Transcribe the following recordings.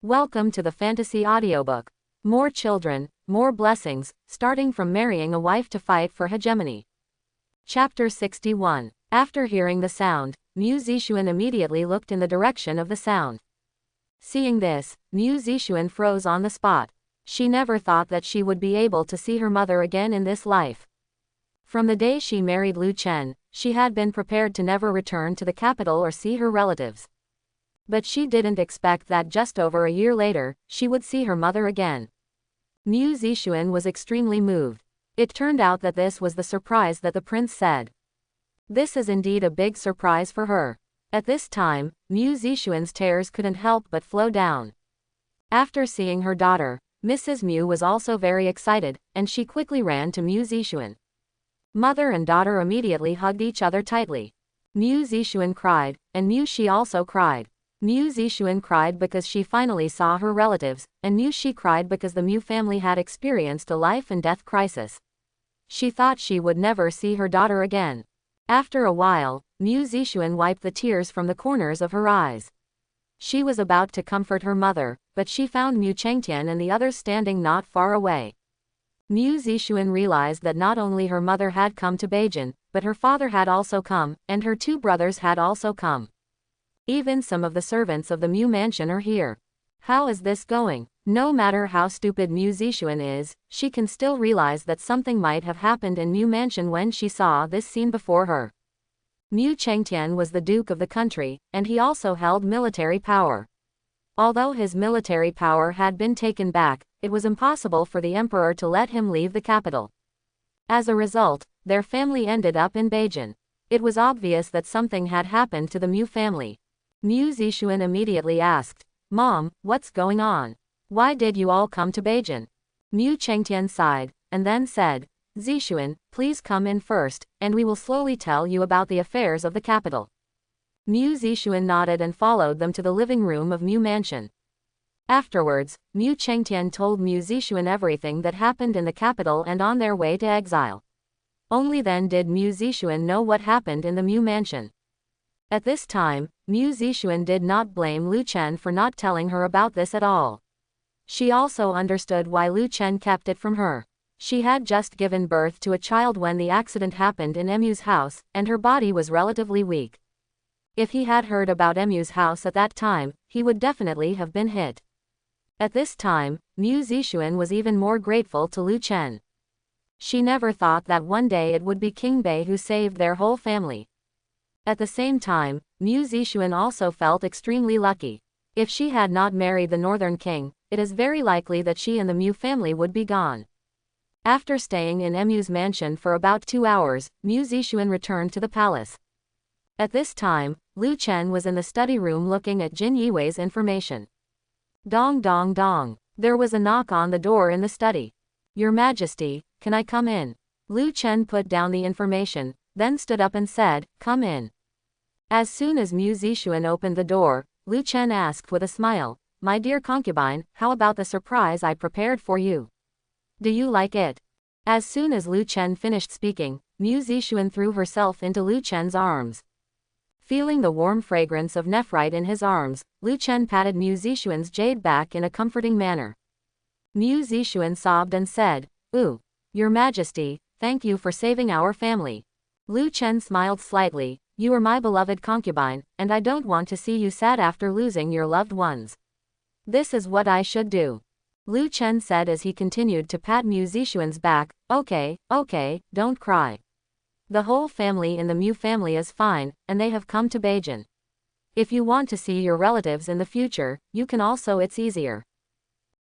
Welcome to the Fantasy Audiobook. More children, more blessings, starting from marrying a wife to fight for hegemony. Chapter 61. After hearing the sound, Mu Zixuan immediately looked in the direction of the sound. Seeing this, Mu Zixuan froze on the spot. She never thought that she would be able to see her mother again in this life. From the day she married Lu Chen, she had been prepared to never return to the capital or see her relatives. But she didn't expect that just over a year later, she would see her mother again. Mu Zixuan was extremely moved. It turned out that this was the surprise that the prince said. This is indeed a big surprise for her. At this time, Mu Zixuan's tears couldn't help but flow down. After seeing her daughter, Mrs. Mu was also very excited, and she quickly ran to Mu Zixuan. Mother and daughter immediately hugged each other tightly. Mu Zixuan cried, and Mu Shi also cried. Mu Zixuan cried because she finally saw her relatives, and Mu Shi cried because the Mu family had experienced a life and death crisis. She thought she would never see her daughter again. After a while, Mu Zixuan wiped the tears from the corners of her eyes. She was about to comfort her mother, but she found Mu Chengtian and the others standing not far away. Mu Zixuan realized that not only her mother had come to Beijing, but her father had also come, and her two brothers had also come. Even some of the servants of the Mu mansion are here. How is this going? No matter how stupid Mu Zixuan is, she can still realize that something might have happened in Mu mansion when she saw this scene before her. Mu Chengtian was the duke of the country, and he also held military power. Although his military power had been taken back, it was impossible for the emperor to let him leave the capital. As a result, their family ended up in Beijing. It was obvious that something had happened to the Mu family. Mu Zixuan immediately asked, "Mom, what's going on? Why did you all come to Beijing?" Mu Chengtian sighed, and then said, "Zixuan, please come in first, and we will slowly tell you about the affairs of the capital." Mu Zixuan nodded and followed them to the living room of Mu Mansion. Afterwards, Mu Chengtian told Mu Zixuan everything that happened in the capital and on their way to exile. Only then did Mu Zixuan know what happened in the Mu Mansion. At this time, Mu Zixuan did not blame Lu Chen for not telling her about this at all. She also understood why Lu Chen kept it from her. She had just given birth to a child when the accident happened in Emu's house, and her body was relatively weak. If he had heard about Emu's house at that time, he would definitely have been hit. At this time, Mu Zixuan was even more grateful to Lu Chen. She never thought that one day it would be King Bei who saved their whole family. At the same time, Mu Zixuan also felt extremely lucky. If she had not married the Northern King, it is very likely that she and the Mu family would be gone. After staying in Emu's mansion for about 2 hours, Mu Zixuan returned to the palace. At this time, Lu Chen was in the study room looking at Jin Yiwei's information. Dong dong dong. There was a knock on the door in the study. "Your Majesty, can I come in?" Lu Chen put down the information, then stood up and said, "Come in." As soon as Mu Zixuan opened the door, Lu Chen asked with a smile, "My dear concubine, how about the surprise I prepared for you? Do you like it?" As soon as Lu Chen finished speaking, Mu Zixuan threw herself into Lu Chen's arms. Feeling the warm fragrance of nephrite in his arms, Lu Chen patted Mu Zixuan's jade back in a comforting manner. Mu Zixuan sobbed and said, "Ooh, Your Majesty, thank you for saving our family." Lu Chen smiled slightly, "You are my beloved concubine, and I don't want to see you sad after losing your loved ones. This is what I should do." Lu Chen said as he continued to pat Mu Zixuan's back, Okay, don't cry. The whole family in the Mu family is fine, and they have come to Beijing. If you want to see your relatives in the future, you can also, it's easier."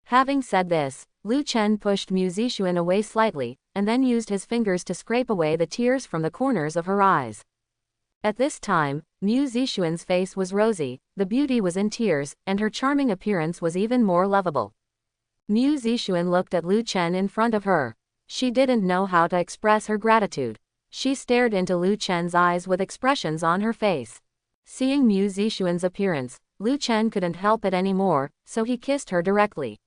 Having said this, Lu Chen pushed Mu Zixuan away slightly, and then used his fingers to scrape away the tears from the corners of her eyes. At this time, Mu Zixuan's face was rosy, the beauty was in tears, and her charming appearance was even more lovable. Mu Zixuan looked at Lu Chen in front of her. She didn't know how to express her gratitude. She stared into Lu Chen's eyes with expressions on her face. Seeing Mu Zixuan's appearance, Lu Chen couldn't help it anymore, so he kissed her directly.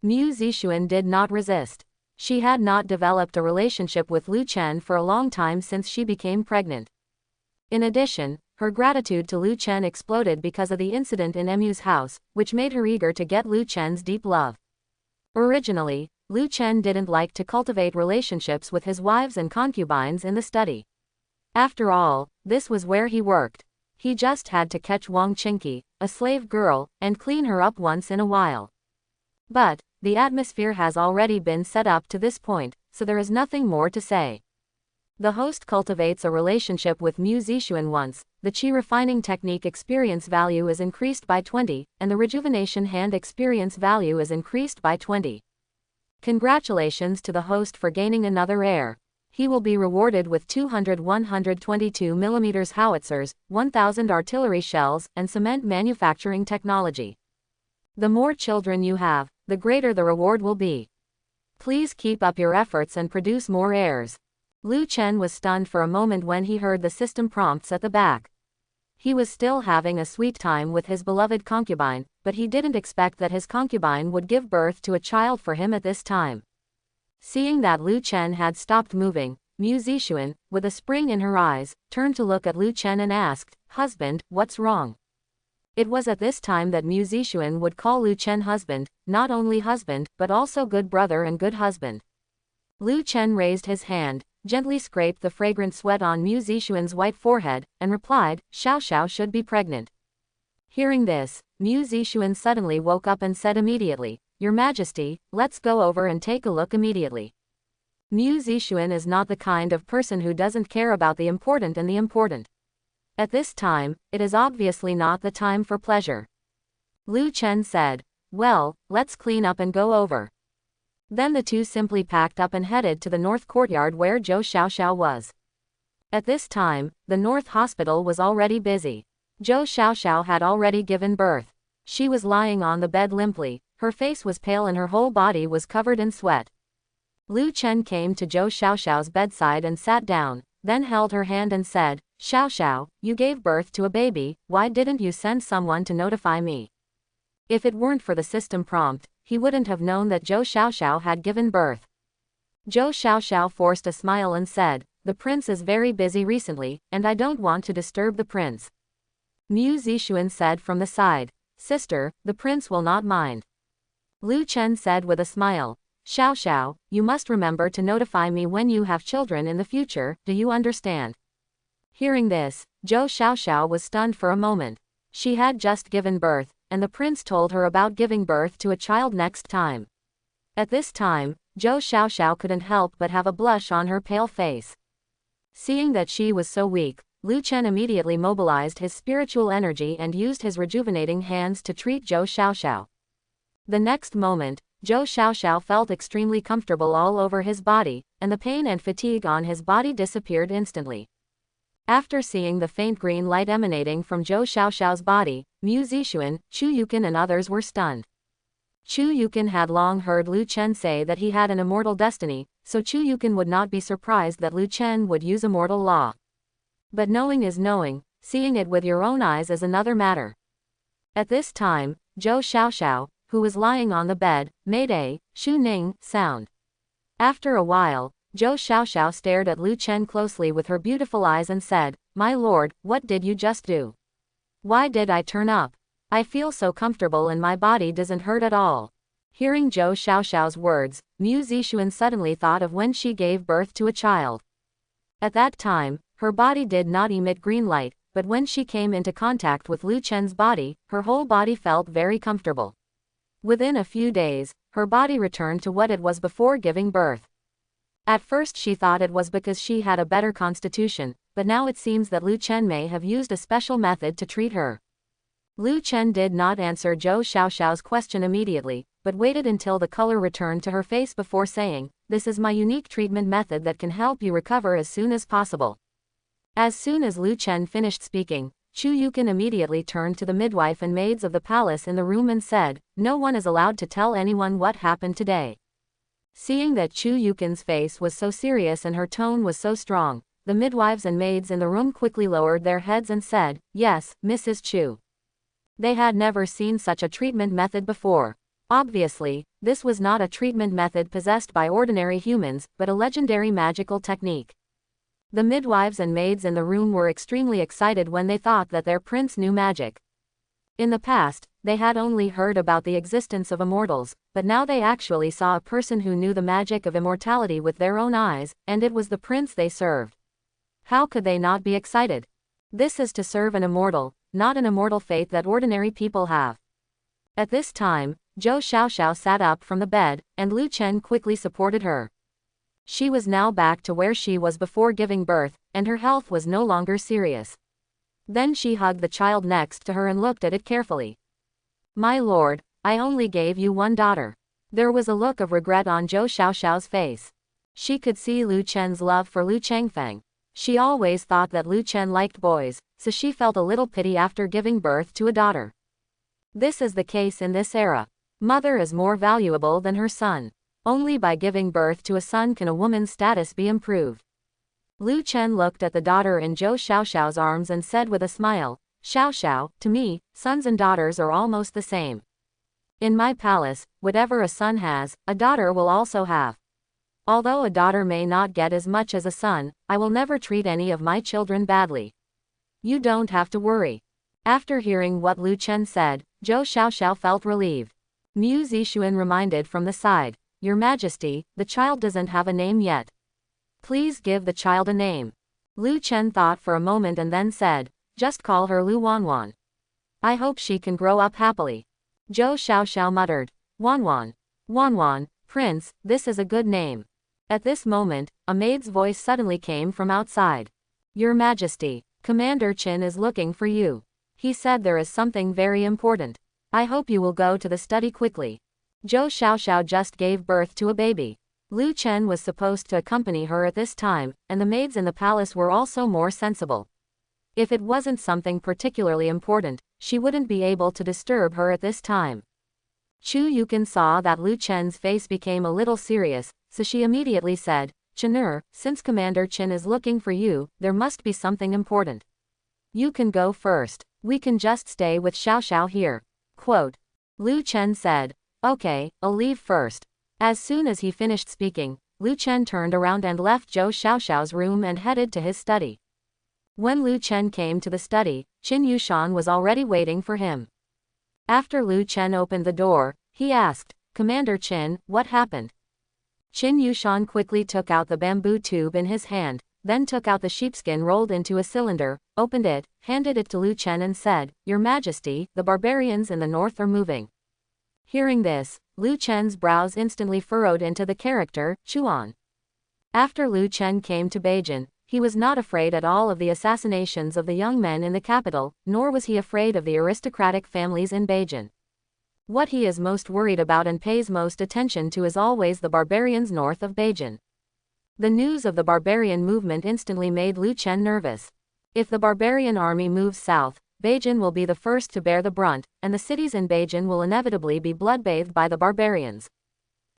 Mu Zixuan did not resist. She had not developed a relationship with Lu Chen for a long time since she became pregnant. In addition, her gratitude to Lu Chen exploded because of the incident in Mu's house, which made her eager to get Lu Chen's deep love. Originally, Lu Chen didn't like to cultivate relationships with his wives and concubines in the study. After all, this was where he worked. He just had to catch Wang Qingqi, a slave girl, and clean her up once in a while. But the atmosphere has already been set up to this point, so there is nothing more to say. The host cultivates a relationship with Mu Zixuan once, the qi refining technique experience value is increased by 20, and the rejuvenation hand experience value is increased by 20. Congratulations to the host for gaining another heir. He will be rewarded with 200 122mm howitzers, 1,000 artillery shells, and cement manufacturing technology. The more children you have, the greater the reward will be. Please keep up your efforts and produce more heirs. Lu Chen was stunned for a moment when he heard the system prompts at the back. He was still having a sweet time with his beloved concubine, but he didn't expect that his concubine would give birth to a child for him at this time. Seeing that Lu Chen had stopped moving, Mu Zixuan, with a spring in her eyes, turned to look at Lu Chen and asked, "Husband, what's wrong?" It was at this time that Mu Zixuan would call Lu Chen husband, not only husband, but also good brother and good husband. Lu Chen raised his hand, gently scraped the fragrant sweat on Mu Zixuan's white forehead, and replied, "Xiao Xiao should be pregnant." Hearing this, Mu Zixuan suddenly woke up and said immediately, "Your Majesty, let's go over and take a look immediately." Mu Zixuan is not the kind of person who doesn't care about the important and the important. At this time, it is obviously not the time for pleasure. Lu Chen said, "Well, let's clean up and go over." Then the two simply packed up and headed to the north courtyard where Zhou Xiaoxiao was. At this time, the north hospital was already busy. Zhou Xiaoxiao had already given birth. She was lying on the bed limply, her face was pale and her whole body was covered in sweat. Lu Chen came to Zhou Xiaoxiao's bedside and sat down, then held her hand and said, "Xiaoxiao, you gave birth to a baby, why didn't you send someone to notify me?" If it weren't for the system prompt, he wouldn't have known that Zhou Xiaoxiao had given birth. Zhou Xiaoxiao forced a smile and said, "The prince is very busy recently, and I don't want to disturb the prince." Mu Zixuan said from the side, "Sister, the prince will not mind." Lu Chen said with a smile, "Xiaoxiao, you must remember to notify me when you have children in the future, do you understand?" Hearing this, Zhou Xiaoxiao was stunned for a moment. She had just given birth, and the prince told her about giving birth to a child next time. At this time, Zhou Xiaoxiao couldn't help but have a blush on her pale face. Seeing that she was so weak, Lu Chen immediately mobilized his spiritual energy and used his rejuvenating hands to treat Zhou Xiaoxiao. The next moment, Zhou Xiaoxiao felt extremely comfortable all over his body, and the pain and fatigue on his body disappeared instantly. After seeing the faint green light emanating from Zhou Xiaoxiao's body, Mu Zixuan, Chu Yukin and others were stunned. Chu Yukin had long heard Lu Chen say that he had an immortal destiny, so Chu Yukin would not be surprised that Lu Chen would use immortal law. But knowing is knowing, seeing it with your own eyes is another matter. At this time, Zhou Xiaoxiao, who was lying on the bed, made a "shu ning" sound. After a while, Zhou Xiaoxiao stared at Lu Chen closely with her beautiful eyes and said, "My lord, what did you just do? Why did I turn up? I feel so comfortable and my body doesn't hurt at all." Hearing Zhou Xiaoxiao's words, Mu Zixuan suddenly thought of when she gave birth to a child. At that time, her body did not emit green light, but when she came into contact with Lu Chen's body, her whole body felt very comfortable. Within a few days, her body returned to what it was before giving birth. At first she thought it was because she had a better constitution, but now it seems that Lu Chen may have used a special method to treat her. Lu Chen did not answer Zhou Xiaoxiao's question immediately, but waited until the color returned to her face before saying, "This is my unique treatment method that can help you recover as soon as possible." As soon as Lu Chen finished speaking, Chu Yukin immediately turned to the midwife and maids of the palace in the room and said, "No one is allowed to tell anyone what happened today." Seeing that Chu Yukin's face was so serious and her tone was so strong, the midwives and maids in the room quickly lowered their heads and said, "Yes, Mrs. Chu." They had never seen such a treatment method before. Obviously, this was not a treatment method possessed by ordinary humans, but a legendary magical technique. The midwives and maids in the room were extremely excited when they thought that their prince knew magic. In the past, they had only heard about the existence of immortals, but now they actually saw a person who knew the magic of immortality with their own eyes, and it was the prince they served. How could they not be excited? This is to serve an immortal, not an immortal fate that ordinary people have. At this time, Zhou Xiaoxiao sat up from the bed, and Lu Chen quickly supported her. She was now back to where she was before giving birth, and her health was no longer serious. Then she hugged the child next to her and looked at it carefully. My lord, I only gave you one daughter. There was a look of regret on Zhou Xiaoxiao's face. She could see Lu Chen's love for Lu Chengfeng. She always thought that Lu Chen liked boys, so she felt a little pity after giving birth to a daughter. This is the case in this era. Mother is more valuable than her son. Only by giving birth to a son can a woman's status be improved. Lu Chen looked at the daughter in Zhou Xiaoxiao's arms and said with a smile, Xiaoxiao, to me, sons and daughters are almost the same. In my palace, whatever a son has, a daughter will also have. Although a daughter may not get as much as a son, I will never treat any of my children badly. You don't have to worry. After hearing what Lu Chen said, Zhou Xiaoxiao felt relieved. Mu Zixuan reminded from the side, Your Majesty, the child doesn't have a name yet. Please give the child a name. Lu Chen thought for a moment and then said, Just call her Lu Wanwan. I hope she can grow up happily. Zhou Xiaoxiao muttered, Wanwan. Wanwan, Prince, this is a good name. At this moment, a maid's voice suddenly came from outside. Your Majesty, Commander Qin is looking for you. He said there is something very important. I hope you will go to the study quickly. Zhou Xiaoxiao just gave birth to a baby. Lu Chen was supposed to accompany her at this time, and the maids in the palace were also more sensible. If it wasn't something particularly important, she wouldn't be able to disturb her at this time. Chu Yukin saw that Lu Chen's face became a little serious, so she immediately said, Chen'er, since Commander Qin is looking for you, there must be something important. You can go first. We can just stay with Xiaoxiao here. Quote. Lu Chen said, Okay, I'll leave first. As soon as he finished speaking, Lu Chen turned around and left Zhou Xiaoxiao's room and headed to his study. When Lu Chen came to the study, Qin Yushan was already waiting for him. After Lu Chen opened the door, he asked, Commander Qin, what happened? Qin Yushan quickly took out the bamboo tube in his hand, then took out the sheepskin rolled into a cylinder, opened it, handed it to Lu Chen and said, Your Majesty, the barbarians in the north are moving. Hearing this, Lu Chen's brows instantly furrowed into the character, Chuan. After Lu Chen came to Beijing, he was not afraid at all of the assassinations of the young men in the capital, nor was he afraid of the aristocratic families in Beijing. What he is most worried about and pays most attention to is always the barbarians north of Beijing. The news of the barbarian movement instantly made Lu Chen nervous. If the barbarian army moves south, Beijing will be the first to bear the brunt, and the cities in Beijing will inevitably be bloodbathed by the barbarians.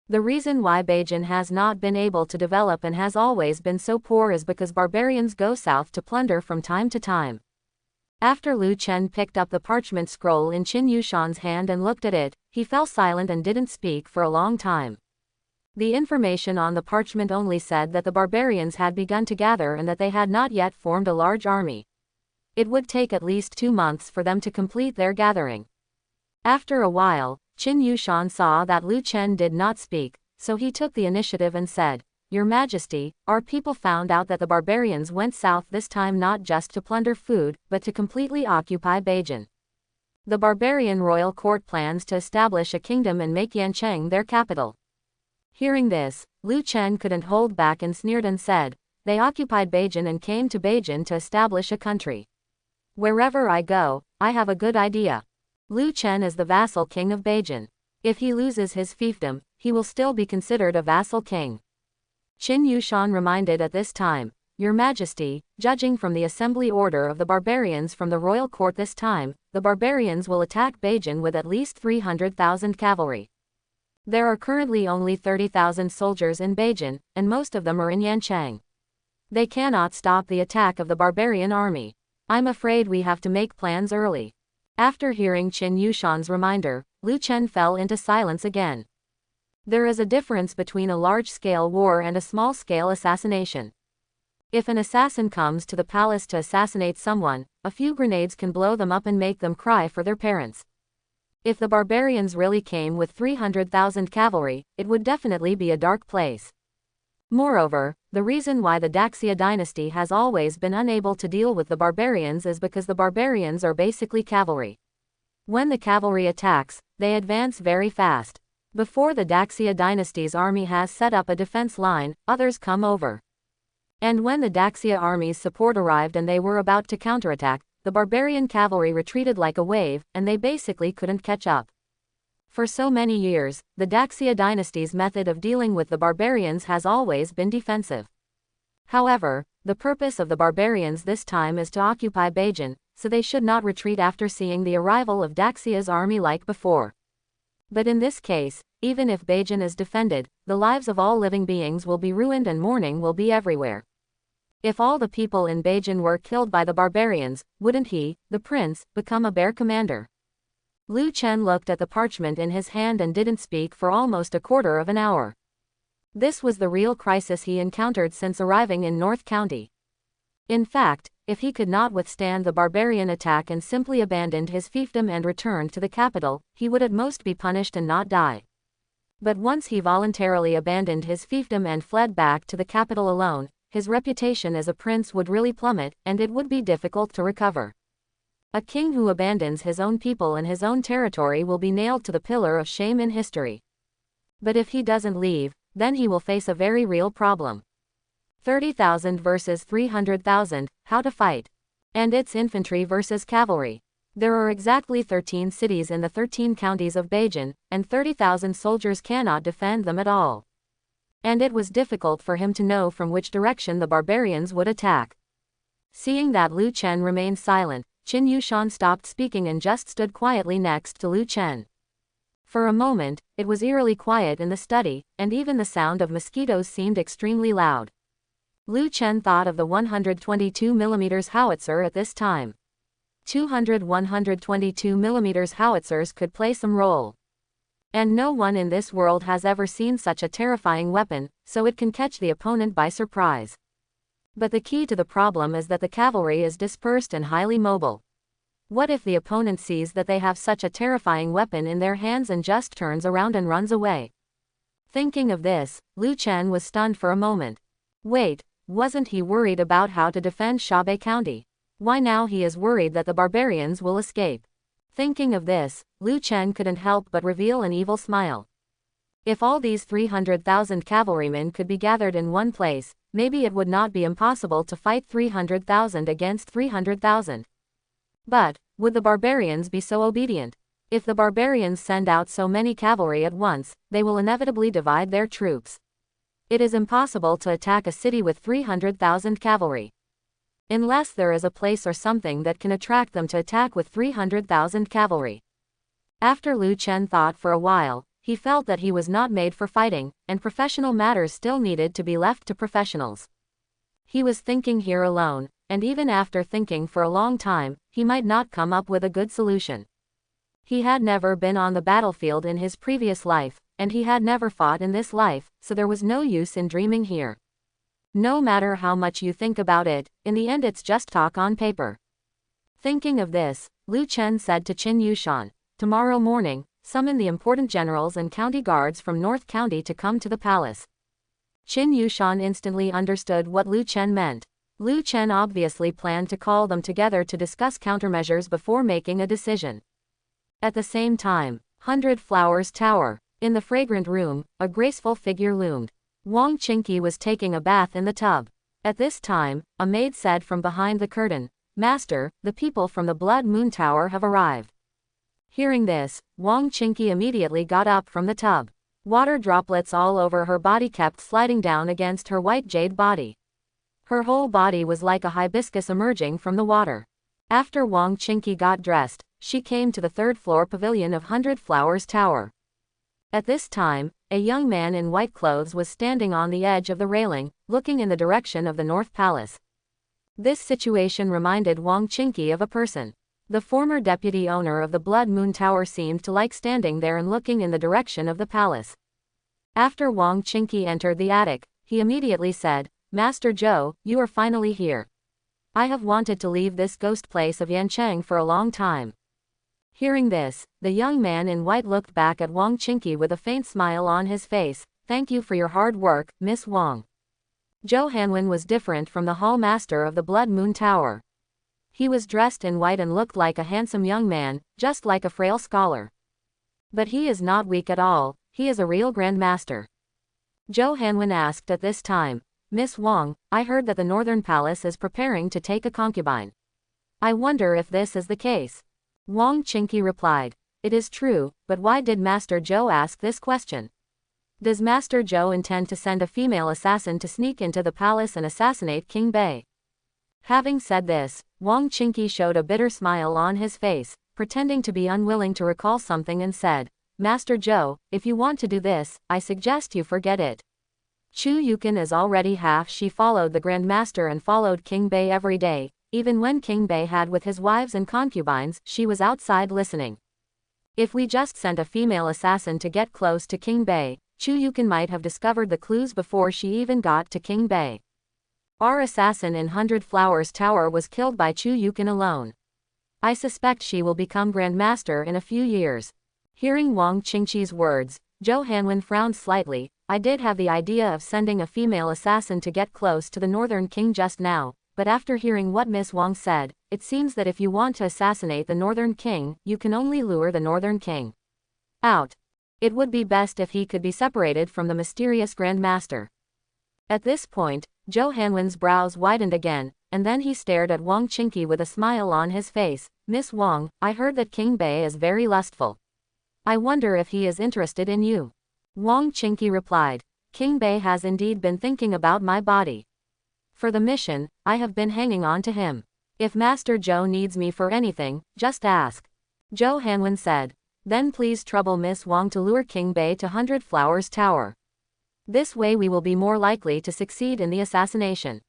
The reason why Beijing has not been able to develop and has always been so poor is because barbarians go south to plunder from time to time. After Lu Chen picked up the parchment scroll in Qin Yushan's hand and looked at it, he fell silent and didn't speak for a long time. The information on the parchment only said that the barbarians had begun to gather and that they had not yet formed a large army. It would take at least 2 months for them to complete their gathering. After a while, Qin Yushan saw that Lu Chen did not speak, so he took the initiative and said, Your Majesty, our people found out that the barbarians went south this time not just to plunder food, but to completely occupy Beijing. The barbarian royal court plans to establish a kingdom and make Yancheng their capital. Hearing this, Lu Chen couldn't hold back and sneered and said, They occupied Beijing and came to Beijing to establish a country. Wherever I go, I have a good idea. Lu Chen is the vassal king of Beijing. If he loses his fiefdom, he will still be considered a vassal king. Qin Yushan reminded at this time, Your Majesty, judging from the assembly order of the barbarians from the royal court this time, the barbarians will attack Beijing with at least 300,000 cavalry. There are currently only 30,000 soldiers in Beijing, and most of them are in Yancheng. They cannot stop the attack of the barbarian army. I'm afraid we have to make plans early. After hearing Qin Yushan's reminder, Lu Chen fell into silence again. There is a difference between a large-scale war and a small-scale assassination. If an assassin comes to the palace to assassinate someone, a few grenades can blow them up and make them cry for their parents. If the barbarians really came with 300,000 cavalry, it would definitely be a dark place. Moreover, the reason why the Daxia dynasty has always been unable to deal with the barbarians is because the barbarians are basically cavalry. When the cavalry attacks, they advance very fast. Before the Daxia dynasty's army has set up a defense line, others come over. And when the Daxia army's support arrived and they were about to counterattack, the barbarian cavalry retreated like a wave, and they basically couldn't catch up. For so many years, the Daxia dynasty's method of dealing with the barbarians has always been defensive. However, the purpose of the barbarians this time is to occupy Beijing, so they should not retreat after seeing the arrival of Daxia's army like before. But in this case, even if Beijing is defended, the lives of all living beings will be ruined and mourning will be everywhere. If all the people in Beijing were killed by the barbarians, wouldn't he, the prince, become a bear commander? Lu Chen looked at the parchment in his hand and didn't speak for almost a quarter of an hour. This was the real crisis he encountered since arriving in North County. In fact, if he could not withstand the barbarian attack and simply abandoned his fiefdom and returned to the capital, he would at most be punished and not die. But once he voluntarily abandoned his fiefdom and fled back to the capital alone, his reputation as a prince would really plummet, and it would be difficult to recover. A king who abandons his own people and his own territory will be nailed to the pillar of shame in history. But if he doesn't leave, then he will face a very real problem. 30,000 versus 300,000, how to fight. And it's infantry versus cavalry. There are exactly 13 cities in the 13 counties of Beijing, and 30,000 soldiers cannot defend them at all. And it was difficult for him to know from which direction the barbarians would attack. Seeing that Lu Chen remained silent, Qin Yushan stopped speaking and just stood quietly next to Lu Chen. For a moment, it was eerily quiet in the study, and even the sound of mosquitoes seemed extremely loud. Lu Chen thought of the 122mm howitzer at this time. 200 122mm howitzers could play some role. And no one in this world has ever seen such a terrifying weapon, so it can catch the opponent by surprise. But the key to the problem is that the cavalry is dispersed and highly mobile. What if the opponent sees that they have such a terrifying weapon in their hands and just turns around and runs away? Thinking of this, Lu Chen was stunned for a moment. Wait, wasn't he worried about how to defend Shabei County? Why now he is worried that the barbarians will escape? Thinking of this, Lu Chen couldn't help but reveal an evil smile. If all these 300,000 cavalrymen could be gathered in one place, maybe it would not be impossible to fight 300,000 against 300,000. But, would the barbarians be so obedient? If the barbarians send out so many cavalry at once, they will inevitably divide their troops. It is impossible to attack a city with 300,000 cavalry. Unless there is a place or something that can attract them to attack with 300,000 cavalry. After Lu Chen thought for a while, he felt that he was not made for fighting, and professional matters still needed to be left to professionals. He was thinking here alone, and even after thinking for a long time, he might not come up with a good solution. He had never been on the battlefield in his previous life, and he had never fought in this life, so there was no use in dreaming here. No matter how much you think about it, in the end it's just talk on paper. Thinking of this, Lu Chen said to Qin Yushan, "Tomorrow morning, summon the important generals and county guards from North County to come to the palace." Qin Yushan instantly understood what Lu Chen meant. Lu Chen obviously planned to call them together to discuss countermeasures before making a decision. At the same time, 100 Flowers Tower. In the fragrant room, a graceful figure loomed. Wang Qingqi was taking a bath in the tub. At this time, a maid said from behind the curtain, "Master, the people from the Blood Moon Tower have arrived." Hearing this, Wang Qingqi immediately got up from the tub. Water droplets all over her body kept sliding down against her white jade body. Her whole body was like a hibiscus emerging from the water. After Wang Qingqi got dressed, she came to the third-floor pavilion of 100 Flowers Tower. At this time, a young man in white clothes was standing on the edge of the railing, looking in the direction of the North Palace. This situation reminded Wang Qingqi of a person. The former deputy owner of the Blood Moon Tower seemed to like standing there and looking in the direction of the palace. After Wang Qingqi entered the attic, he immediately said, Master Zhou, you are finally here. I have wanted to leave this ghost place of Yancheng for a long time. Hearing this, the young man in white looked back at Wang Qingqi with a faint smile on his face. Thank you for your hard work, Miss Wang. Zhou Hanwen was different from the hall master of the Blood Moon Tower. He was dressed in white and looked like a handsome young man, just like a frail scholar. But he is not weak at all, he is a real Grand Master. Zhou Hanwen asked at this time, Miss Wang, I heard that the Northern Palace is preparing to take a concubine. I wonder if this is the case. Wang Qingqi replied, it is true, but why did Master Zhou ask this question? Does Master Zhou intend to send a female assassin to sneak into the palace and assassinate King Bei? Having said this, Wang Qingqi showed a bitter smile on his face, pretending to be unwilling to recall something and said, Master Zhou, if you want to do this, I suggest you forget it. Chu Yukin is already half. She followed the Grand Master and followed King Bei every day, even when King Bei had with his wives and concubines, she was outside listening. If we just sent a female assassin to get close to King Bei, Chu Yukin might have discovered the clues before she even got to King Bei. Our assassin in 100 Flowers Tower was killed by Chu Yukin alone. I suspect she will become Grand Master in a few years. Hearing Wang Qingqi's words, Zhou Hanwen frowned slightly. I did have the idea of sending a female assassin to get close to the Northern King just now, but after hearing what Miss Wang said, it seems that if you want to assassinate the Northern King, you can only lure the Northern King out. It would be best if he could be separated from the mysterious Grand Master. At this point, Zhou Hanwen's brows widened again, and then he stared at Wang Qingqi with a smile on his face. Miss Wang, I heard that King Bei is very lustful. I wonder if he is interested in you. Wang Qingqi replied, King Bei has indeed been thinking about my body. For the mission, I have been hanging on to him. If Master Zhou needs me for anything, just ask. Zhou Hanwen said. Then please trouble Miss Wang to lure King Bei to 100 Flowers Tower. This way we will be more likely to succeed in the assassination.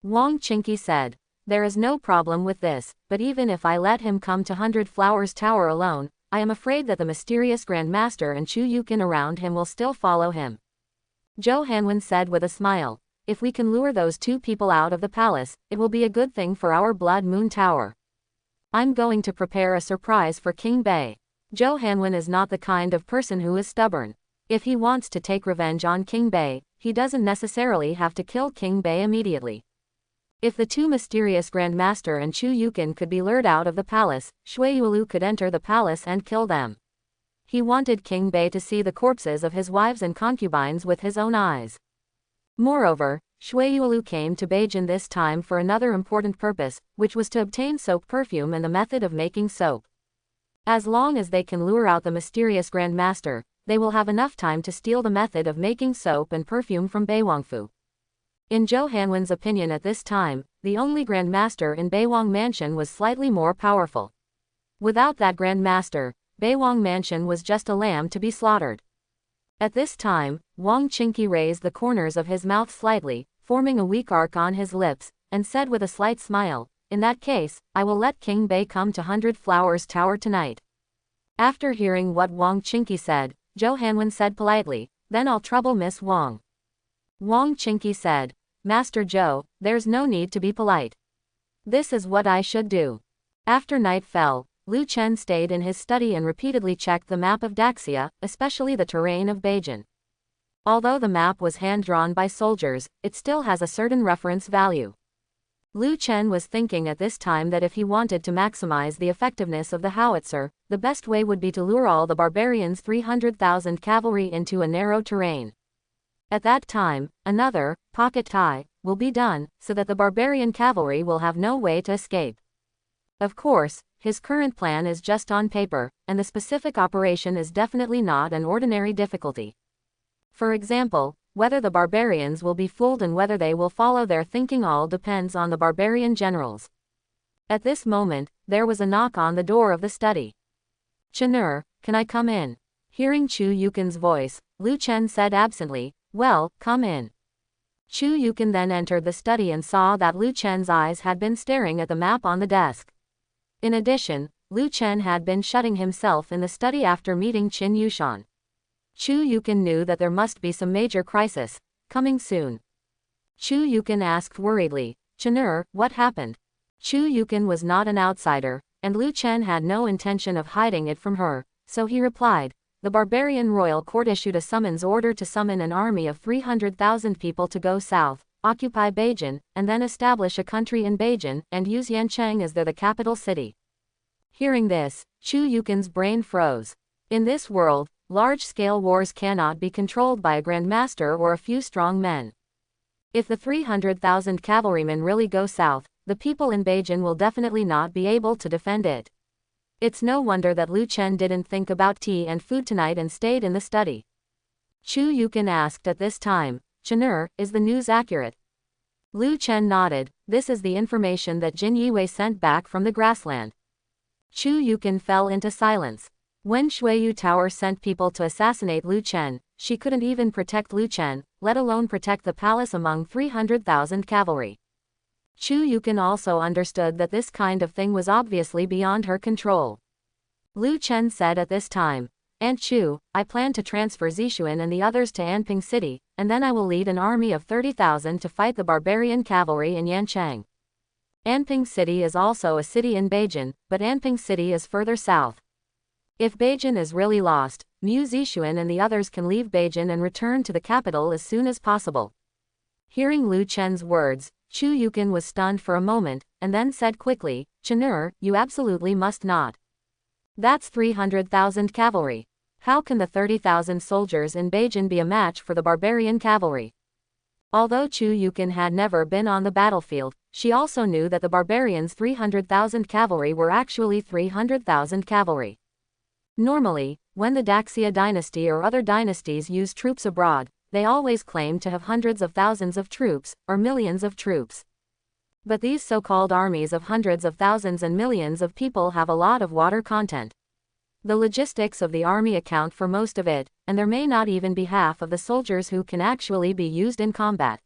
Wang Qingqi said. There is no problem with this, but even if I let him come to 100 Flowers Tower alone, I am afraid that the mysterious Grand Master and Chu Yukin around him will still follow him. Zhou Hanwen said with a smile. If we can lure those two people out of the palace, it will be a good thing for our Blood Moon Tower. I'm going to prepare a surprise for King Bei. Zhou Hanwen is not the kind of person who is stubborn. If he wants to take revenge on King Bei, he doesn't necessarily have to kill King Bei immediately. If the two mysterious Grand Master and Chu Yukin could be lured out of the palace, Shui Yulu could enter the palace and kill them. He wanted King Bei to see the corpses of his wives and concubines with his own eyes. Moreover, Shui Yulu came to Beijing this time for another important purpose, which was to obtain soap perfume and the method of making soap. As long as they can lure out the mysterious Grand Master, they will have enough time to steal the method of making soap and perfume from Beiwangfu. In Zhou Hanwen's opinion at this time, the only Grand Master in Beiwang Mansion was slightly more powerful. Without that Grand Master, Beiwang Mansion was just a lamb to be slaughtered. At this time, Wang Qingqi raised the corners of his mouth slightly, forming a weak arc on his lips, and said with a slight smile, in that case, I will let King Bei come to 100 Flowers Tower tonight. After hearing what Wang Qingqi said, Zhou Hanwen said politely, then I'll trouble Miss Wang. Wang Qingqi said, Master Zhou, there's no need to be polite. This is what I should do. After night fell, Lu Chen stayed in his study and repeatedly checked the map of Daxia, especially the terrain of Beijing. Although the map was hand-drawn by soldiers, it still has a certain reference value. Lu Chen was thinking at this time that if he wanted to maximize the effectiveness of the howitzer, the best way would be to lure all the barbarians' 300,000 cavalry into a narrow terrain. At that time, another pocket tie will be done, so that the barbarian cavalry will have no way to escape. Of course, his current plan is just on paper, and the specific operation is definitely not an ordinary difficulty. For example, whether the barbarians will be fooled and whether they will follow their thinking all depends on the barbarian generals. At this moment, there was a knock on the door of the study. Chenur, can I come in? Hearing Chu Yukin's voice, Lu Chen said absently, well, come in. Chu Yukin then entered the study and saw that Lu Chen's eyes had been staring at the map on the desk. In addition, Lu Chen had been shutting himself in the study after meeting Qin Yushan. Chu Yukin knew that there must be some major crisis coming soon. Chu Yukin asked worriedly, Chenur, what happened? Chu Yukin was not an outsider, and Lu Chen had no intention of hiding it from her, so he replied, the barbarian royal court issued a summons order to summon an army of 300,000 people to go south, occupy Beijing, and then establish a country in Beijing and use Yancheng as the capital city. Hearing this, Chu Yukin's brain froze. In this world, large-scale wars cannot be controlled by a grandmaster or a few strong men. If the 300,000 cavalrymen really go south, the people in Beijing will definitely not be able to defend it. It's no wonder that Lu Chen didn't think about tea and food tonight and stayed in the study. Chu Yukin asked at this time, Chenur, is the news accurate? Lu Chen nodded, this is the information that Jin Yiwei sent back from the grassland. Chu Yukin fell into silence. When Shuiyu Tower sent people to assassinate Lu Chen, she couldn't even protect Lu Chen, let alone protect the palace among 300,000 cavalry. Chu Yukin also understood that this kind of thing was obviously beyond her control. Lu Chen said at this time, Aunt Chu, I plan to transfer Zixuan and the others to Anping City, and then I will lead an army of 30,000 to fight the barbarian cavalry in Yancheng. Anping City is also a city in Beijing, but Anping City is further south. If Beijing is really lost, Mu Zixuan and the others can leave Beijing and return to the capital as soon as possible. Hearing Lu Chen's words, Chu Yukin was stunned for a moment, and then said quickly, Chenur, you absolutely must not. That's 300,000 cavalry. How can the 30,000 soldiers in Beijing be a match for the barbarian cavalry? Although Chu Yukin had never been on the battlefield, she also knew that the barbarians' 300,000 cavalry were actually 300,000 cavalry. Normally, when the Daxia dynasty or other dynasties use troops abroad, they always claim to have hundreds of thousands of troops, or millions of troops. But these so-called armies of hundreds of thousands and millions of people have a lot of water content. The logistics of the army account for most of it, and there may not even be half of the soldiers who can actually be used in combat.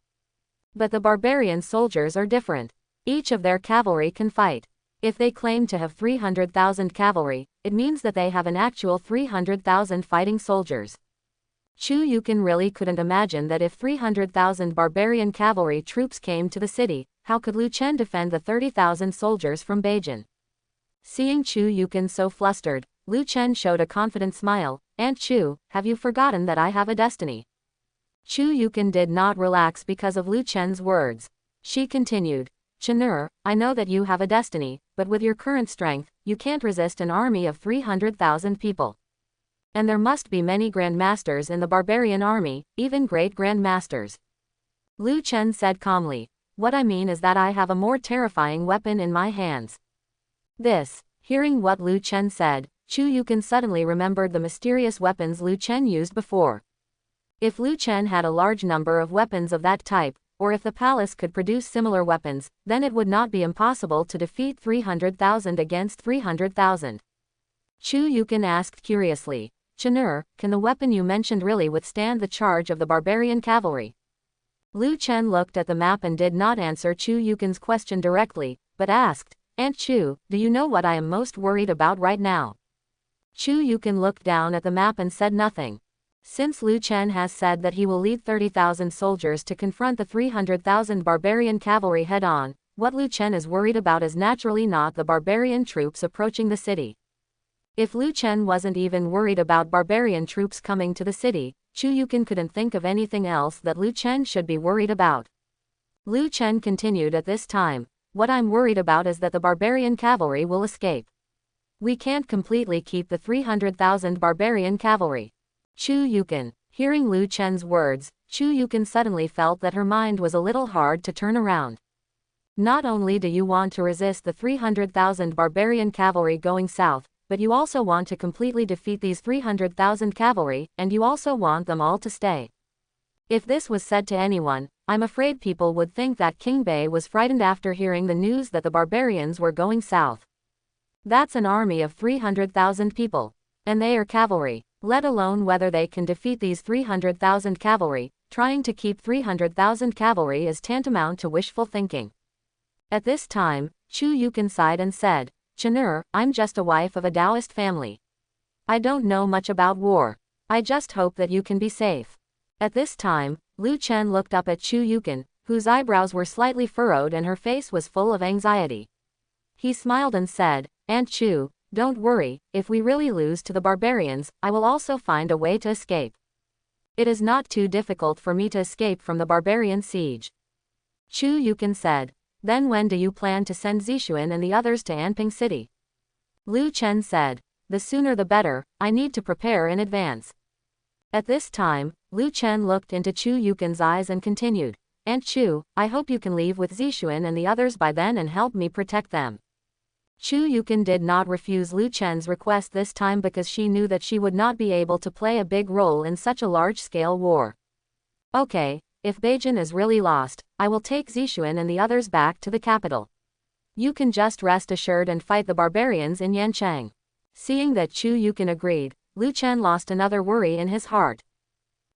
But the barbarian soldiers are different. Each of their cavalry can fight. If they claim to have 300,000 cavalry, it means that they have an actual 300,000 fighting soldiers. Chu Yukin really couldn't imagine that if 300,000 barbarian cavalry troops came to the city, how could Lu Chen defend the 30,000 soldiers from Beijing? Seeing Chu Yukin so flustered, Lu Chen showed a confident smile, Aunt Chu, have you forgotten that I have a destiny? Chu Yukin did not relax because of Lu Chen's words. She continued, Chenur, I know that you have a destiny, but with your current strength, you can't resist an army of 300,000 people. And there must be many grandmasters in the barbarian army, even great grandmasters. Lu Chen said calmly, what I mean is that I have a more terrifying weapon in my hands. Hearing what Lu Chen said, Chu Yukin suddenly remembered the mysterious weapons Lu Chen used before. If Lu Chen had a large number of weapons of that type, or if the palace could produce similar weapons, then it would not be impossible to defeat 300,000 against 300,000. Chu Yukin asked curiously, Chenur, can the weapon you mentioned really withstand the charge of the barbarian cavalry? Lu Chen looked at the map and did not answer Chu Yukin's question directly, but asked, Aunt Chu, do you know what I am most worried about right now? Chu Yukin looked down at the map and said nothing. Since Lu Chen has said that he will lead 30,000 soldiers to confront the 300,000 barbarian cavalry head-on, what Lu Chen is worried about is naturally not the barbarian troops approaching the city. If Lu Chen wasn't even worried about barbarian troops coming to the city, Chu Yukin couldn't think of anything else that Lu Chen should be worried about. Lu Chen continued at this time, what I'm worried about is that the barbarian cavalry will escape. We can't completely keep the 300,000 barbarian cavalry. Chu Yukin. Hearing Lu Chen's words, Chu Yukin suddenly felt that her mind was a little hard to turn around. Not only do you want to resist the 300,000 barbarian cavalry going south, but you also want to completely defeat these 300,000 cavalry, and you also want them all to stay. If this was said to anyone, I'm afraid people would think that King Bei was frightened after hearing the news that the barbarians were going south. That's an army of 300,000 people. And they are cavalry. Let alone whether they can defeat these 300,000 cavalry, trying to keep 300,000 cavalry is tantamount to wishful thinking. At this time, Chu Yukin sighed and said, Chenur, I'm just a wife of a Taoist family. I don't know much about war. I just hope that you can be safe. At this time, Lu Chen looked up at Chu Yukin, whose eyebrows were slightly furrowed and her face was full of anxiety. He smiled and said, "Aunt Chu, don't worry, if we really lose to the barbarians, I will also find a way to escape. It is not too difficult for me to escape from the barbarian siege." Chu Yukin said, "Then when do you plan to send Zixuan and the others to Anping City?" Lu Chen said, "The sooner the better, I need to prepare in advance." At this time, Lu Chen looked into Chu Yukin's eyes and continued, "Aunt Chu, I hope you can leave with Zixuan and the others by then and help me protect them." Chu Yukin did not refuse Lu Chen's request this time because she knew that she would not be able to play a big role in such a large-scale war. "Okay, if Beijing is really lost, I will take Zixuan and the others back to the capital. You can just rest assured and fight the barbarians in Yancheng." Seeing that Chu Yukin agreed, Lu Chen lost another worry in his heart.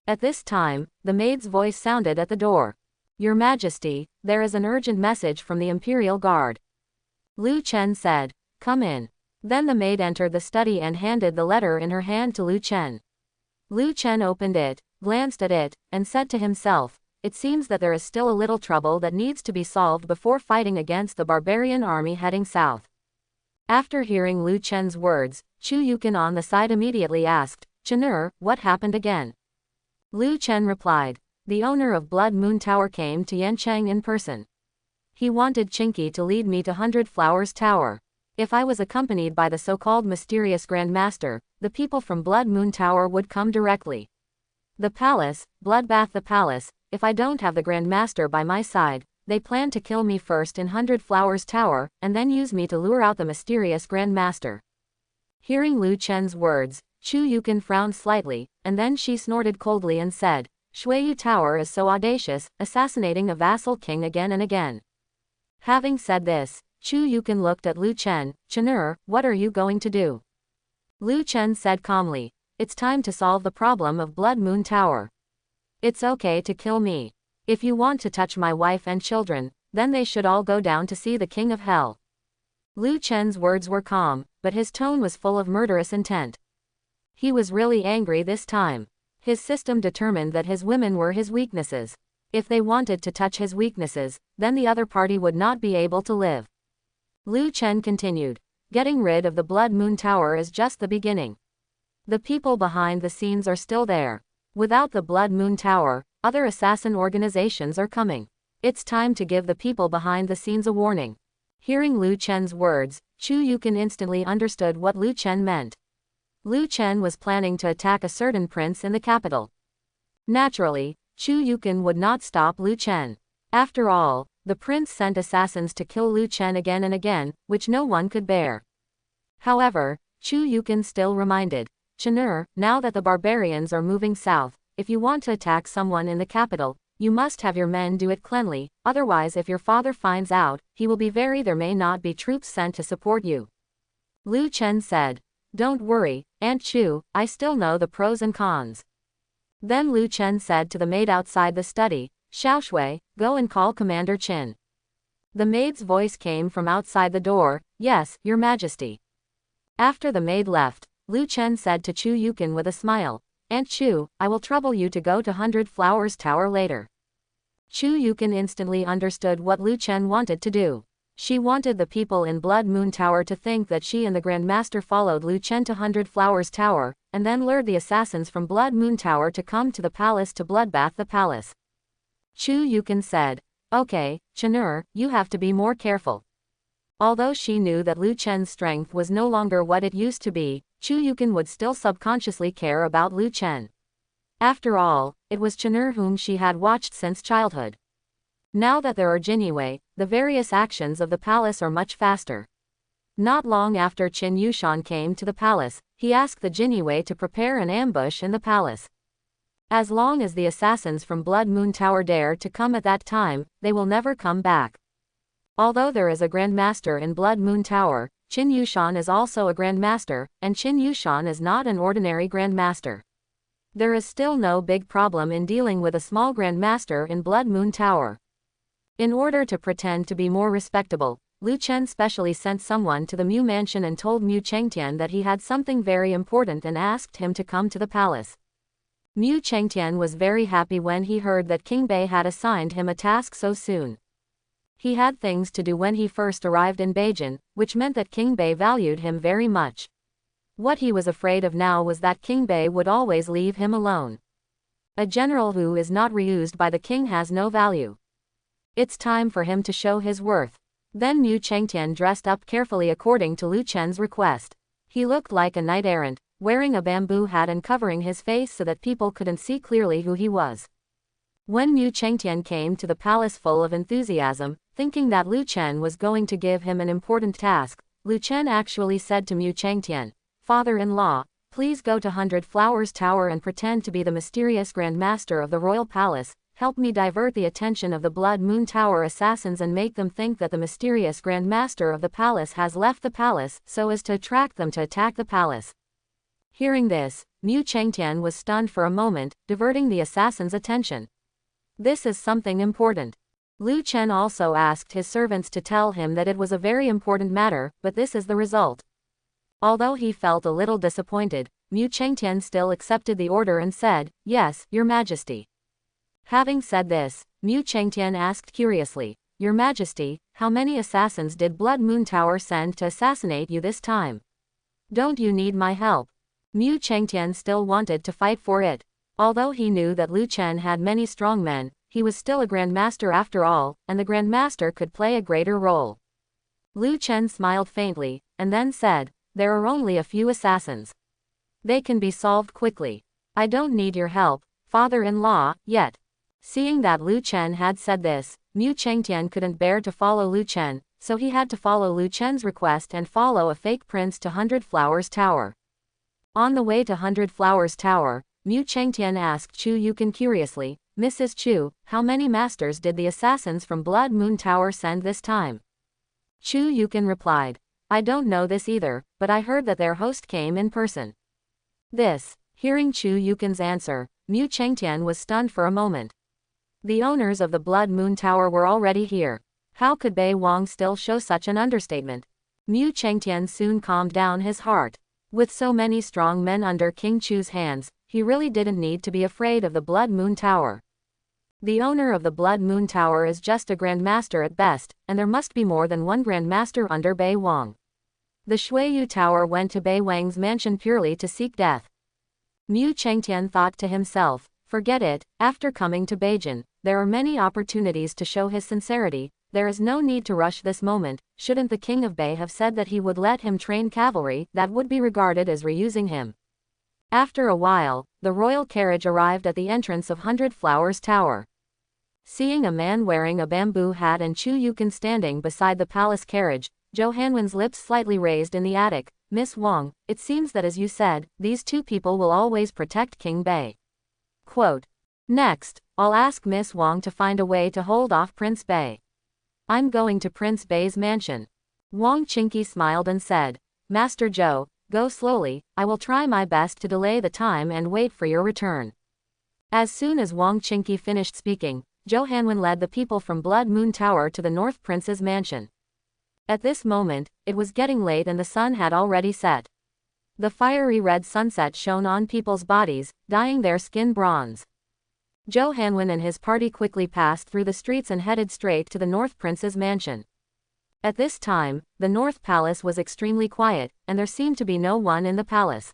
At this time, the maid's voice sounded at the door. "Your Majesty, there is an urgent message from the Imperial Guard." Lu Chen said, "Come in." Then the maid entered the study and handed the letter in her hand to Lu Chen. Lu Chen opened it, glanced at it, and said to himself, "It seems that there is still a little trouble that needs to be solved before fighting against the barbarian army heading south." After hearing Lu Chen's words, Chu Yukin on the side immediately asked, "Chen'er, what happened again?" Lu Chen replied, "The owner of Blood Moon Tower came to Yancheng in person. He wanted Chinky to lead me to Hundred Flowers Tower. If I was accompanied by the so-called mysterious Grand Master, the people from Blood Moon Tower would come directly. The palace, Bloodbath the palace, if I don't have the Grand Master by my side, they plan to kill me first in Hundred Flowers Tower, and then use me to lure out the mysterious Grand Master." Hearing Lu Chen's words, Chu Yukin frowned slightly, and then she snorted coldly and said, "Shuiyu Tower is so audacious, assassinating a vassal king again and again." Having said this, Chu Yukin looked at Lu Chen. "Chen'er, what are you going to do?" Lu Chen said calmly, "It's time to solve the problem of Blood Moon Tower. It's okay to kill me. If you want to touch my wife and children, then they should all go down to see the King of Hell." Lu Chen's words were calm, but his tone was full of murderous intent. He was really angry this time. His system determined that his women were his weaknesses. If they wanted to touch his weaknesses, then the other party would not be able to live. Lu Chen continued, "Getting rid of the Blood Moon Tower is just the beginning. The people behind the scenes are still there. Without the Blood Moon Tower, other assassin organizations are coming. It's time to give the people behind the scenes a warning." Hearing Lu Chen's words, Chu Yukin instantly understood what Lu Chen meant. Lu Chen was planning to attack a certain prince in the capital. Naturally, Chu Yukin would not stop Lu Chen. After all, the prince sent assassins to kill Lu Chen again and again, which no one could bear. However, Chu Yukin still reminded, "Chen'er, now that the barbarians are moving south, if you want to attack someone in the capital, you must have your men do it cleanly, otherwise if your father finds out, he will be very there may not be troops sent to support you." Lu Chen said, "Don't worry, Aunt Chu, I still know the pros and cons." Then Lu Chen said to the maid outside the study, "Xiaoshui, go and call Commander Qin." The maid's voice came from outside the door, "Yes, Your Majesty." After the maid left, Lu Chen said to Chu Yukin with a smile, "Aunt Chu, I will trouble you to go to Hundred Flowers Tower later." Chu Yukin instantly understood what Lu Chen wanted to do. She wanted the people in Blood Moon Tower to think that she and the Grand Master followed Lu Chen to Hundred Flowers Tower, and then lured the assassins from Blood Moon Tower to come to the palace to bloodbath the palace. Chu Yukin said, "Okay, Chen'er, you have to be more careful." Although she knew that Lu Chen's strength was no longer what it used to be, Chu Yukin would still subconsciously care about Lu Chen. After all, it was Chen'er whom she had watched since childhood. Now that there are Jinyue, the various actions of the palace are much faster. Not long after Qin Yushan came to the palace, he asked the Jinyue to prepare an ambush in the palace. As long as the assassins from Blood Moon Tower dare to come at that time, they will never come back. Although there is a Grand Master in Blood Moon Tower, Qin Yushan is also a Grand Master, and Qin Yushan is not an ordinary Grand Master. There is still no big problem in dealing with a small Grand Master in Blood Moon Tower. In order to pretend to be more respectable, Lu Chen specially sent someone to the Mu Mansion and told Mu Chengtian that he had something very important and asked him to come to the palace. Mu Chengtian was very happy when he heard that King Bei had assigned him a task so soon. He had things to do when he first arrived in Beijing, which meant that King Bei valued him very much. What he was afraid of now was that King Bei would always leave him alone. A general who is not reused by the king has no value. It's time for him to show his worth. Then Mu Chengtian dressed up carefully according to Lu Chen's request. He looked like a knight-errant, wearing a bamboo hat and covering his face so that people couldn't see clearly who he was. When Mu Chengtian came to the palace full of enthusiasm, thinking that Lu Chen was going to give him an important task, Lu Chen actually said to Mu Chengtian, "Father-in-law, please go to 100 Flowers Tower and pretend to be the mysterious Grand Master of the royal palace. Help me divert the attention of the Blood Moon Tower assassins and make them think that the mysterious Grand Master of the palace has left the palace so as to attract them to attack the palace." Hearing this, Mu Chengtian was stunned for a moment, diverting the assassin's attention. This is something important. Lu Chen also asked his servants to tell him that it was a very important matter, but this is the result. Although he felt a little disappointed, Mu Chengtian still accepted the order and said, "Yes, Your Majesty." Having said this, Mu Chengtian asked curiously, "Your Majesty, how many assassins did Blood Moon Tower send to assassinate you this time? Don't you need my help?" Mu Chengtian still wanted to fight for it. Although he knew that Lu Chen had many strong men, he was still a Grand Master after all, and the Grand Master could play a greater role. Lu Chen smiled faintly, and then said, "There are only a few assassins. They can be solved quickly. I don't need your help, father-in-law, yet." Seeing that Lu Chen had said this, Mu Chengtian couldn't bear to follow Lu Chen, so he had to follow Lu Chen's request and follow a fake prince to 100 Flowers Tower. On the way to 100 Flowers Tower, Mu Chengtian asked Chu Yukin curiously, "Mrs. Chu, how many masters did the assassins from Blood Moon Tower send this time?" Chu Yukin replied, "I don't know this either, but I heard that their host came in person." Hearing Chu Yukin's answer, Mu Chengtian was stunned for a moment. The owners of the Blood Moon Tower were already here. How could Bei Wang still show such an understatement? Mu Chengtian soon calmed down his heart. With so many strong men under King Chu's hands, he really didn't need to be afraid of the Blood Moon Tower. The owner of the Blood Moon Tower is just a Grand Master at best, and there must be more than one Grand Master under Bei Wang. The Shuiyu Tower went to Bei Wang's mansion purely to seek death. Mu Chengtian thought to himself, "Forget it, after coming to Beijing, there are many opportunities to show his sincerity. There is no need to rush this moment. Shouldn't the king of Bei have said that he would let him train cavalry that would be regarded as reusing him?" After a while, the royal carriage arrived at the entrance of 100 Flowers Tower. Seeing a man wearing a bamboo hat and Chu Yukin standing beside the palace carriage, Zhou Hanwen's lips slightly raised in the attic. "Miss Wang, it seems that as you said, these two people will always protect King Bei. Quote, next, I'll ask Miss Wang to find a way to hold off Prince Bei. I'm going to Prince Bei's mansion." Wang Qingqi smiled and said, "Master Zhou, go slowly, I will try my best to delay the time and wait for your return." As soon as Wang Qingqi finished speaking, Zhou Hanwen led the people from Blood Moon Tower to the North Prince's mansion. At this moment, it was getting late and the sun had already set. The fiery red sunset shone on people's bodies, dyeing their skin bronze. Zhou Hanwen and his party quickly passed through the streets and headed straight to the North Prince's mansion. At this time, the North Palace was extremely quiet, and there seemed to be no one in the palace.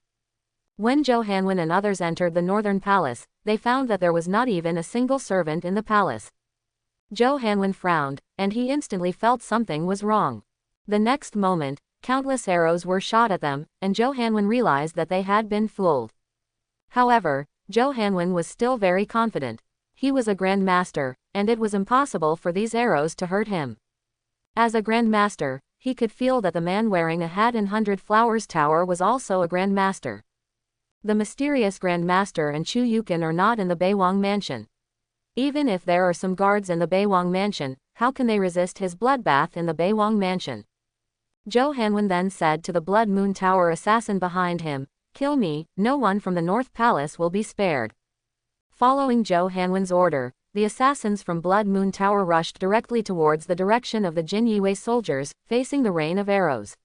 When Zhou Hanwen and others entered the Northern Palace, they found that there was not even a single servant in the palace. Zhou Hanwen frowned, and he instantly felt something was wrong. The next moment, countless arrows were shot at them, and Zhou Hanwen realized that they had been fooled. However, Zhou Hanwen was still very confident. He was a Grand Master, and it was impossible for these arrows to hurt him. As a Grand Master, he could feel that the man wearing a hat in 100 Flowers Tower was also a Grand Master. The mysterious Grand Master and Chu Yukin are not in the Bei Wang mansion. Even if there are some guards in the Bei Wang mansion, how can they resist his bloodbath in the Bei Wang mansion? Zhou Hanwen then said to the Blood Moon Tower assassin behind him, "Kill me, no one from the North Palace will be spared." Following Zhou Hanwen's order, the assassins from Blood Moon Tower rushed directly towards the direction of the Jin Yiwei soldiers, facing the rain of arrows.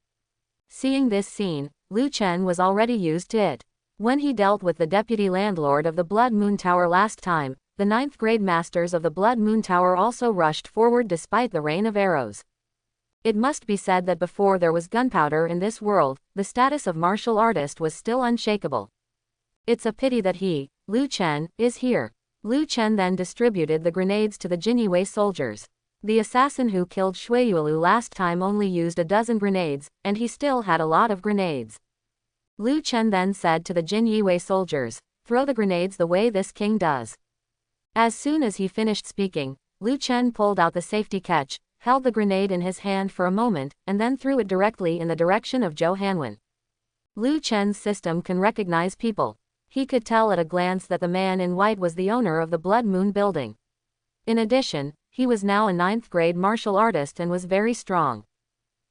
Seeing this scene, Lu Chen was already used to it. When he dealt with the deputy landlord of the Blood Moon Tower last time, the 9th grade masters of the Blood Moon Tower also rushed forward despite the rain of arrows. It must be said that before there was gunpowder in this world, the status of martial artist was still unshakable. It's a pity that he, Liu Chen, is here. Liu Chen then distributed the grenades to the Jinyue soldiers. The assassin who killed Shui Yuelu last time only used a dozen grenades, and he still had a lot of grenades. Liu Chen then said to the Jinyue soldiers, "Throw the grenades the way this king does." As soon as he finished speaking, Liu Chen pulled out the safety catch, held the grenade in his hand for a moment, and then threw it directly in the direction of Zhou Hanwen. Liu Chen's system can recognize people. He could tell at a glance that the man in white was the owner of the Blood Moon building. In addition, he was now a 9th grade martial artist and was very strong.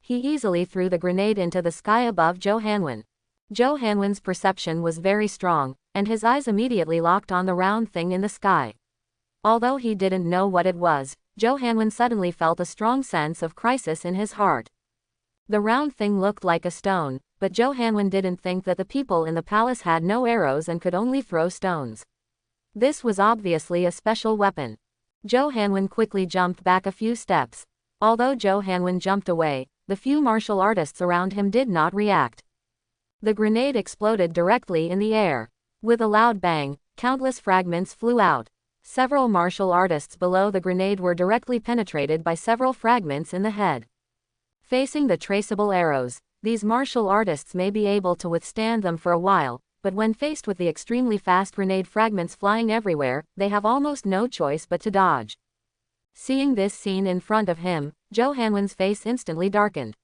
He easily threw the grenade into the sky above Zhou Hanwen. Zhou Hanwen's perception was very strong, and his eyes immediately locked on the round thing in the sky. Although he didn't know what it was, Zhou Hanwen suddenly felt a strong sense of crisis in his heart. The round thing looked like a stone, but Zhou Hanwen didn't think that the people in the palace had no arrows and could only throw stones. This was obviously a special weapon. Zhou Hanwen quickly jumped back a few steps. Although Zhou Hanwen jumped away, the few martial artists around him did not react. The grenade exploded directly in the air. With a loud bang, countless fragments flew out. Several martial artists below the grenade were directly penetrated by several fragments in the head. Facing the traceable arrows, these martial artists may be able to withstand them for a while, but when faced with the extremely fast grenade fragments flying everywhere, they have almost no choice but to dodge. Seeing this scene in front of him, Zhou Hanwen's face instantly darkened.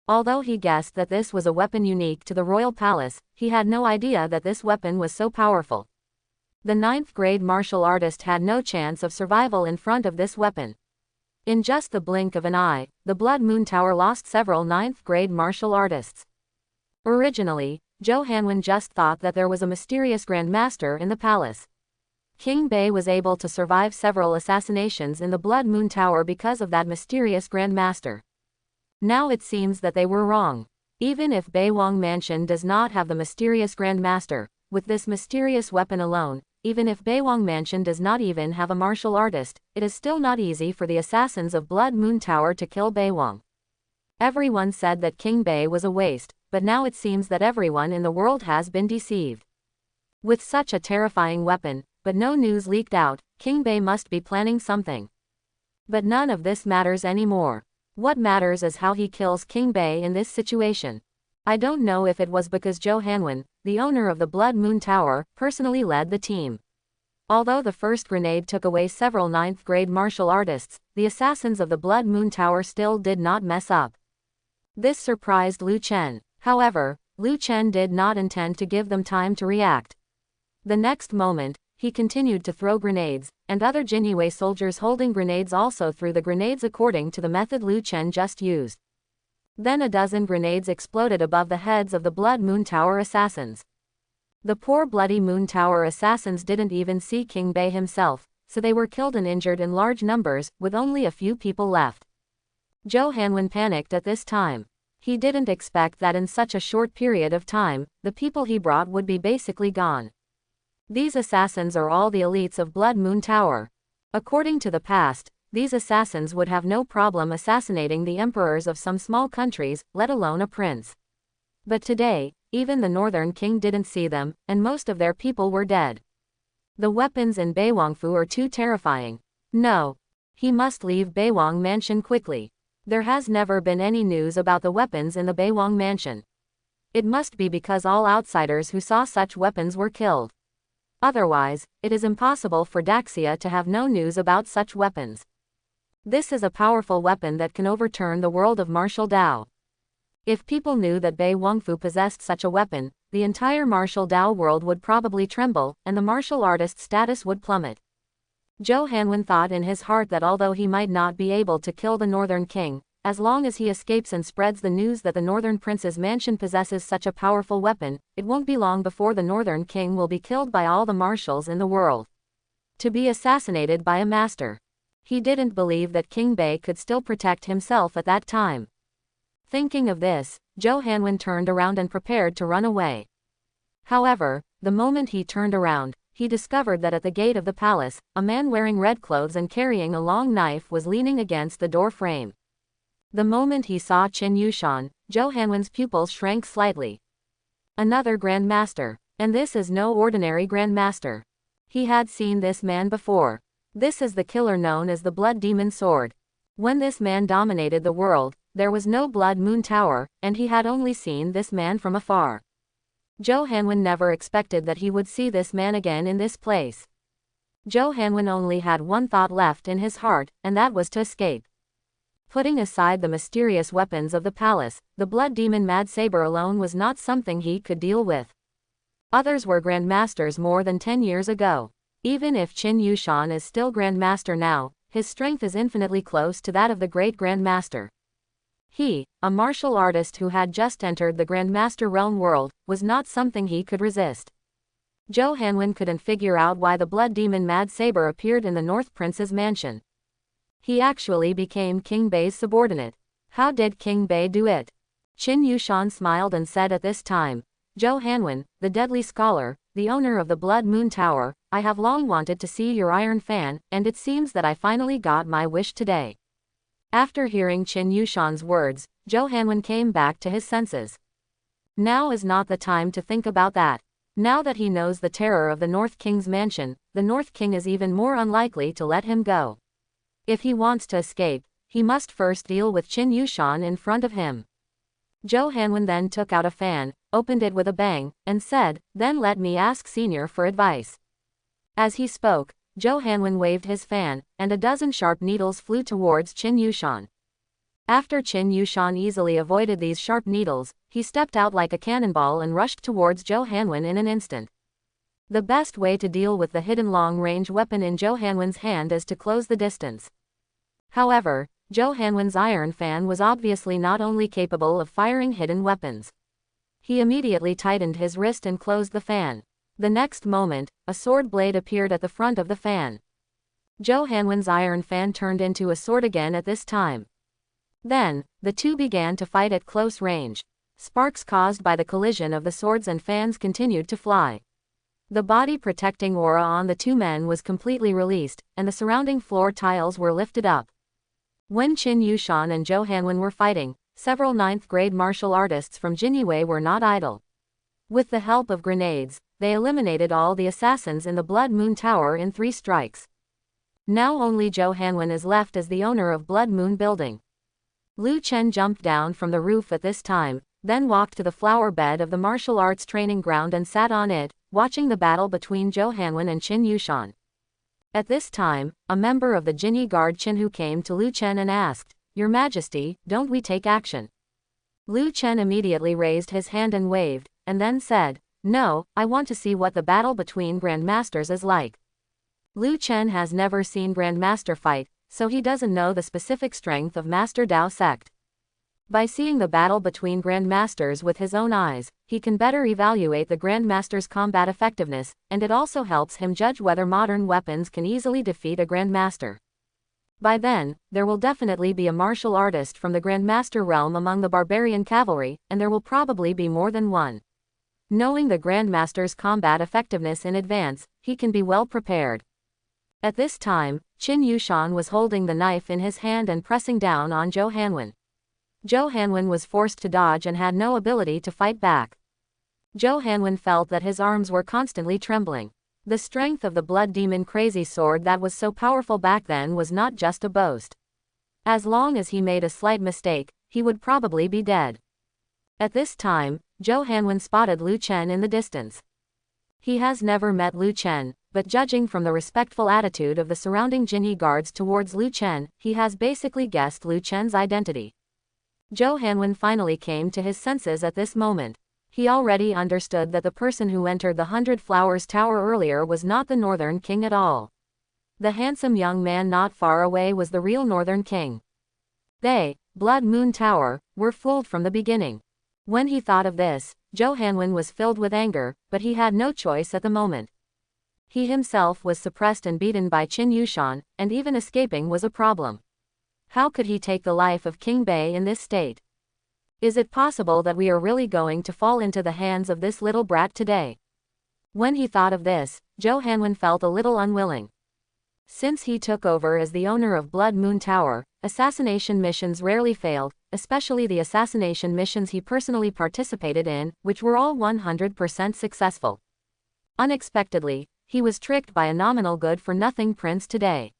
Although he guessed that this was a weapon unique to the royal palace, he had no idea that this weapon was so powerful. The 9th grade martial artist had no chance of survival in front of this weapon. In just the blink of an eye, the Blood Moon Tower lost several 9th grade martial artists. Originally, Zhou Hanwen just thought that there was a mysterious Grand Master in the palace. King Bei was able to survive several assassinations in the Blood Moon Tower because of that mysterious Grand Master. Now it seems that they were wrong. Even if Beiwang Mansion does not have the mysterious Grand Master, with this mysterious weapon alone, even if Beiwang Mansion does not even have a martial artist, it is still not easy for the assassins of Blood Moon Tower to kill Beiwang. Everyone said that King Bei was a waste, but now it seems that everyone in the world has been deceived. With such a terrifying weapon, but no news leaked out, King Bei must be planning something. But none of this matters anymore. What matters is how he kills King Bei in this situation. I don't know if it was because Zhou Hanwen, the owner of the Blood Moon Tower, personally led the team. Although the first grenade took away several 9th grade martial artists, the assassins of the Blood Moon Tower still did not mess up. This surprised Liu Chen. However, Liu Chen did not intend to give them time to react. The next moment, he continued to throw grenades, and other Jinyue soldiers holding grenades also threw the grenades according to the method Liu Chen just used. Then a dozen grenades exploded above the heads of the Blood Moon Tower assassins. The poor Bloody Moon Tower assassins didn't even see King Bei himself, so they were killed and injured in large numbers, with only a few people left. Zhou Hanwen panicked at this time. He didn't expect that in such a short period of time, the people he brought would be basically gone. These assassins are all the elites of Blood Moon Tower. According to the past, these assassins would have no problem assassinating the emperors of some small countries, let alone a prince. But today, even the northern king didn't see them, and most of their people were dead. The weapons in Beiwangfu are too terrifying. No. He must leave Beiwang Mansion quickly. There has never been any news about the weapons in the Beiwang Mansion. It must be because all outsiders who saw such weapons were killed. Otherwise, it is impossible for Daxia to have no news about such weapons. This is a powerful weapon that can overturn the world of martial Dao. If people knew that Bei Wangfu possessed such a weapon, the entire martial Dao world would probably tremble, and the martial artist status would plummet. Zhou Hanwen thought in his heart that although he might not be able to kill the Northern King, as long as he escapes and spreads the news that the Northern Prince's mansion possesses such a powerful weapon, it won't be long before the Northern King will be killed by all the marshals in the world. To be assassinated by a master. He didn't believe that King Bei could still protect himself at that time. Thinking of this, Zhou Hanwen turned around and prepared to run away. However, the moment he turned around, he discovered that at the gate of the palace, a man wearing red clothes and carrying a long knife was leaning against the door frame. The moment he saw Qin Yushan, Zhou Hanwen's pupils shrank slightly. Another Grand Master. And this is no ordinary Grand Master. He had seen this man before. This is the killer known as the Blood Demon Sword. When this man dominated the world, there was no Blood Moon Tower, and he had only seen this man from afar. Zhou Hanwen never expected that he would see this man again in this place. Zhou Hanwen only had one thought left in his heart, and that was to escape. Putting aside the mysterious weapons of the palace, the Blood Demon Mad Saber alone was not something he could deal with. Others were Grandmasters more than 10 years ago. Even if Qin Yushan is still Grandmaster now, his strength is infinitely close to that of the great Grandmaster. He, a martial artist who had just entered the Grandmaster realm world, was not something he could resist. Zhou Hanwen couldn't figure out why the Blood Demon Mad Saber appeared in the North Prince's mansion. He actually became King Bei's subordinate. How did King Bei do it? Qin Yushan smiled and said at this time, Zhou Hanwen, the deadly scholar, the owner of the Blood Moon Tower, I have long wanted to see your iron fan, and it seems that I finally got my wish today. After hearing Qin Yushan's words, Zhou Hanwen came back to his senses. Now is not the time to think about that. Now that he knows the terror of the North King's mansion, the North King is even more unlikely to let him go. If he wants to escape, he must first deal with Qin Yushan in front of him. Zhou Hanwen then took out a fan, opened it with a bang, and said, then let me ask Senior for advice. As he spoke, Zhou Hanwen waved his fan, and a dozen sharp needles flew towards Qin Yushan. After Qin Yushan easily avoided these sharp needles, he stepped out like a cannonball and rushed towards Zhou Hanwen in an instant. The best way to deal with the hidden long-range weapon in Zhou Hanwen's hand is to close the distance. However, Zhou Hanwen's iron fan was obviously not only capable of firing hidden weapons. He immediately tightened his wrist and closed the fan. The next moment, a sword blade appeared at the front of the fan. Zhou Hanwen's iron fan turned into a sword again at this time. Then, the two began to fight at close range. Sparks caused by the collision of the swords and fans continued to fly. The body-protecting aura on the two men was completely released, and the surrounding floor tiles were lifted up. When Qin Yushan and Zhou Hanwen were fighting, several 9th-grade martial artists from Jinyue were not idle. With the help of grenades, they eliminated all the assassins in the Blood Moon Tower in 3 strikes. Now only Zhou Hanwen is left as the owner of Blood Moon Building. Lu Chen jumped down from the roof at this time, then walked to the flower bed of the martial arts training ground and sat on it, watching the battle between Zhou Hanwen and Qin Yushan. At this time, a member of the Jinyi Guard Qinhu came to Lu Chen and asked, Your Majesty, don't we take action? Lu Chen immediately raised his hand and waved, and then said, No, I want to see what the battle between Grandmasters is like. Lu Chen has never seen Grandmaster fight, so he doesn't know the specific strength of Master Dao sect. By seeing the battle between Grandmasters with his own eyes, he can better evaluate the Grandmaster's combat effectiveness, and it also helps him judge whether modern weapons can easily defeat a Grandmaster. By then, there will definitely be a martial artist from the Grandmaster realm among the barbarian cavalry, and there will probably be more than one. Knowing the Grandmaster's combat effectiveness in advance, he can be well prepared. At this time, Qin Yushan was holding the knife in his hand and pressing down on Zhou Hanwen. Zhou Hanwen was forced to dodge and had no ability to fight back. Zhou Hanwen felt that his arms were constantly trembling. The strength of the Blood Demon Crazy Sword that was so powerful back then was not just a boast. As long as he made a slight mistake, he would probably be dead. At this time, Zhou Hanwen spotted Lu Chen in the distance. He has never met Lu Chen, but judging from the respectful attitude of the surrounding Jinyi guards towards Lu Chen, he has basically guessed Lu Chen's identity. Zhou Hanwen finally came to his senses at this moment. He already understood that the person who entered the 100 Flowers Tower earlier was not the Northern King at all. The handsome young man not far away was the real Northern King. They, Blood Moon Tower, were fooled from the beginning. When he thought of this, Zhou Hanwen was filled with anger, but he had no choice at the moment. He himself was suppressed and beaten by Qin Yushan, and even escaping was a problem. How could he take the life of King Bei in this state? Is it possible that we are really going to fall into the hands of this little brat today? When he thought of this, Zhou Hanwen felt a little unwilling. Since he took over as the owner of Blood Moon Tower, assassination missions rarely failed, especially the assassination missions he personally participated in, which were all 100% successful. Unexpectedly, he was tricked by a nominal good-for-nothing prince today.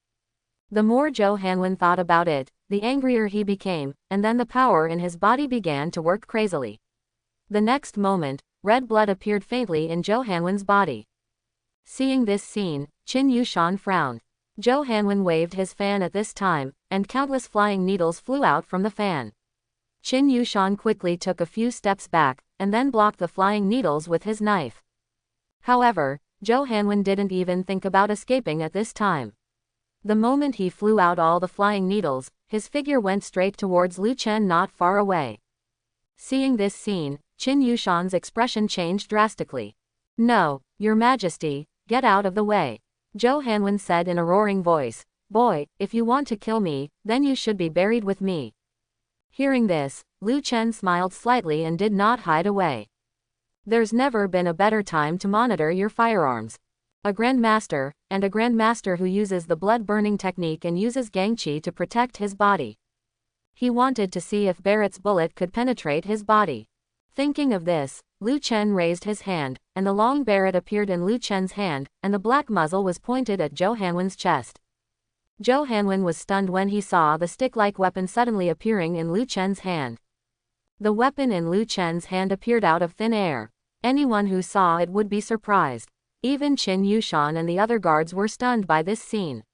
The more Zhou Hanwen thought about it, the angrier he became, and then the power in his body began to work crazily. The next moment, red blood appeared faintly in Zhou Hanwen's body. Seeing this scene, Qin Yushan frowned. Zhou Hanwen waved his fan at this time, and countless flying needles flew out from the fan. Qin Yushan quickly took a few steps back, and then blocked the flying needles with his knife. However, Zhou Hanwen didn't even think about escaping at this time. The moment he flew out all the flying needles, his figure went straight towards Lu Chen not far away. Seeing this scene, Qin Yushan's expression changed drastically. "No, Your Majesty, get out of the way," Zhou Hanwen said in a roaring voice. "Boy, if you want to kill me, then you should be buried with me." Hearing this, Lu Chen smiled slightly and did not hide away. "There's never been a better time to monitor your firearms. A Grandmaster, and a Grandmaster who uses the blood-burning technique and uses Gangqi to protect his body." He wanted to see if Barrett's bullet could penetrate his body. Thinking of this, Lu Chen raised his hand, and the long Barrett appeared in Lu Chen's hand, and the black muzzle was pointed at Zhou Hanwen's chest. Zhou Hanwen was stunned when he saw the stick-like weapon suddenly appearing in Lu Chen's hand. The weapon in Lu Chen's hand appeared out of thin air. Anyone who saw it would be surprised. Even Qin Yushan and the other guards were stunned by this scene.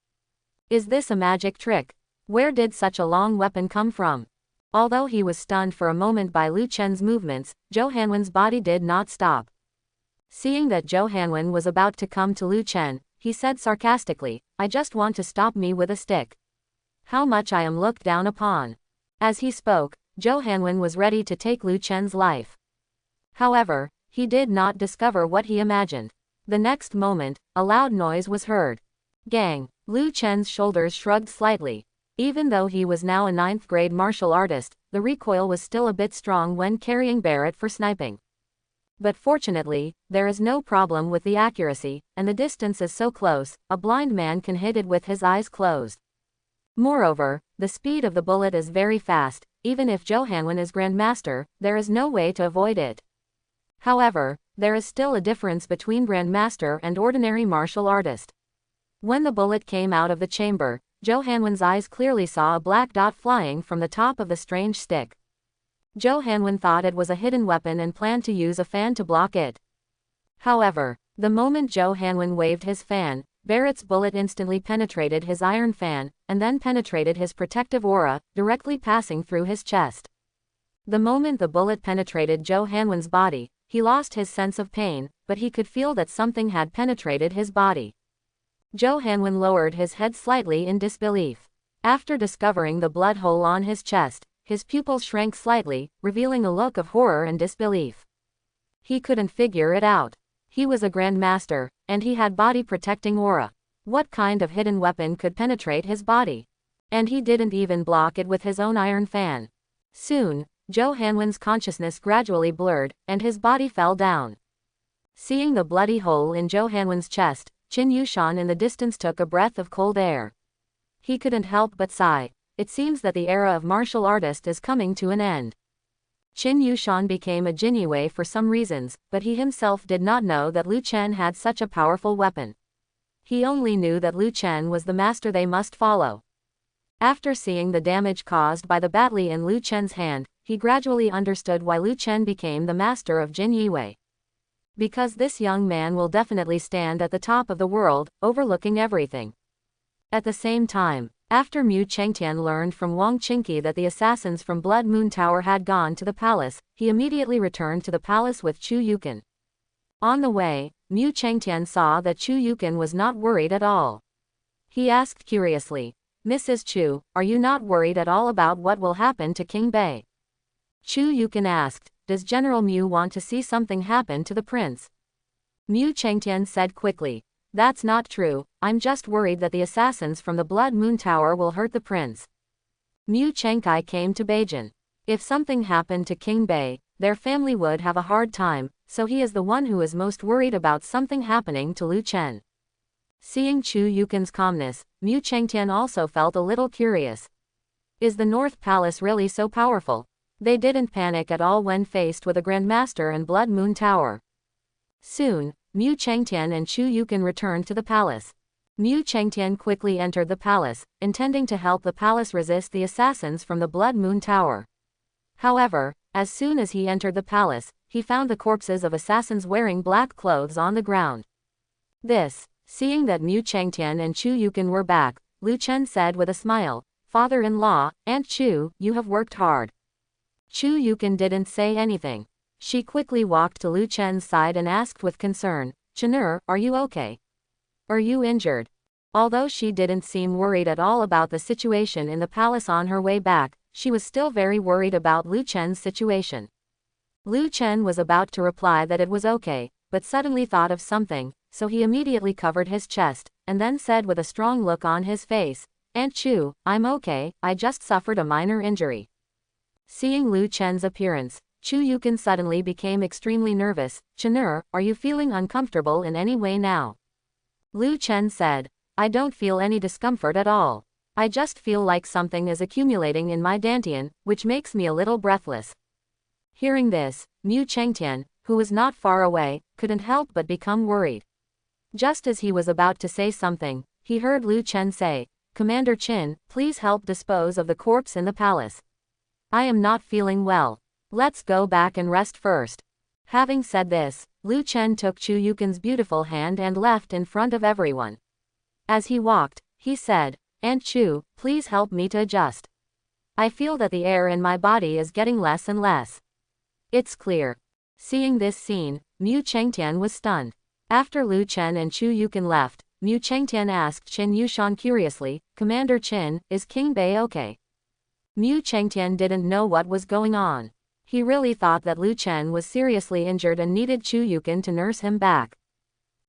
Is this a magic trick? Where did such a long weapon come from? Although he was stunned for a moment by Lu Chen's movements, Zhou Hanwen's body did not stop. Seeing that Zhou Hanwen was about to come to Lu Chen, he said sarcastically, "I just want to stop me with a stick. How much I am looked down upon." As he spoke, Zhou Hanwen was ready to take Lu Chen's life. However, he did not discover what he imagined. The next moment, a loud noise was heard. Gang! Lu Chen's shoulders shrugged slightly. Even though he was now a 9th-grade martial artist, the recoil was still a bit strong when carrying Barrett for sniping. But fortunately, there is no problem with the accuracy, and the distance is so close, a blind man can hit it with his eyes closed. Moreover, the speed of the bullet is very fast. Even if Zhou Hanwen is Grandmaster, there is no way to avoid it. However, there is still a difference between Grandmaster and ordinary martial artist. When the bullet came out of the chamber, Zhou Hanwen's eyes clearly saw a black dot flying from the top of the strange stick. Zhou Hanwen thought it was a hidden weapon and planned to use a fan to block it. However, the moment Zhou Hanwen waved his fan, Barrett's bullet instantly penetrated his iron fan, and then penetrated his protective aura, directly passing through his chest. The moment the bullet penetrated Zhou Hanwen's body, he lost his sense of pain, but he could feel that something had penetrated his body. Zhou Hanwen lowered his head slightly in disbelief. After discovering the blood hole on his chest, his pupils shrank slightly, revealing a look of horror and disbelief. He couldn't figure it out. He was a Grandmaster, and he had body-protecting aura. What kind of hidden weapon could penetrate his body? And he didn't even block it with his own iron fan. Soon, Zhou Hanwen's consciousness gradually blurred, and his body fell down. Seeing the bloody hole in Zhou Hanwen's chest, Qin Yushan in the distance took a breath of cold air. He couldn't help but sigh. It seems that the era of martial artist is coming to an end. Qin Yushan became a Jinyue for some reasons, but he himself did not know that Lu Chen had such a powerful weapon. He only knew that Lu Chen was the master they must follow. After seeing the damage caused by the battle in Lu Chen's hand, he gradually understood why Lu Chen became the master of Jinyue. Because this young man will definitely stand at the top of the world, overlooking everything. At the same time, after Mu Chengtian learned from Wang Qingqi that the assassins from Blood Moon Tower had gone to the palace, he immediately returned to the palace with Chu Yukin. On the way, Mu Chengtian saw that Chu Yukin was not worried at all. He asked curiously, "Mrs. Chu, are you not worried at all about what will happen to King Bei?" Chu Yukin asked, "Does General Mu want to see something happen to the prince?" Mu Chengtian said quickly, "That's not true, I'm just worried that the assassins from the Blood Moon Tower will hurt the prince." Mu Chengkai came to Beijing. If something happened to King Bei, their family would have a hard time, so he is the one who is most worried about something happening to Lu Chen. Seeing Chu Yukin's calmness, Mu Chengtian also felt a little curious. Is the North Palace really so powerful? They didn't panic at all when faced with a Grandmaster and Blood Moon Tower. Soon, Mu Chengtian and Chu Yukin returned to the palace. Mu Chengtian quickly entered the palace, intending to help the palace resist the assassins from the Blood Moon Tower. However, as soon as he entered the palace, he found the corpses of assassins wearing black clothes on the ground. Seeing that Mu Chengtian and Chu Yukin were back, Lu Chen said with a smile, "Father-in-law, Aunt Chu, you have worked hard." Chu Yukin didn't say anything. She quickly walked to Lu Chen's side and asked with concern, "Chen'er, are you okay? Are you injured?" Although she didn't seem worried at all about the situation in the palace on her way back, she was still very worried about Lu Chen's situation. Lu Chen was about to reply that it was okay, but suddenly thought of something, so he immediately covered his chest, and then said with a strong look on his face, "Aunt Chu, I'm okay, I just suffered a minor injury." Seeing Lu Chen's appearance, Chu Yukin suddenly became extremely nervous. "Chen'er, are you feeling uncomfortable in any way now?" Lu Chen said, "I don't feel any discomfort at all. I just feel like something is accumulating in my dantian, which makes me a little breathless." Hearing this, Mu Chengtian, who was not far away, couldn't help but become worried. Just as he was about to say something, he heard Lu Chen say, "Commander Qin, please help dispose of the corpse in the palace. I am not feeling well. Let's go back and rest first." Having said this, Lu Chen took Chu Yukin's beautiful hand and left in front of everyone. As he walked, he said, "Aunt Chu, please help me to adjust. I feel that the air in my body is getting less and less." It's clear. Seeing this scene, Mu Chengtian was stunned. After Lu Chen and Chu Yukin left, Mu Chengtian asked Qin Yushan curiously, "Commander Qin, is King Bei okay?" Mu Chengtian didn't know what was going on. He really thought that Lu Chen was seriously injured and needed Chu Yukin to nurse him back.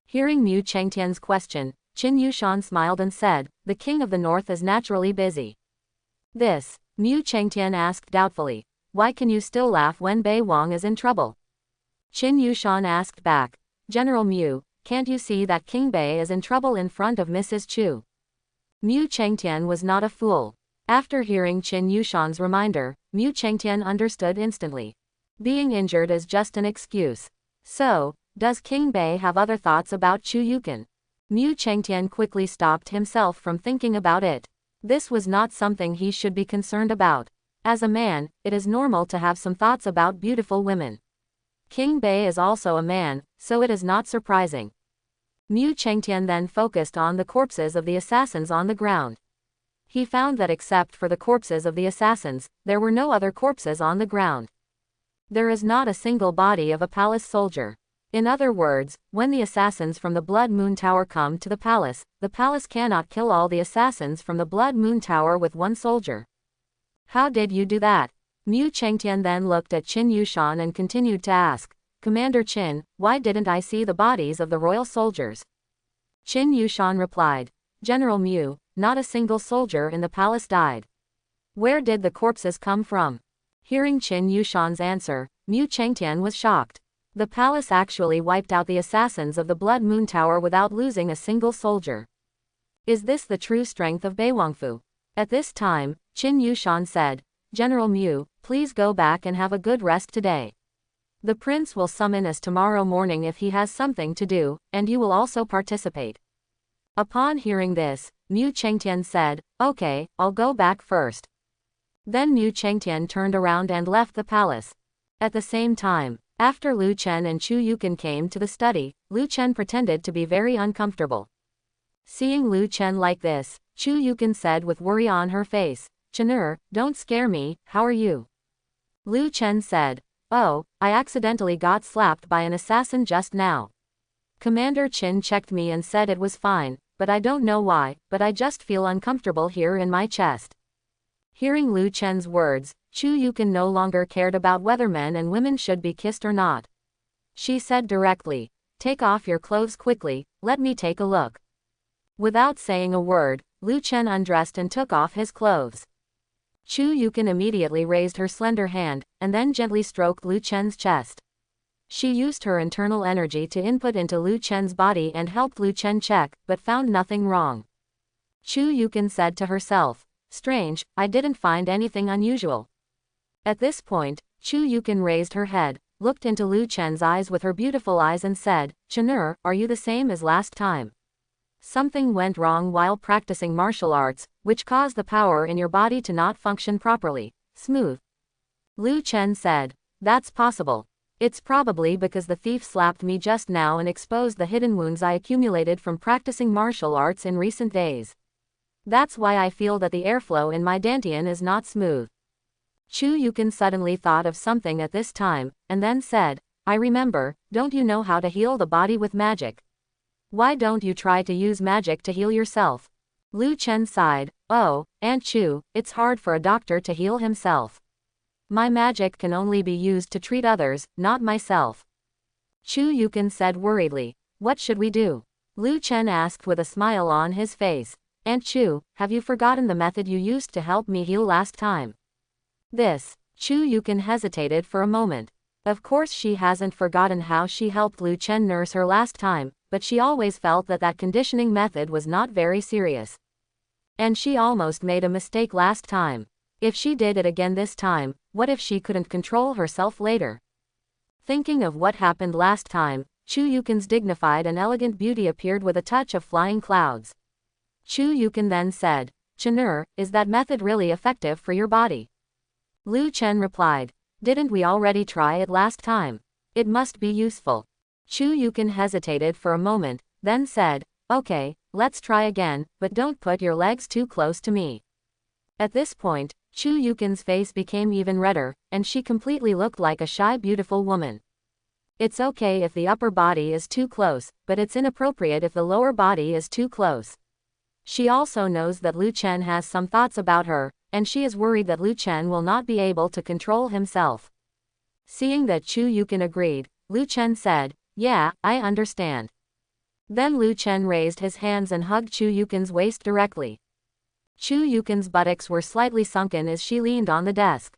Hearing Mu Chengtian's question, Qin Yushan smiled and said, "The king of the north is naturally busy." Mu Chengtian asked doubtfully, "Why can you still laugh when Bei Wang is in trouble?" Qin Yushan asked back, "General Mu, can't you see that King Bei is in trouble in front of Mrs. Chu?" Mu Chengtian was not a fool. After hearing Qin Yushan's reminder, Mu Chengtian understood instantly. Being injured is just an excuse. So, does King Bei have other thoughts about Chu Yukin? Mu Chengtian quickly stopped himself from thinking about it. This was not something he should be concerned about. As a man, it is normal to have some thoughts about beautiful women. King Bei is also a man, so it is not surprising. Mu Chengtian then focused on the corpses of the assassins on the ground. He found that except for the corpses of the assassins, there were no other corpses on the ground. There is not a single body of a palace soldier. In other words, when the assassins from the Blood Moon Tower come to the palace cannot kill all the assassins from the Blood Moon Tower with one soldier. How did you do that? Mu Chengtian then looked at Qin Yushan and continued to ask, "Commander Qin, why didn't I see the bodies of the royal soldiers?" Qin Yushan replied, "General Mu, not a single soldier in the palace died. Where did the corpses come from?" Hearing Qin Yushan's answer, Mu Chengtian was shocked. The palace actually wiped out the assassins of the Blood Moon Tower without losing a single soldier. Is this the true strength of Bei Wangfu? At this time, Qin Yushan said, "General Mu, please go back and have a good rest today. The prince will summon us tomorrow morning if he has something to do, and you will also participate." Upon hearing this, Mu Chengtian said, "Okay, I'll go back first." Then Mu Chengtian turned around and left the palace. At the same time, after Lu Chen and Chu Yukin came to the study, Lu Chen pretended to be very uncomfortable. Seeing Lu Chen like this, Chu Yukin said with worry on her face, "Chen'er, don't scare me, how are you?" Lu Chen said, "Oh, I accidentally got slapped by an assassin just now. Commander Qin checked me and said it was fine, but I don't know why, but I just feel uncomfortable here in my chest." Hearing Lu Chen's words, Chu Yukin no longer cared about whether men and women should be kissed or not. She said directly, "Take off your clothes quickly, let me take a look." Without saying a word, Lu Chen undressed and took off his clothes. Chu Yukin immediately raised her slender hand, and then gently stroked Lu Chen's chest. She used her internal energy to input into Lu Chen's body and helped Lu Chen check, but found nothing wrong. Chu Yukin said to herself, "Strange, I didn't find anything unusual." At this point, Chu Yukin raised her head, looked into Lu Chen's eyes with her beautiful eyes and said, "Chen'er, are you the same as last time? Something went wrong while practicing martial arts, which caused the power in your body to not function properly." Smooth. Lu Chen said, "That's possible. It's probably because the thief slapped me just now and exposed the hidden wounds I accumulated from practicing martial arts in recent days. That's why I feel that the airflow in my dantian is not smooth." Chu Yukin suddenly thought of something at this time, and then said, "I remember, don't you know how to heal the body with magic? Why don't you try to use magic to heal yourself?" Lu Chen sighed, "Oh, Aunt Chu, it's hard for a doctor to heal himself. My magic can only be used to treat others, not myself." Chu Yukin said worriedly, "What should we do?" Lu Chen asked with a smile on his face. "Aunt Chu, have you forgotten the method you used to help me heal last time?" This. Chu Yukin hesitated for a moment. Of course she hasn't forgotten how she helped Lu Chen nurse her last time, but she always felt that that conditioning method was not very serious. And she almost made a mistake last time. If she did it again this time, what if she couldn't control herself later? Thinking of what happened last time, Chu Yukin's dignified and elegant beauty appeared with a touch of flying clouds. Chu Yukin then said, "Chen'er, is that method really effective for your body?" Lu Chen replied, "Didn't we already try it last time? It must be useful." Chu Yukin hesitated for a moment, then said, "Okay, let's try again, but don't put your legs too close to me." At this point, Chu Yukin's face became even redder, and she completely looked like a shy beautiful woman. It's okay if the upper body is too close, but it's inappropriate if the lower body is too close. She also knows that Lu Chen has some thoughts about her, and she is worried that Lu Chen will not be able to control himself. Seeing that Chu Yukin agreed, Lu Chen said, "Yeah, I understand." Then Lu Chen raised his hands and hugged Chu Yukin's waist directly. Chu Yukin's buttocks were slightly sunken as she leaned on the desk.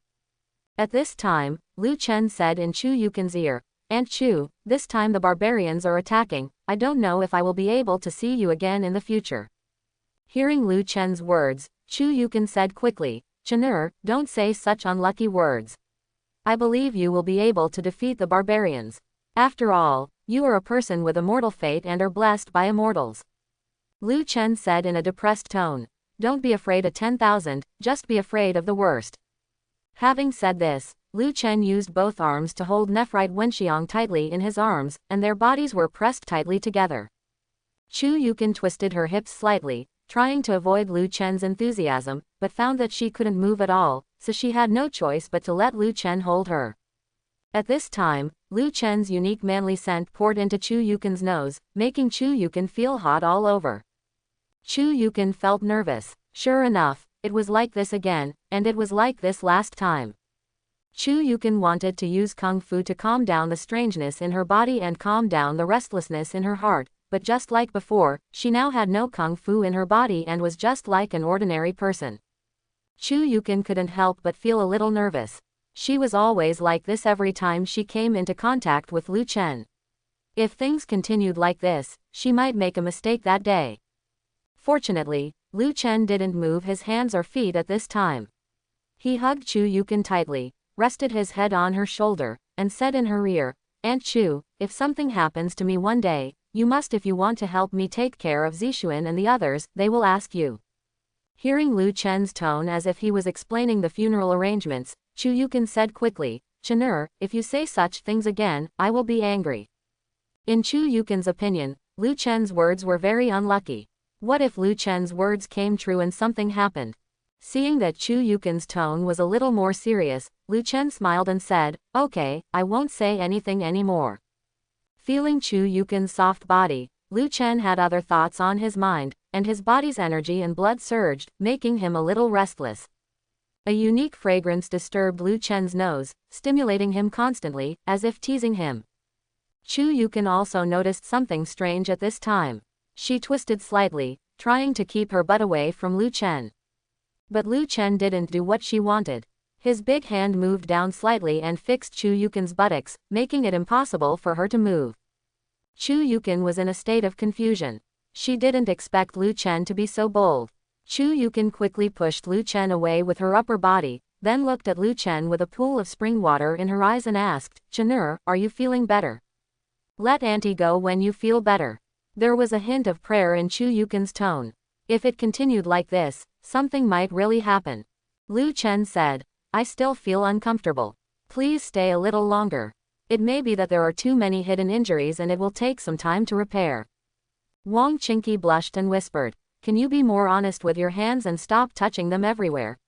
At this time, Lu Chen said in Chu Yukin's ear, "Aunt Chu, this time the barbarians are attacking. I don't know if I will be able to see you again in the future." Hearing Lu Chen's words, Chu Yukin said quickly, "Chen'er, don't say such unlucky words. I believe you will be able to defeat the barbarians. After all, you are a person with immortal fate and are blessed by immortals." Lu Chen said in a depressed tone, "Don't be afraid of 10,000, just be afraid of the worst." Having said this, Lu Chen used both arms to hold Nephrite Wenxiang tightly in his arms, and their bodies were pressed tightly together. Chu Yukin twisted her hips slightly, trying to avoid Lu Chen's enthusiasm, but found that she couldn't move at all, so she had no choice but to let Lu Chen hold her. At this time, Lu Chen's unique manly scent poured into Chu Yukin's nose, making Chu Yukin feel hot all over. Chu Yukin felt nervous. Sure enough, it was like this again, and it was like this last time. Chu Yukin wanted to use kung fu to calm down the strangeness in her body and calm down the restlessness in her heart, but just like before, she now had no kung fu in her body and was just like an ordinary person. Chu Yukin couldn't help but feel a little nervous. She was always like this every time she came into contact with Lu Chen. If things continued like this, she might make a mistake that day. Fortunately, Lu Chen didn't move his hands or feet at this time. He hugged Chu Yukin tightly, rested his head on her shoulder, and said in her ear, "Aunt Chu, if something happens to me one day, you must if you want to help me take care of Zixuan and the others, they will ask you." Hearing Lu Chen's tone as if he was explaining the funeral arrangements, Chu Yukin said quickly, "Chen'er, if you say such things again, I will be angry." In Chu Yukin's opinion, Lu Chen's words were very unlucky. What if Lu Chen's words came true and something happened? Seeing that Chu Yukin's tone was a little more serious, Lu Chen smiled and said, "Okay, I won't say anything anymore." Feeling Chu Yukin's soft body, Lu Chen had other thoughts on his mind, and his body's energy and blood surged, making him a little restless. A unique fragrance disturbed Lu Chen's nose, stimulating him constantly, as if teasing him. Chu Yukin also noticed something strange at this time. She twisted slightly, trying to keep her butt away from Lu Chen. But Lu Chen didn't do what she wanted. His big hand moved down slightly and fixed Chu Yukin's buttocks, making it impossible for her to move. Chu Yukin was in a state of confusion. She didn't expect Lu Chen to be so bold. Chu Yukin quickly pushed Lu Chen away with her upper body, then looked at Lu Chen with a pool of spring water in her eyes and asked, "Chenur, are you feeling better? Let auntie go when you feel better." There was a hint of prayer in Chu Yukin's tone. If it continued like this, something might really happen. Lu Chen said, "I still feel uncomfortable. Please stay a little longer. It may be that there are too many hidden injuries and it will take some time to repair." Wang Qingqi blushed and whispered, "Can you be more honest with your hands and stop touching them everywhere?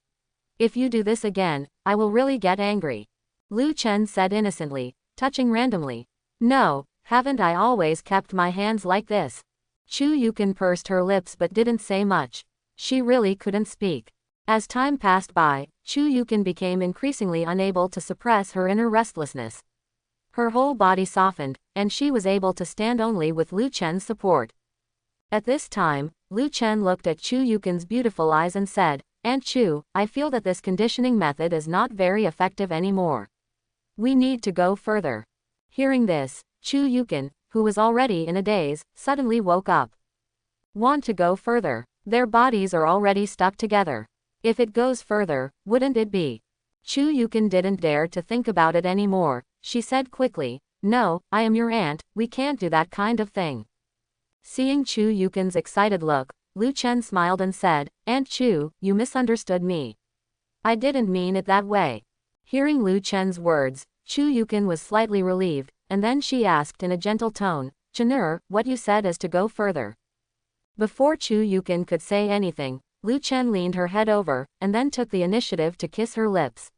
If you do this again, I will really get angry." Lu Chen said innocently, touching randomly. "No, haven't I always kept my hands like this?" Chu Yukin pursed her lips but didn't say much. She really couldn't speak. As time passed by, Chu Yukin became increasingly unable to suppress her inner restlessness. Her whole body softened, and she was able to stand only with Lu Chen's support. At this time, Lu Chen looked at Chu Yukin's beautiful eyes and said, "Aunt Chu, I feel that this conditioning method is not very effective anymore. We need to go further." Hearing this, Chu Yukin, who was already in a daze, suddenly woke up. "Want to go further? Their bodies are already stuck together. If it goes further, wouldn't it be?" Chu Yukin didn't dare to think about it anymore. She said quickly, "No, I am your aunt, we can't do that kind of thing." Seeing Chu Yukin's excited look, Lu Chen smiled and said, "Aunt Chu, you misunderstood me. I didn't mean it that way." Hearing Lu Chen's words, Chu Yukin was slightly relieved, and then she asked in a gentle tone, "Chenur, what you said is to go further." Before Chu Yukin could say anything, Lu Chen leaned her head over, and then took the initiative to kiss her lips.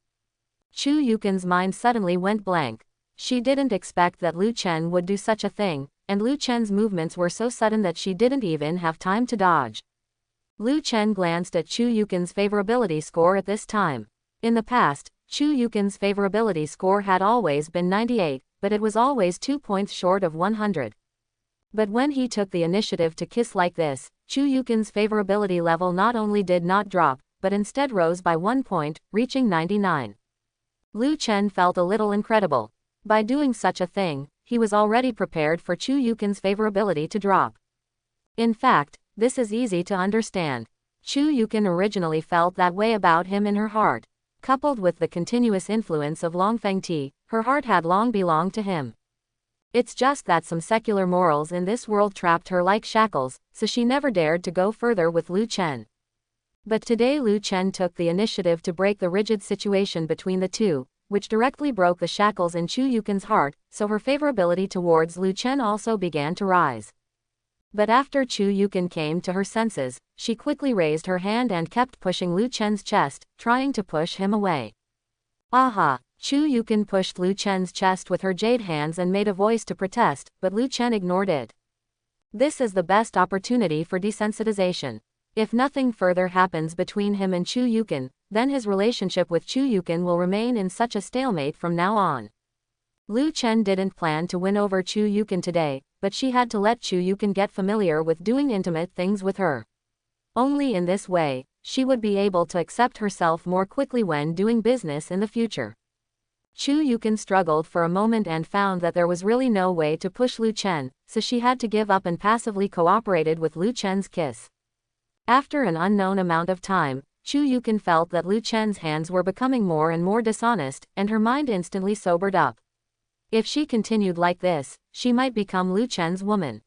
Chu Yukin's mind suddenly went blank. She didn't expect that Lu Chen would do such a thing, and Lu Chen's movements were so sudden that she didn't even have time to dodge. Lu Chen glanced at Chu Yukin's favorability score at this time. In the past, Chu Yukin's favorability score had always been 98, but it was always 2 points short of 100. But when he took the initiative to kiss like this, Chu Yukin's favorability level not only did not drop, but instead rose by 1 point, reaching 99. Lu Chen felt a little incredible. By doing such a thing, he was already prepared for Chu Yukin's favorability to drop. In fact, this is easy to understand. Chu Yukin originally felt that way about him in her heart. Coupled with the continuous influence of Longfeng Ti, her heart had long belonged to him. It's just that some secular morals in this world trapped her like shackles, so she never dared to go further with Lu Chen. But today Lu Chen took the initiative to break the rigid situation between the two, which directly broke the shackles in Chu Yukin's heart, so her favorability towards Lu Chen also began to rise. But after Chu Yukin came to her senses, she quickly raised her hand and kept pushing Lu Chen's chest, trying to push him away. "Aha!" Chu Yukin pushed Lu Chen's chest with her jade hands and made a voice to protest, but Lu Chen ignored it. This is the best opportunity for desensitization. If nothing further happens between him and Chu Yukin, then his relationship with Chu Yukin will remain in such a stalemate from now on. Lu Chen didn't plan to win over Chu Yukin today, but she had to let Chu Yukin get familiar with doing intimate things with her. Only in this way, she would be able to accept herself more quickly when doing business in the future. Chu Yukin struggled for a moment and found that there was really no way to push Lu Chen, so she had to give up and passively cooperated with Lu Chen's kiss. After an unknown amount of time, Chu Yukin felt that Lu Chen's hands were becoming more and more dishonest, and her mind instantly sobered up. If she continued like this, she might become Lu Chen's woman.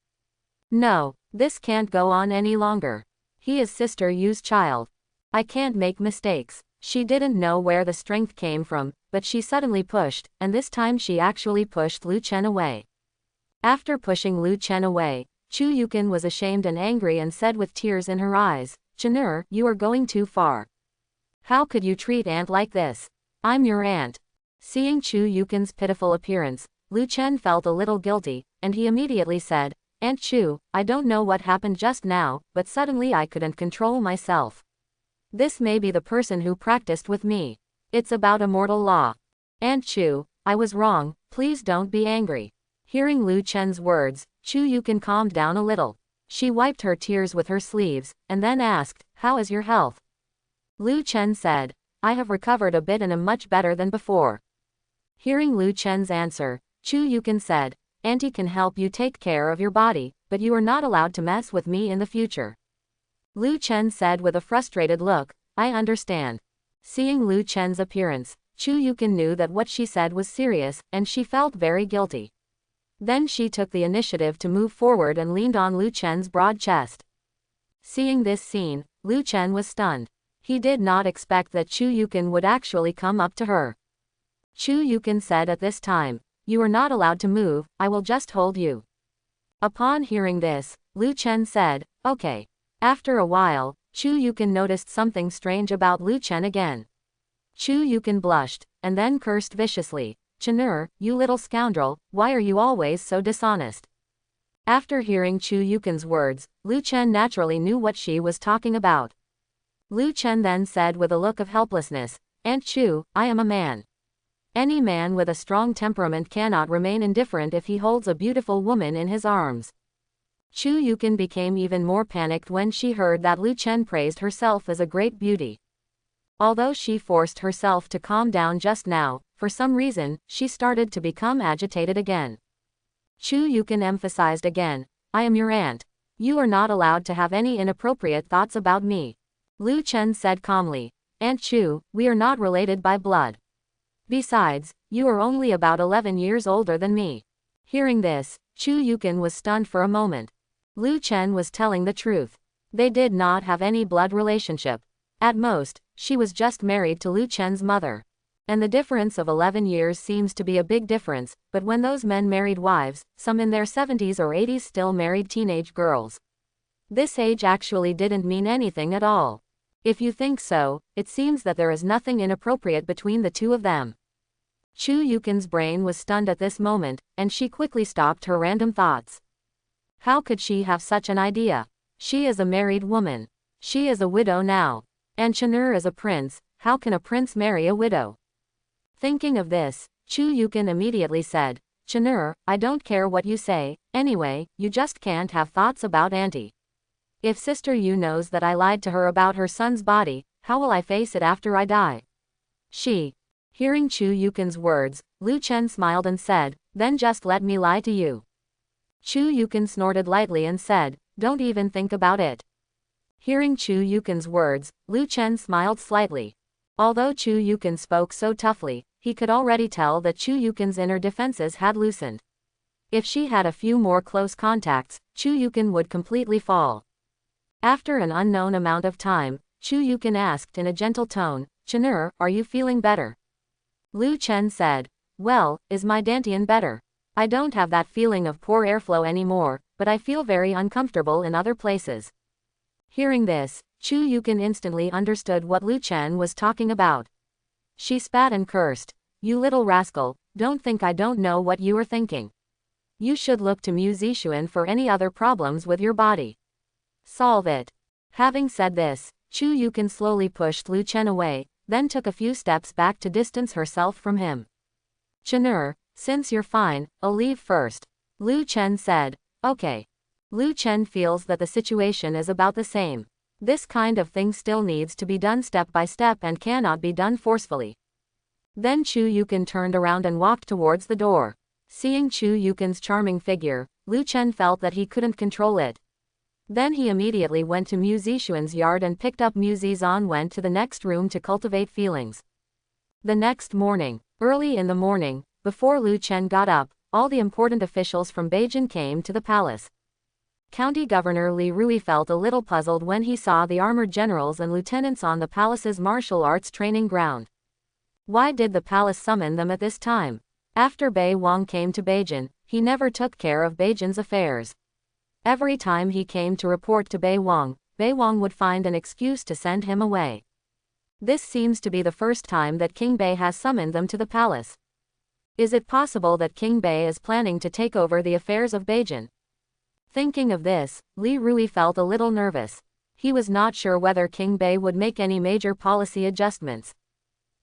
No, this can't go on any longer. He is Sister Yu's child. I can't make mistakes. She didn't know where the strength came from, but she suddenly pushed, and this time she actually pushed Lu Chen away. After pushing Lu Chen away, Chu Yukin was ashamed and angry and said with tears in her eyes, "Chenur, you are going too far. How could you treat aunt like this? I'm your aunt." Seeing Chu Yukin's pitiful appearance, Lu Chen felt a little guilty, and he immediately said, "Aunt Chu, I don't know what happened just now, but suddenly I couldn't control myself. This may be the person who practiced with me. It's about a mortal law. Aunt Chu, I was wrong, please don't be angry." Hearing Lu Chen's words, Chu Yukin calmed down a little. She wiped her tears with her sleeves, and then asked, "How is your health?" Lu Chen said, I have recovered a bit and am much better than before. Hearing Lu Chen's answer, Chu Yukin said, Auntie can help you take care of your body, but you are not allowed to mess with me in the future. Lu Chen said with a frustrated look, I understand. Seeing Lu Chen's appearance, Chu Yukin knew that what she said was serious, and she felt very guilty. Then she took the initiative to move forward and leaned on Lu Chen's broad chest. Seeing this scene, Lu Chen was stunned. He did not expect that Chu Yukin would actually come up to her. Chu Yukin said at this time, you are not allowed to move, I will just hold you. Upon hearing this, Lu Chen said, okay. After a while, Chu Yukin noticed something strange about Lu Chen again. Chu Yukin blushed, and then cursed viciously, Chenur, you little scoundrel, why are you always so dishonest? After hearing Chu Yukin's words, Lu Chen naturally knew what she was talking about. Lu Chen then said with a look of helplessness, Aunt Chu, I am a man. Any man with a strong temperament cannot remain indifferent if he holds a beautiful woman in his arms. Chu Yukin became even more panicked when she heard that Lu Chen praised herself as a great beauty. Although she forced herself to calm down just now, for some reason, she started to become agitated again. Chu Yukin emphasized again, I am your aunt. You are not allowed to have any inappropriate thoughts about me. Lu Chen said calmly, Aunt Chu, we are not related by blood. Besides, you are only about 11 years older than me. Hearing this, Chu Yukin was stunned for a moment. Lu Chen was telling the truth. They did not have any blood relationship. At most, she was just married to Lu Chen's mother. And the difference of 11 years seems to be a big difference, but when those men married wives, some in their 70s or 80s still married teenage girls. This age actually didn't mean anything at all. If you think so, it seems that there is nothing inappropriate between the two of them. Chu Yukin's brain was stunned at this moment, and she quickly stopped her random thoughts. How could she have such an idea? She is a married woman. She is a widow now. And Chenur is a prince, how can a prince marry a widow? Thinking of this, Chu Yukin immediately said, Chenur, I don't care what you say, anyway, you just can't have thoughts about Auntie. If Sister Yu knows that I lied to her about her son's body, how will I face it after I die? Hearing Chu Yukin's words, Lu Chen smiled and said, then just let me lie to you. Chu Yukin snorted lightly and said, don't even think about it. Hearing Chu Yukin's words, Lu Chen smiled slightly. Although Chu Yukin spoke so toughly, he could already tell that Chu Yukin's inner defenses had loosened. If she had a few more close contacts, Chu Yukin would completely fall. After an unknown amount of time, Chu Yukin asked in a gentle tone, Chenur, are you feeling better? Lu Chen said, well, is my dantian better? I don't have that feeling of poor airflow anymore, but I feel very uncomfortable in other places. Hearing this, Chu Yukin instantly understood what Lu Chen was talking about. She spat and cursed, you little rascal, don't think I don't know what you are thinking. You should look to Mu Zixuan for any other problems with your body. Solve it. Having said this, Chu Yukin slowly pushed Lu Chen away, then took a few steps back to distance herself from him. Chenur, since you're fine, I'll leave first. Lu Chen said, okay. Lu Chen feels that the situation is about the same. This kind of thing still needs to be done step by step and cannot be done forcefully. Then Chu Yukin turned around and walked towards the door. Seeing Chu Yukin's charming figure, Lu Chen felt that he couldn't control it. Then he immediately went to Mu Zixuan's yard and picked up Mu Zizan went to the next room to cultivate feelings. The next morning, early in the morning, before Lu Chen got up, all the important officials from Beijing came to the palace. County Governor Li Rui felt a little puzzled when he saw the armored generals and lieutenants on the palace's martial arts training ground. Why did the palace summon them at this time? After Bei Wang came to Beijing, he never took care of Beijing's affairs. Every time he came to report to Bei Wang would find an excuse to send him away. This seems to be the first time that King Bei has summoned them to the palace. Is it possible that King Bei is planning to take over the affairs of Beijing? Thinking of this, Li Rui felt a little nervous. He was not sure whether King Bei would make any major policy adjustments.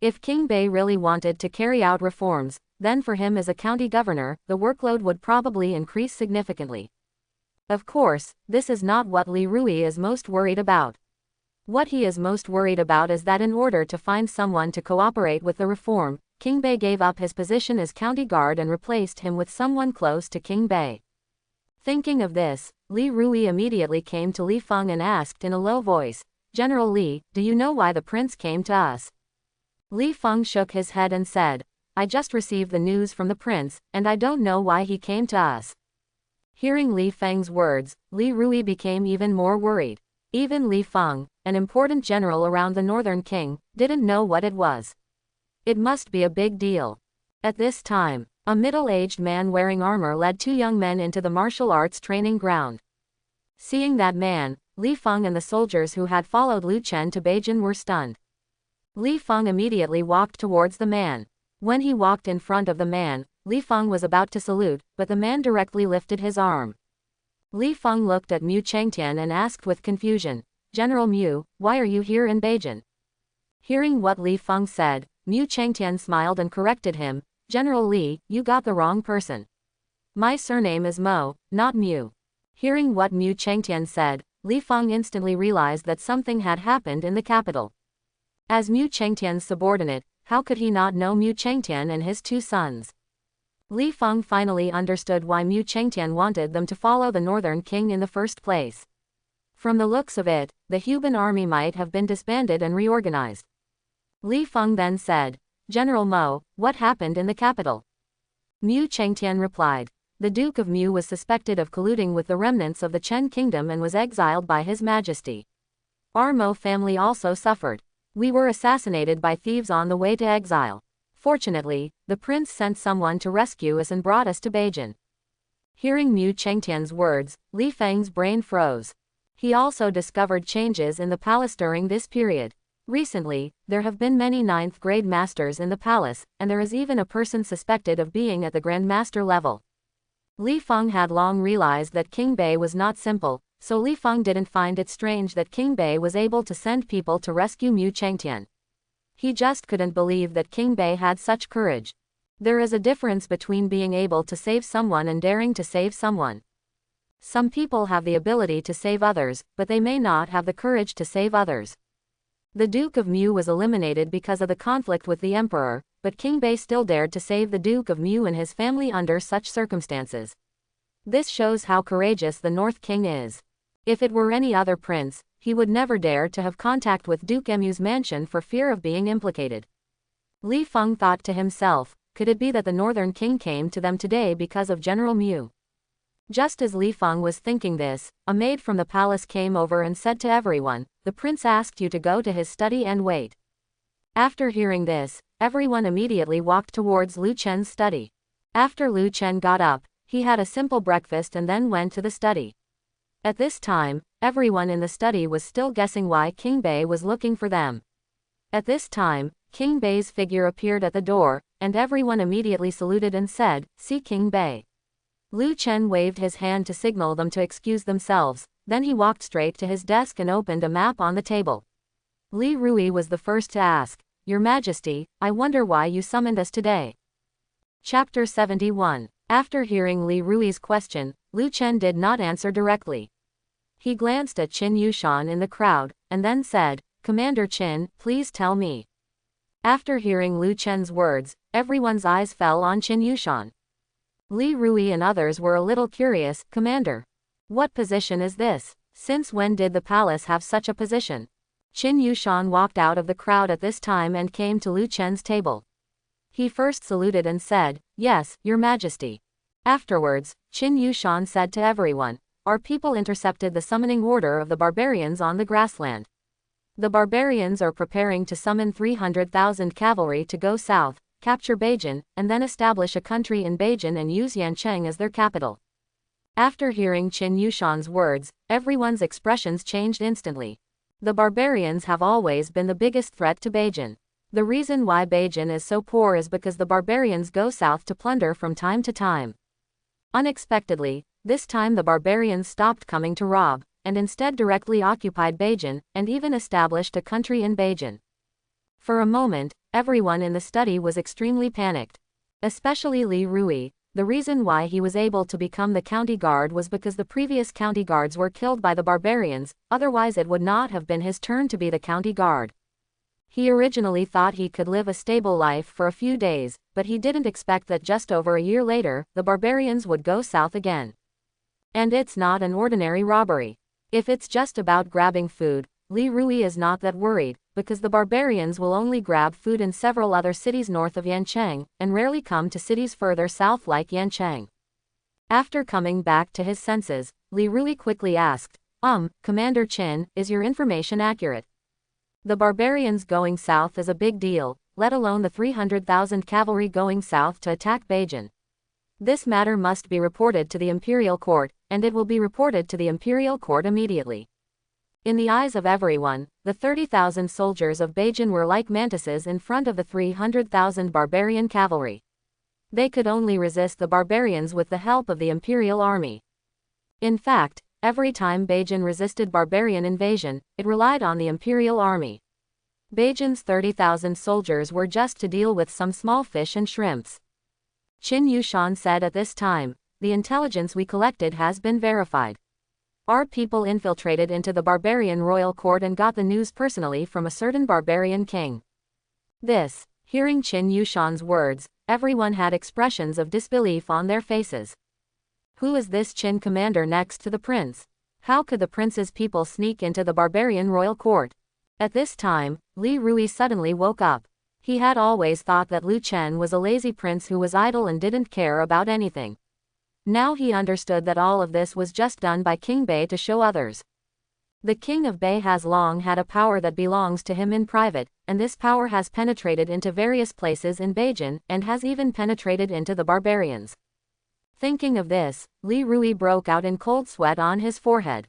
If King Bei really wanted to carry out reforms, then for him as a county governor, the workload would probably increase significantly. Of course, this is not what Li Rui is most worried about. What he is most worried about is that in order to find someone to cooperate with the reform, King Bei gave up his position as county guard and replaced him with someone close to King Bei. Thinking of this, Li Rui immediately came to Li Feng and asked in a low voice, "General Li, do you know why the prince came to us?" Li Feng shook his head and said, "I just received the news from the prince, and I don't know why he came to us." Hearing Li Feng's words, Li Rui became even more worried. Even Li Feng, an important general around the northern king, didn't know what it was. It must be a big deal. At this time, a middle-aged man wearing armor led two young men into the martial arts training ground. Seeing that man, Li Feng and the soldiers who had followed Lu Chen to Beijing were stunned. Li Feng immediately walked towards the man. When he walked in front of the man, Li Feng was about to salute, but the man directly lifted his arm. Li Feng looked at Mu Chengtian and asked with confusion, "General Mu, why are you here in Beijing?" Hearing what Li Feng said, Mu Chengtian smiled and corrected him, "General Li, you got the wrong person. My surname is Mo, not Mu." Hearing what Mu Chengtian said, Li Feng instantly realized that something had happened in the capital. As Mu Chengtian's subordinate, how could he not know Mu Chengtian and his two sons? Li Feng finally understood why Mu Chengtian wanted them to follow the northern king in the first place. From the looks of it, the Huban army might have been disbanded and reorganized. Li Feng then said, "General Mo, what happened in the capital?" Mu Chengtian replied, "The Duke of Mu was suspected of colluding with the remnants of the Chen kingdom and was exiled by His Majesty. Our Mo family also suffered. We were assassinated by thieves on the way to exile. Fortunately, the prince sent someone to rescue us and brought us to Beijing." Hearing Mu Chengtian's words, Li Feng's brain froze. He also discovered changes in the palace during this period. Recently, there have been many 9th grade masters in the palace, and there is even a person suspected of being at the Grand Master level. Li Feng had long realized that King Bei was not simple, so Li Feng didn't find it strange that King Bei was able to send people to rescue Mu Chengtian. He just couldn't believe that King Bei had such courage. There is a difference between being able to save someone and daring to save someone. Some people have the ability to save others, but they may not have the courage to save others. The Duke of Mu was eliminated because of the conflict with the Emperor, but King Bei still dared to save the Duke of Mu and his family under such circumstances. This shows how courageous the North King is. If it were any other prince, he would never dare to have contact with Duke Mu's mansion for fear of being implicated. Li Feng thought to himself, could it be that the Northern King came to them today because of General Mu? Just as Li Feng was thinking this, a maid from the palace came over and said to everyone, "The prince asked you to go to his study and wait." After hearing this, everyone immediately walked towards Lu Chen's study. After Lu Chen got up, he had a simple breakfast and then went to the study. At this time, everyone in the study was still guessing why King Bei was looking for them. At this time, King Bei's figure appeared at the door, and everyone immediately saluted and said, "See King Bei." Lu Chen waved his hand to signal them to excuse themselves, then he walked straight to his desk and opened a map on the table. Li Rui was the first to ask, "Your Majesty, I wonder why you summoned us today." Chapter 71. After hearing Li Rui's question, Lu Chen did not answer directly. He glanced at Qin Yushan in the crowd, and then said, "Commander Qin, please tell me." After hearing Lu Chen's words, everyone's eyes fell on Qin Yushan. Li Rui and others were a little curious. "Commander, what position is this? Since when did the palace have such a position?" Qin Yushan walked out of the crowd at this time and came to Lu Chen's table. He first saluted and said, "Yes, Your Majesty." Afterwards, Qin Yushan said to everyone, "Our people intercepted the summoning order of the barbarians on the grassland. The barbarians are preparing to summon 300,000 cavalry to go south, capture Beijing, and then establish a country in Beijing and use Yancheng as their capital." After hearing Qin Yushan's words, everyone's expressions changed instantly. The barbarians have always been the biggest threat to Beijing. The reason why Beijing is so poor is because the barbarians go south to plunder from time to time. Unexpectedly, this time the barbarians stopped coming to rob, and instead directly occupied Beijing, and even established a country in Beijing. For a moment, everyone in the study was extremely panicked. Especially Li Rui, The reason why he was able to become the county guard was because the previous county guards were killed by the barbarians, otherwise it would not have been his turn to be the county guard. He originally thought he could live a stable life for a few days, but he didn't expect that just over a year later, the barbarians would go south again. And it's not an ordinary robbery. If it's just about grabbing food, Li Rui is not that worried, because the barbarians will only grab food in several other cities north of Yancheng, and rarely come to cities further south like Yancheng. After coming back to his senses, Li Rui quickly asked, Commander Qin, is your information accurate? The barbarians going south is a big deal, let alone the 300,000 cavalry going south to attack Beijing. This matter must be reported to the imperial court, and it will be reported to the imperial court immediately. In the eyes of everyone, the 30,000 soldiers of Beijing were like mantises in front of the 300,000 barbarian cavalry. They could only resist the barbarians with the help of the imperial army. In fact, every time Beijing resisted barbarian invasion, it relied on the imperial army. Beijing's 30,000 soldiers were just to deal with some small fish and shrimps. Qin Yushan said at this time, the intelligence we collected has been verified. Our people infiltrated into the barbarian royal court and got the news personally from a certain barbarian king. Hearing Qin Yushan's words, everyone had expressions of disbelief on their faces. Who is this Qin commander next to the prince? How could the prince's people sneak into the barbarian royal court? At this time, Li Rui suddenly woke up. He had always thought that Lu Chen was a lazy prince who was idle and didn't care about anything. Now he understood that all of this was just done by King Bei to show others. The king of Bei has long had a power that belongs to him in private, and this power has penetrated into various places in Beijing, and has even penetrated into the barbarians. Thinking of this, Li Rui broke out in cold sweat on his forehead.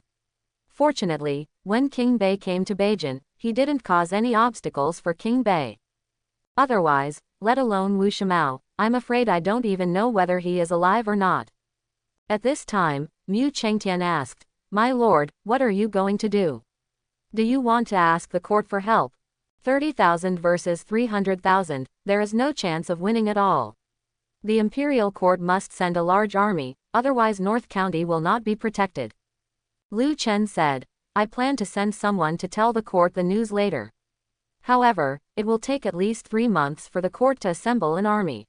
Fortunately, when King Bei came to Beijing, he didn't cause any obstacles for King Bei. Otherwise, let alone Wu Shimao, I'm afraid I don't even know whether he is alive or not. At this time, Mu Chengtian asked, My lord, what are you going to do? Do you want to ask the court for help? 30,000 versus 300,000, there is no chance of winning at all. The imperial court must send a large army, otherwise North County will not be protected. Lu Chen said, I plan to send someone to tell the court the news later. However, it will take at least 3 months for the court to assemble an army.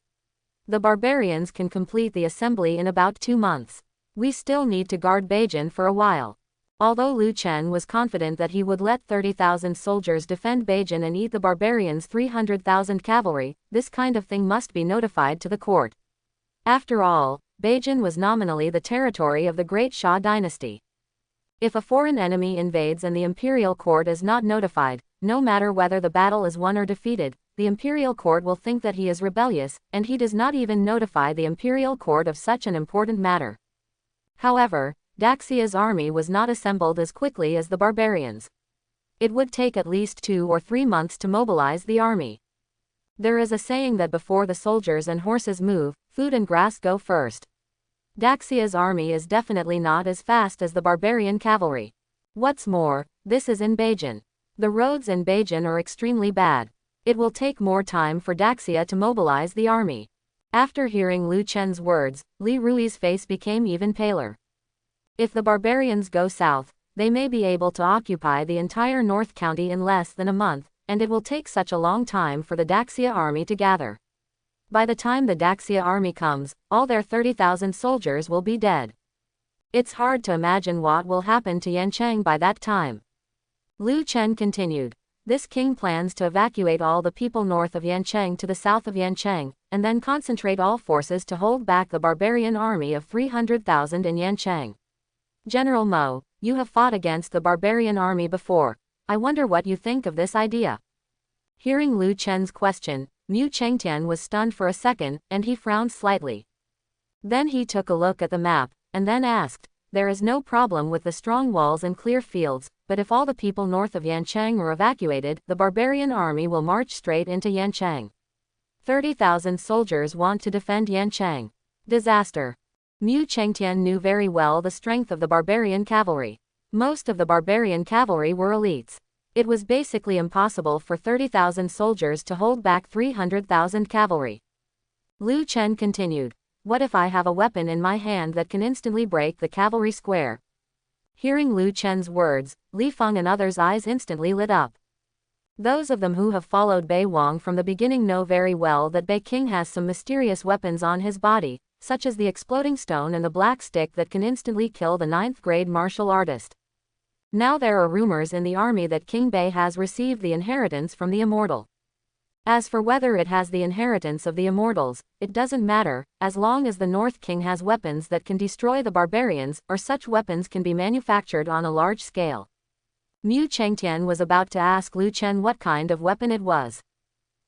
The barbarians can complete the assembly in about 2 months. We still need to guard Beijing for a while. Although Lu Chen was confident that he would let 30,000 soldiers defend Beijing and eat the barbarians' 300,000 cavalry, this kind of thing must be notified to the court. After all, Beijing was nominally the territory of the Great Xia dynasty. If a foreign enemy invades and the imperial court is not notified, no matter whether the battle is won or defeated, the imperial court will think that he is rebellious, and he does not even notify the imperial court of such an important matter. However, Daxia's army was not assembled as quickly as the barbarians. It would take at least 2 or 3 months to mobilize the army. There is a saying that before the soldiers and horses move, food and grass go first. Daxia's army is definitely not as fast as the barbarian cavalry. What's more, this is in Beijing. The roads in Beijing are extremely bad. It will take more time for Daxia to mobilize the army. After hearing Lu Chen's words, Li Rui's face became even paler. If the barbarians go south, they may be able to occupy the entire North County in less than a month, and it will take such a long time for the Daxia army to gather. By the time the Daxia army comes, all their 30,000 soldiers will be dead. It's hard to imagine what will happen to Yancheng by that time. Lu Chen continued. This king plans to evacuate all the people north of Yancheng to the south of Yancheng, and then concentrate all forces to hold back the barbarian army of 300,000 in Yancheng. General Mo, you have fought against the barbarian army before. I wonder what you think of this idea. Hearing Lu Chen's question, Mu Chengtian was stunned for a second, and he frowned slightly. Then he took a look at the map, and then asked, There is no problem with the strong walls and clear fields, but if all the people north of Yancheng are evacuated, the barbarian army will march straight into Yancheng. 30,000 soldiers want to defend Yancheng. Disaster. Mu Chengtian knew very well the strength of the barbarian cavalry. Most of the barbarian cavalry were elites. It was basically impossible for 30,000 soldiers to hold back 300,000 cavalry. Lu Chen continued. what if I have a weapon in my hand that can instantly break the cavalry square? Hearing Lu Chen's words, Li Feng and others' eyes instantly lit up. Those of them who have followed Bei Wang from the beginning know very well that Bei King has some mysterious weapons on his body, such as the exploding stone and the black stick that can instantly kill the 9th-grade martial artist. Now there are rumors in the army that King Bei has received the inheritance from the immortal. As for whether it has the inheritance of the immortals, it doesn't matter, as long as the North King has weapons that can destroy the barbarians, or such weapons can be manufactured on a large scale. Mu Chengtian was about to ask Lu Chen what kind of weapon it was.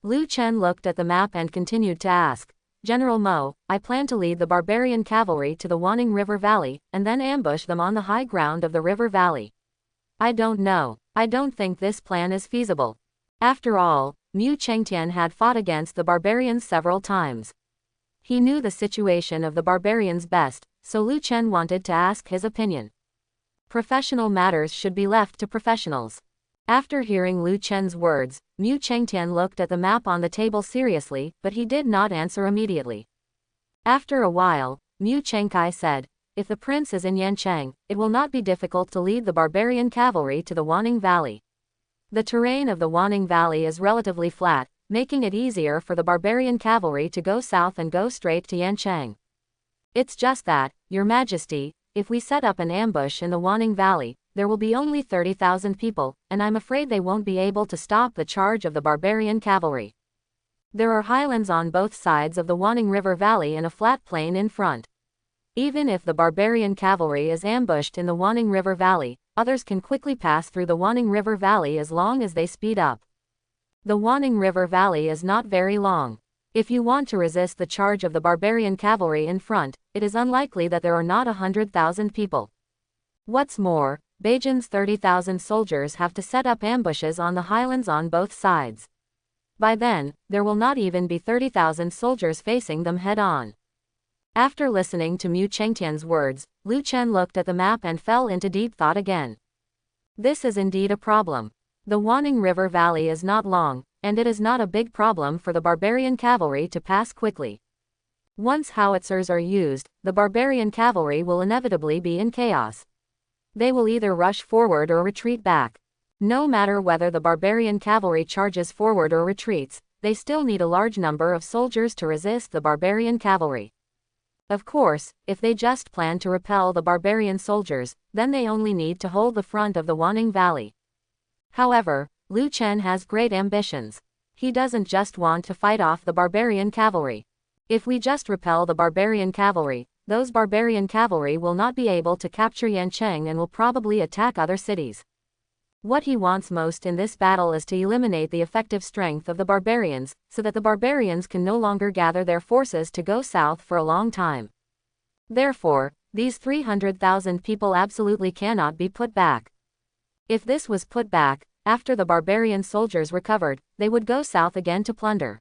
Lu Chen looked at the map and continued to ask, General Mo, I plan to lead the barbarian cavalry to the Wanning River Valley, and then ambush them on the high ground of the river valley. I don't know. I don't think this plan is feasible. After all, Mu Chengtian had fought against the barbarians several times. He knew the situation of the barbarians best, so Lu Chen wanted to ask his opinion. Professional matters should be left to professionals. After hearing Lu Chen's words, Mu Chengtian looked at the map on the table seriously, but he did not answer immediately. After a while, Mu Chengkai said, if the prince is in Yancheng, it will not be difficult to lead the barbarian cavalry to the Wanning Valley. The terrain of the Wanning Valley is relatively flat, making it easier for the barbarian cavalry to go south and go straight to Yancheng. It's just that, Your Majesty, if we set up an ambush in the Wanning Valley, there will be only 30,000 people, and I'm afraid they won't be able to stop the charge of the barbarian cavalry. There are highlands on both sides of the Wanning River Valley and a flat plain in front. Even if the barbarian cavalry is ambushed in the Wanning River Valley, others can quickly pass through the Wanning River Valley as long as they speed up. The Wanning River Valley is not very long. If you want to resist the charge of the barbarian cavalry in front, it is unlikely that there are not 100,000 people. What's more, Beijing's 30,000 soldiers have to set up ambushes on the highlands on both sides. By then, there will not even be 30,000 soldiers facing them head-on. After listening to Mu Chengtian's words, Lu Chen looked at the map and fell into deep thought again. This is indeed a problem. The Wanning River Valley is not long, and it is not a big problem for the barbarian cavalry to pass quickly. Once howitzers are used, the barbarian cavalry will inevitably be in chaos. They will either rush forward or retreat back. No matter whether the barbarian cavalry charges forward or retreats, they still need a large number of soldiers to resist the barbarian cavalry. Of course, if they just plan to repel the barbarian soldiers, then they only need to hold the front of the Wanning Valley. However, Lu Chen has great ambitions. He doesn't just want to fight off the barbarian cavalry. If we just repel the barbarian cavalry, those barbarian cavalry will not be able to capture Yancheng and will probably attack other cities. What he wants most in this battle is to eliminate the effective strength of the barbarians, so that the barbarians can no longer gather their forces to go south for a long time. Therefore, these 300,000 people absolutely cannot be put back. If this was put back, after the barbarian soldiers recovered, they would go south again to plunder.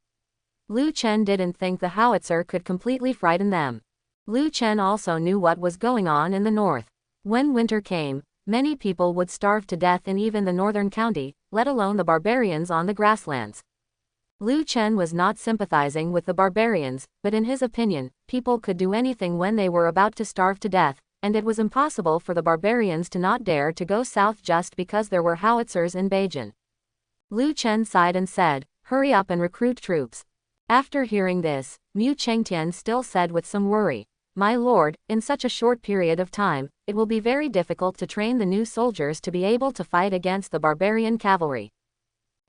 Lu Chen didn't think the howitzer could completely frighten them. Lu Chen also knew what was going on in the north. When winter came, many people would starve to death in even the northern county, let alone the barbarians on the grasslands. Lu Chen was not sympathizing with the barbarians, but in his opinion, people could do anything when they were about to starve to death, and it was impossible for the barbarians to not dare to go south just because there were howitzers in Beijing. Lu Chen sighed and said, hurry up and recruit troops. After hearing this, Mu Chengtian still said with some worry, my lord, in such a short period of time, it will be very difficult to train the new soldiers to be able to fight against the barbarian cavalry.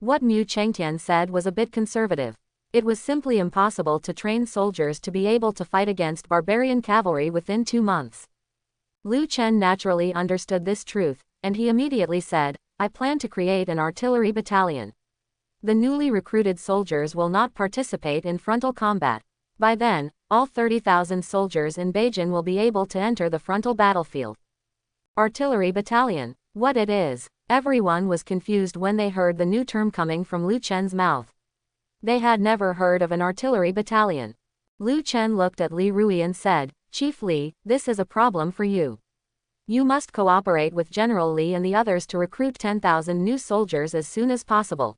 What Mu Chengtian said was a bit conservative. It was simply impossible to train soldiers to be able to fight against barbarian cavalry within 2 months. Lu Chen naturally understood this truth, and he immediately said, I plan to create an artillery battalion. The newly recruited soldiers will not participate in frontal combat. By then, all 30,000 soldiers in Beijing will be able to enter the frontal battlefield. Artillery battalion, what it is? Everyone was confused when they heard the new term coming from Lu Chen's mouth. They had never heard of an artillery battalion. Lu Chen looked at Li Rui and said, Chief Li, this is a problem for you. You must cooperate with General Li and the others to recruit 10,000 new soldiers as soon as possible.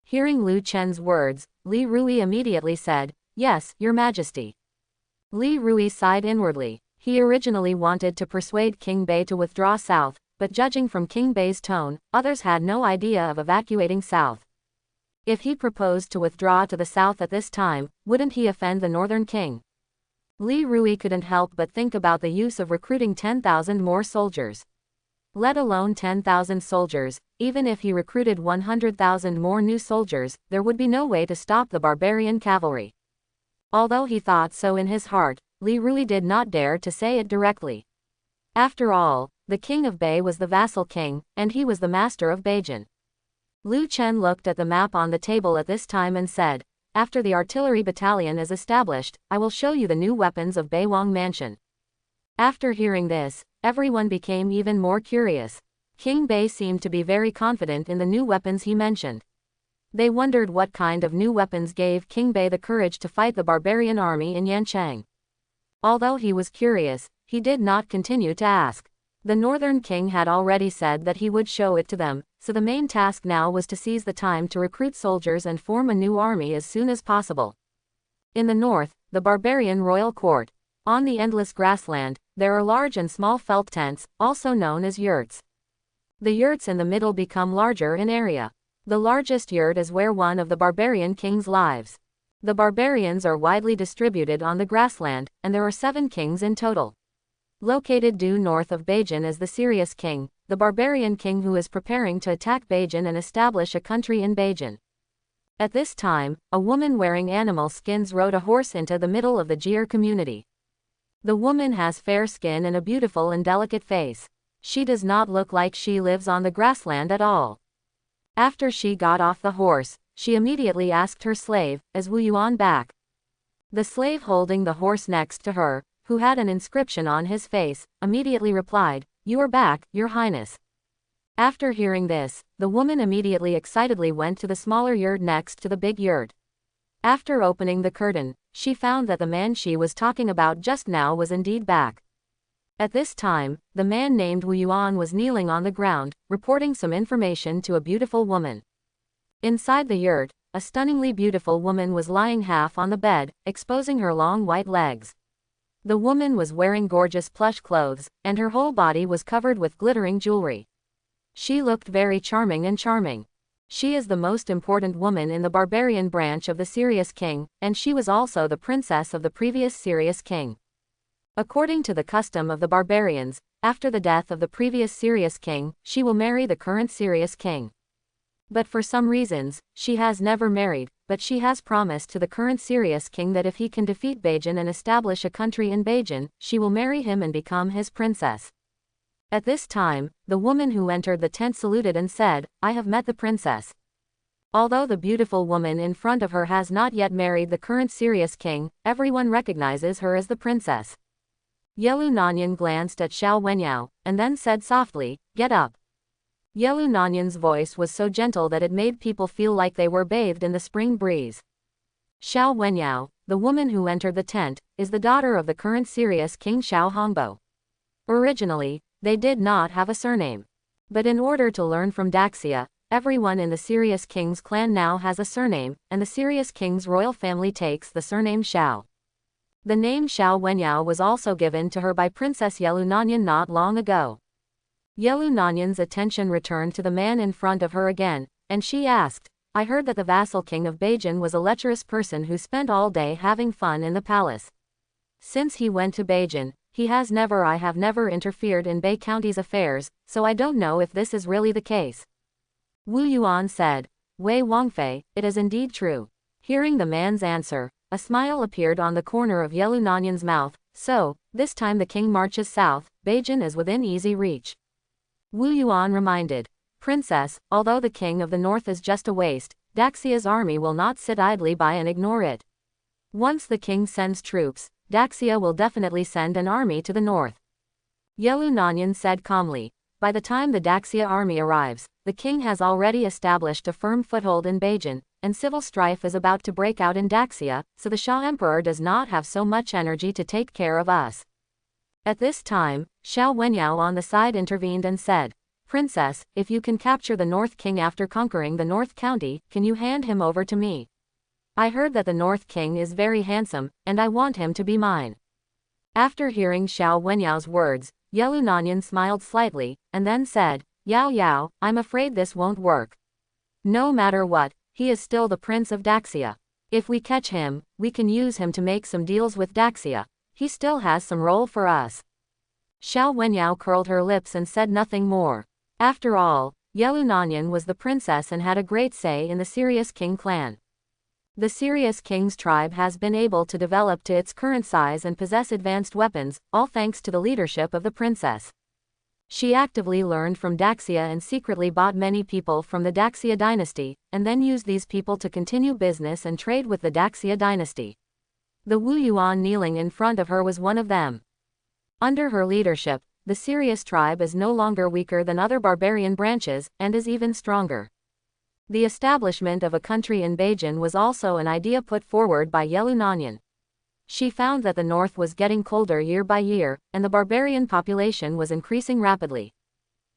Hearing Lu Chen's words, Li Rui immediately said, Yes, Your Majesty. Li Rui sighed inwardly. He originally wanted to persuade King Bei to withdraw south, but judging from King Bei's tone, others had no idea of evacuating south. If he proposed to withdraw to the south at this time, wouldn't he offend the northern king? Li Rui couldn't help but think about the use of recruiting 10,000 more soldiers. Let alone 10,000 soldiers, even if he recruited 100,000 more new soldiers, there would be no way to stop the barbarian cavalry. Although he thought so in his heart, Li Rui did not dare to say it directly. After all, the king of Bei was the vassal king, and he was the master of Beijing. Lu Chen looked at the map on the table at this time and said, "After the artillery battalion is established, I will show you the new weapons of Beiwang Mansion." After hearing this, everyone became even more curious. King Bei seemed to be very confident in the new weapons he mentioned. They wondered what kind of new weapons gave King Bei the courage to fight the barbarian army in Yanchang. Although he was curious, he did not continue to ask. The northern king had already said that he would show it to them, so the main task now was to seize the time to recruit soldiers and form a new army as soon as possible. In the north, the barbarian royal court. On the endless grassland, there are large and small felt tents, also known as yurts. The yurts in the middle become larger in area. The largest yurt is where one of the barbarian kings lives. The barbarians are widely distributed on the grassland, and there are 7 kings in total. Located due north of Beijing is the Serious King, the barbarian king who is preparing to attack Beijing and establish a country in Beijing. At this time, a woman wearing animal skins rode a horse into the middle of the Jir community. The woman has fair skin and a beautiful and delicate face. She does not look like she lives on the grassland at all. After she got off the horse, she immediately asked her slave, "Is Wu Yuan back?" The slave holding the horse next to her, who had an inscription on his face, immediately replied, "You are back, Your Highness." After hearing this, the woman immediately excitedly went to the smaller yurt next to the big yurt. After opening the curtain, she found that the man she was talking about just now was indeed back. At this time, the man named Wu Yuan was kneeling on the ground, reporting some information to a beautiful woman. Inside the yurt, a stunningly beautiful woman was lying half on the bed, exposing her long white legs. The woman was wearing gorgeous plush clothes, and her whole body was covered with glittering jewelry. She looked very charming. She is the most important woman in the barbarian branch of the Serious King, and she was also the princess of the previous Serious King. According to the custom of the barbarians, after the death of the previous Serious King, she will marry the current Serious King. But for some reasons, she has never married, but she has promised to the current Serious King that if he can defeat Beijing and establish a country in Beijing, she will marry him and become his princess. At this time, the woman who entered the tent saluted and said, "I have met the princess." Although the beautiful woman in front of her has not yet married the current Serious King, everyone recognizes her as the princess. Yelu Nanyan glanced at Xiao Wenyao, and then said softly, "Get up." Yelu Nanyan's voice was so gentle that it made people feel like they were bathed in the spring breeze. Xiao Wenyao, the woman who entered the tent, is the daughter of the current Serious King Xiao Hongbo. Originally, they did not have a surname. But in order to learn from Daxia, everyone in the Serious King's clan now has a surname, and the Serious King's royal family takes the surname Xiao. The name Xiao Wenyao was also given to her by Princess Yelu Nanyan not long ago. Yelu Nanyan's attention returned to the man in front of her again, and she asked, "I heard that the vassal king of Beijing was a lecherous person who spent all day having fun in the palace. Since he went to Beijing, I have never interfered in Bei County's affairs, so I don't know if this is really the case." Wu Yuan said, "Wei Wangfei, it is indeed true." Hearing the man's answer, a smile appeared on the corner of Yelu Nanyan's mouth. "So, this time the king marches south, Beijing is within easy reach." Wu Yuan reminded, "Princess, although the king of the north is just a waste, Daxia's army will not sit idly by and ignore it. Once the king sends troops, Daxia will definitely send an army to the north." Yelu Nanyan said calmly, "By the time the Daxia army arrives, the king has already established a firm foothold in Beijing, and civil strife is about to break out in Daxia, so the Xia Emperor does not have so much energy to take care of us." At this time, Xiao Wenyao on the side intervened and said, "Princess, if you can capture the North King after conquering the North County, can you hand him over to me?" I heard that the North King is very handsome, and I want him to be mine. After hearing Xiao Wenyao's words, Yelu Nanyan smiled slightly, and then said, Yao Yao, I'm afraid this won't work. No matter what, he is still the Prince of Daxia. If we catch him, we can use him to make some deals with Daxia. He still has some role for us. Xiao Wenyao curled her lips and said nothing more. After all, Yelu Nanyan was the princess and had a great say in the Sirius King clan. The Sirius King's tribe has been able to develop to its current size and possess advanced weapons, all thanks to the leadership of the princess. She actively learned from Daxia and secretly bought many people from the Daxia dynasty, and then used these people to continue business and trade with the Daxia dynasty. The Wu Yuan kneeling in front of her was one of them. Under her leadership, the Sirius tribe is no longer weaker than other barbarian branches, and is even stronger. The establishment of a country in Beijing was also an idea put forward by Yelu Nanyan. She found that the north was getting colder year by year, and the barbarian population was increasing rapidly.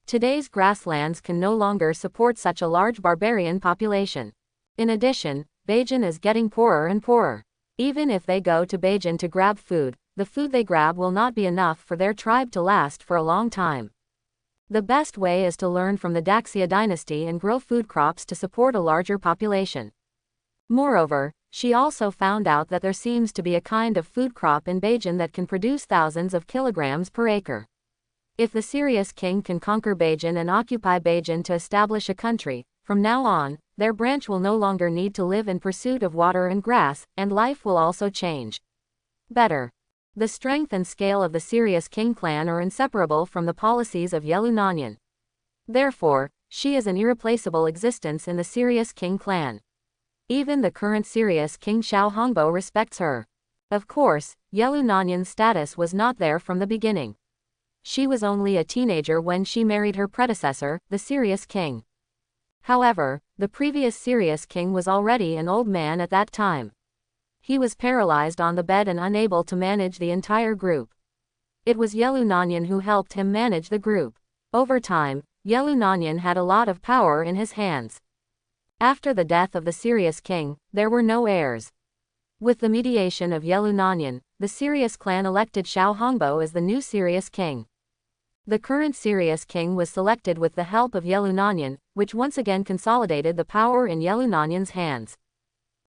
Today's grasslands can no longer support such a large barbarian population. In addition, Beijing is getting poorer and poorer. Even if they go to Beijing to grab food, the food they grab will not be enough for their tribe to last for a long time. The best way is to learn from the Daxia dynasty and grow food crops to support a larger population. Moreover, she also found out that there seems to be a kind of food crop in Beijing that can produce thousands of kilograms per acre. If the Sirius King can conquer Beijing and occupy Beijing to establish a country, from now on, their branch will no longer need to live in pursuit of water and grass, and life will also change. Better. The strength and scale of the Sirius King clan are inseparable from the policies of Yelu Nanyan. Therefore, she is an irreplaceable existence in the Sirius King clan. Even the current Sirius King Xiao Hongbo respects her. Of course, Yelu Nanyan's status was not there from the beginning. She was only a teenager when she married her predecessor, the Sirius King. However, the previous Sirius King was already an old man at that time. He was paralyzed on the bed and unable to manage the entire group. It was Yelu Nanyan who helped him manage the group. Over time, Yelu Nanyan had a lot of power in his hands. After the death of the Sirius King, there were no heirs. With the mediation of Yelu Nanyan, the Sirius clan elected Xiao Hongbo as the new Sirius King. The current Sirius King was selected with the help of Yelu Nanyan, which once again consolidated the power in Yelu Nanyan's hands.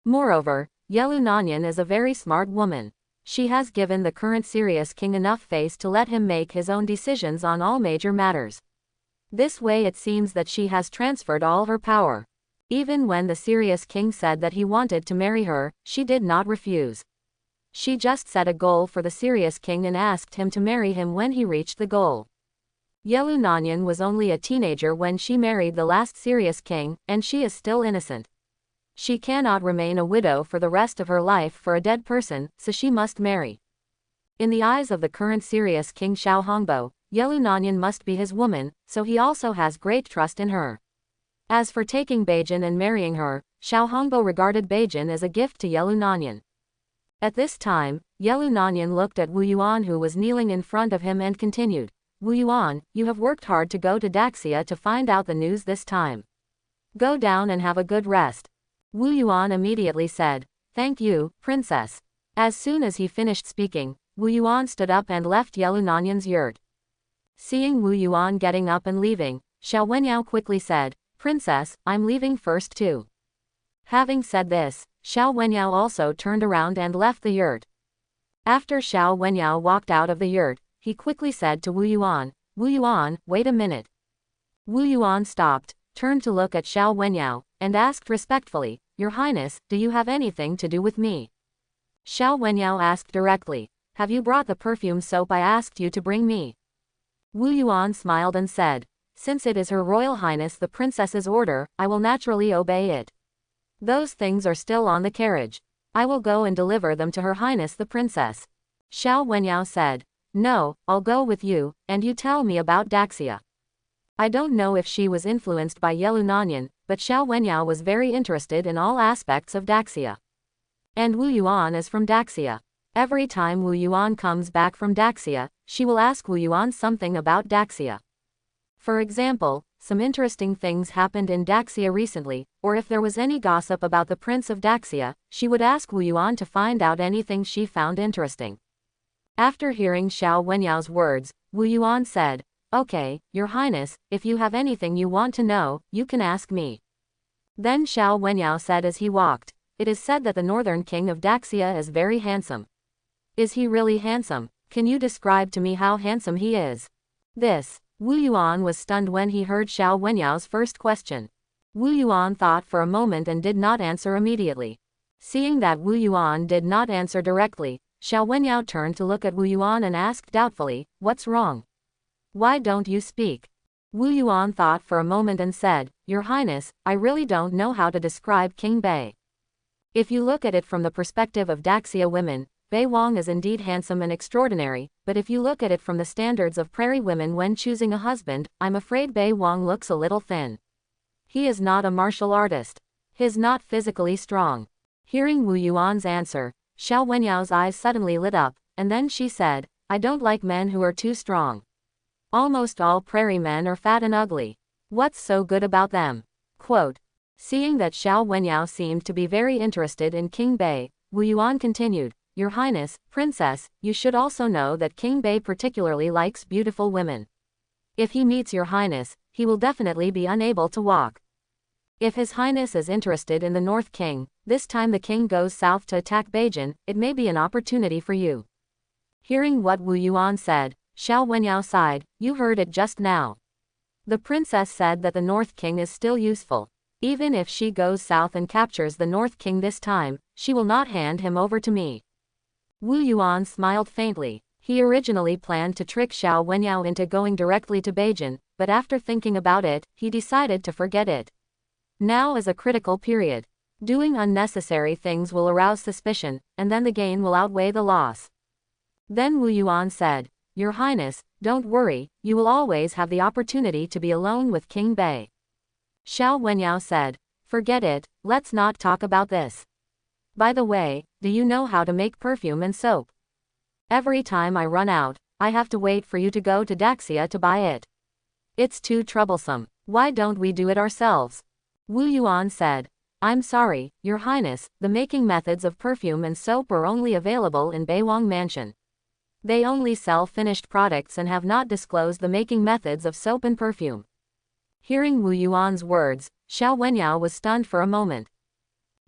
Moreover, Yelu Nanyan is a very smart woman. She has given the current Sirius King enough face to let him make his own decisions on all major matters. This way it seems that she has transferred all her power. Even when the Sirius King said that he wanted to marry her, she did not refuse. She just set a goal for the Sirius King and asked him to marry him when he reached the goal. Yelu Nanyan was only a teenager when she married the last Sirius King, and she is still innocent. She cannot remain a widow for the rest of her life for a dead person, so she must marry. In the eyes of the current Sirius King Xiao Hongbo, Yelu Nanyan must be his woman, so he also has great trust in her. As for taking Beijing and marrying her, Xiao Hongbo regarded Beijing as a gift to Yelu Nanyan. At this time, Yelu Nanyan looked at Wu Yuan who was kneeling in front of him and continued, Wu Yuan, you have worked hard to go to Daxia to find out the news this time. Go down and have a good rest. Wu Yuan immediately said, Thank you, princess. As soon as he finished speaking, Wu Yuan stood up and left Yelu Nanyan's yurt. Seeing Wu Yuan getting up and leaving, Xiao Wenyao quickly said, Princess, I'm leaving first too. Having said this, Xiao Wenyao also turned around and left the yurt. After Xiao Wenyao walked out of the yurt, he quickly said to Wu Yuan, wait a minute. Wu Yuan stopped, turned to look at Xiao Wenyao, and asked respectfully, Your Highness, do you have anything to do with me? Xiao Wenyao asked directly, Have you brought the perfume soap I asked you to bring me? Wu Yuan smiled and said, Since it is Her Royal Highness the Princess's order, I will naturally obey it. Those things are still on the carriage. I will go and deliver them to Her Highness the Princess. Xiao Wenyao said, No, I'll go with you, and you tell me about Daxia. I don't know if she was influenced by Yelu Nanyan, but Xiao Wenyao was very interested in all aspects of Daxia. And Wu Yuan is from Daxia. Every time Wu Yuan comes back from Daxia, she will ask Wu Yuan something about Daxia. For example, some interesting things happened in Daxia recently, or if there was any gossip about the Prince of Daxia, she would ask Wu Yuan to find out anything she found interesting. After hearing Xiao Wenyao's words, Wu Yuan said, "Okay, Your Highness, if you have anything you want to know, you can ask me." Then Xiao Wenyao said as he walked, "It is said that the northern king of Daxia is very handsome. Is he really handsome? Can you describe to me how handsome he is?" Wu Yuan was stunned when he heard Xiao Wenyao's first question. Wu Yuan thought for a moment and did not answer immediately. Seeing that Wu Yuan did not answer directly, Xiao Wenyao turned to look at Wu Yuan and asked doubtfully, "What's wrong? Why don't you speak?" Wu Yuan thought for a moment and said, "Your Highness, I really don't know how to describe King Bei. If you look at it from the perspective of Daxia women, Bei Wang is indeed handsome and extraordinary, but if you look at it from the standards of prairie women when choosing a husband, I'm afraid Bei Wang looks a little thin. He is not a martial artist. He's not physically strong." Hearing Wu Yuan's answer, Xiao Wenyao's eyes suddenly lit up, and then she said, "I don't like men who are too strong. Almost all prairie men are fat and ugly. What's so good about them?" Quote. Seeing that Xiao Wenyao seemed to be very interested in King Bei, Wu Yuan continued, "Your Highness, Princess, you should also know that King Bei particularly likes beautiful women. If he meets Your Highness, he will definitely be unable to walk. If His Highness is interested in the North King, this time the king goes south to attack Beijing, it may be an opportunity for you." Hearing what Wu Yuan said, Xiao Wenyao sighed, "You heard it just now. The princess said that the North King is still useful. Even if she goes south and captures the North King this time, she will not hand him over to me." Wu Yuan smiled faintly. He originally planned to trick Xiao Wenyao into going directly to Beijing, but after thinking about it, he decided to forget it. Now is a critical period. Doing unnecessary things will arouse suspicion, and then the gain will outweigh the loss. Then Wu Yuan said, "Your Highness, don't worry, you will always have the opportunity to be alone with King Bei." Xiao Wenyao said, "Forget it, let's not talk about this. By the way, do you know how to make perfume and soap? Every time I run out, I have to wait for you to go to Daxia to buy it. It's too troublesome. Why don't we do it ourselves?" Wu Yuan said, "I'm sorry, Your Highness, the making methods of perfume and soap are only available in Beiwang Mansion. They only sell finished products and have not disclosed the making methods of soap and perfume." Hearing Wu Yuan's words, Xiao Wenyao was stunned for a moment.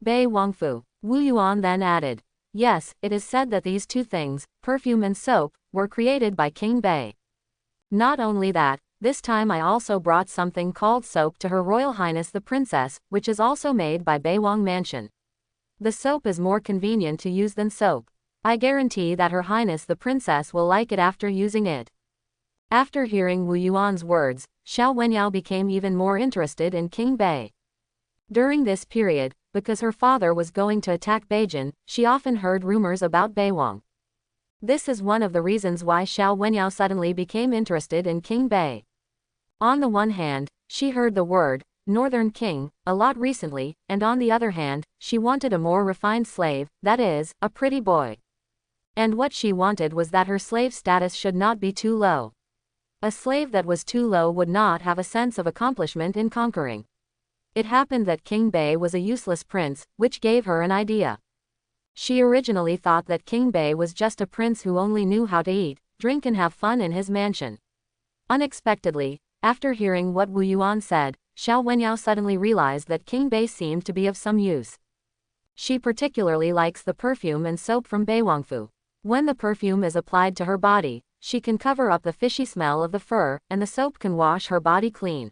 "Bei Wangfu." Wu Yuan then added, "Yes, it is said that these two things, perfume and soap, were created by King Bei. Not only that, this time I also brought something called soap to Her Royal Highness the Princess, which is also made by Beiwang Mansion. The soap is more convenient to use than soap. I guarantee that Her Highness the Princess will like it after using it." After hearing Wu Yuan's words, Xiao Wenyao became even more interested in King Bei. During this period, because her father was going to attack Beijing, she often heard rumors about Beiwang. This is one of the reasons why Xiao Wenyao suddenly became interested in King Bei. On the one hand, she heard the word, Northern King, a lot recently, and on the other hand, she wanted a more refined slave, that is, a pretty boy. And what she wanted was that her slave status should not be too low. A slave that was too low would not have a sense of accomplishment in conquering. It happened that King Bei was a useless prince, which gave her an idea. She originally thought that King Bei was just a prince who only knew how to eat, drink and have fun in his mansion. Unexpectedly, after hearing what Wu Yuan said, Xiao Wenyao suddenly realized that King Bei seemed to be of some use. She particularly likes the perfume and soap from Beiwangfu. When the perfume is applied to her body, she can cover up the fishy smell of the fur, and the soap can wash her body clean.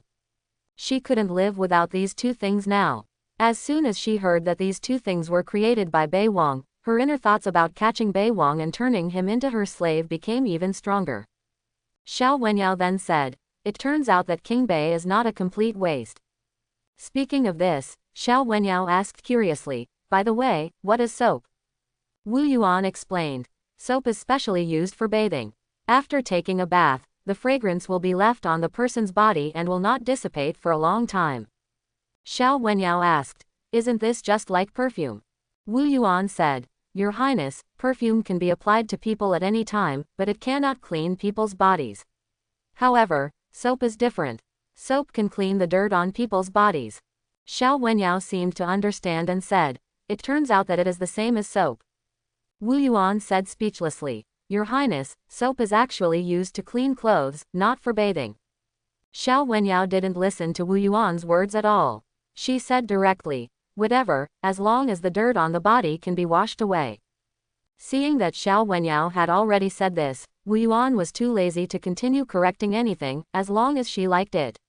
She couldn't live without these two things now. As soon as she heard that these two things were created by Beiwang, her inner thoughts about catching Beiwang and turning him into her slave became even stronger. Xiao Wenyao then said, "It turns out that King Bei is not a complete waste." Speaking of this, Xiao Wenyao asked curiously, "By the way, what is soap?" Wu Yuan explained, "Soap is specially used for bathing. After taking a bath, the fragrance will be left on the person's body and will not dissipate for a long time." Xiao Wenyao asked, "Isn't this just like perfume?" Wu Yuan said, "Your Highness, perfume can be applied to people at any time, but it cannot clean people's bodies. However, Soap is different. Soap can clean the dirt on people's bodies. Xiao Wenyao seemed to understand and said, "It turns out that it is the same as soap." Wu Yuan said speechlessly, "Your Highness, soap is actually used to clean clothes, not for bathing." Xiao Wenyao didn't listen to Wu Yuan's words at all. She said directly, "Whatever, as long as the dirt on the body can be washed away." Seeing that Xiao Wenyao had already said this, Wu Yuan was too lazy to continue correcting anything, as long as she liked it.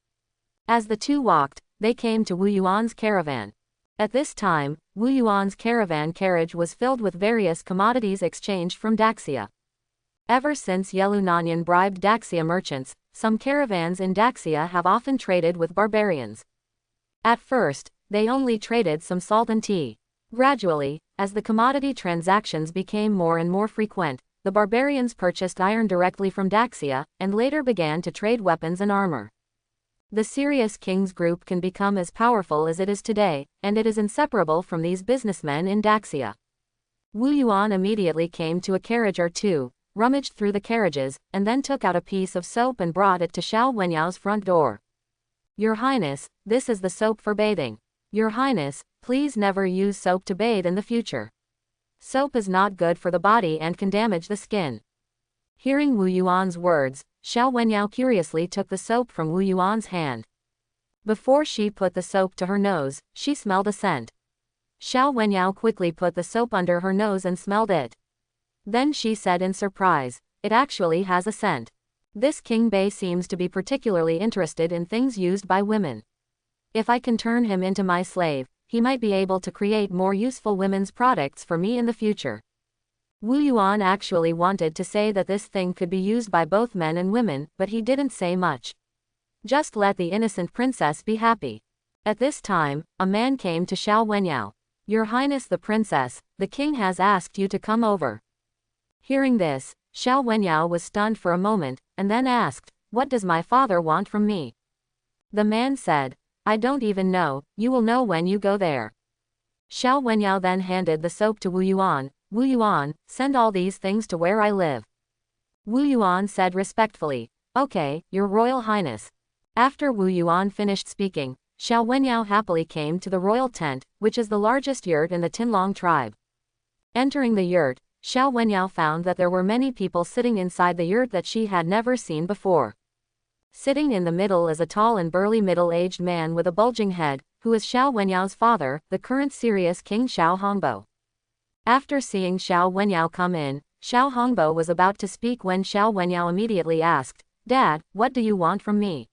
As the two walked, they came to Wu Yuan's caravan. At this time, Wu Yuan's caravan carriage was filled with various commodities exchanged from Daxia. Ever since Yelunanyan bribed Daxia merchants, some caravans in Daxia have often traded with barbarians. At first, they only traded some salt and tea. Gradually, as the commodity transactions became more and more frequent, the barbarians purchased iron directly from Daxia, and later began to trade weapons and armor. The Sirius Kings group can become as powerful as it is today, and it is inseparable from these businessmen in Daxia. Wu Yuan immediately came to a carriage or two, rummaged through the carriages, and then took out a piece of soap and brought it to Xiao Wenyao's front door. "Your Highness, this is the soap for bathing. Your Highness, please never use soap to bathe in the future. Soap is not good for the body and can damage the skin." Hearing Wu Yuan's words, Xiao Wenyao curiously took the soap from Wu Yuan's hand. Before she put the soap to her nose, she smelled a scent. Xiao Wenyao quickly put the soap under her nose and smelled it. Then she said in surprise, "It actually has a scent. This King Bei seems to be particularly interested in things used by women. If I can turn him into my slave, he might be able to create more useful women's products for me in the future." Wu Yuan actually wanted to say that this thing could be used by both men and women, but he didn't say much. Just let the innocent princess be happy. At this time, a man came to Xiao Wenyao. "Your Highness the Princess, the king has asked you to come over." Hearing this, Xiao Wenyao was stunned for a moment, and then asked, "What does my father want from me?" The man said, "I don't even know, you will know when you go there." Xiao Wenyao then handed the soap to Wu Yuan. "Wu Yuan, send all these things to where I live." Wu Yuan said respectfully, "Okay, Your Royal Highness." After Wu Yuan finished speaking, Xiao Wenyao happily came to the royal tent, which is the largest yurt in the Tinlong tribe. Entering the yurt, Xiao Wenyao found that there were many people sitting inside the yurt that she had never seen before. Sitting in the middle is a tall and burly middle-aged man with a bulging head, who is Xiao Wenyao's father, the current Sirius King Xiao Hongbo. After seeing Xiao Wenyao come in, Xiao Hongbo was about to speak when Xiao Wenyao immediately asked, "Dad, what do you want from me?"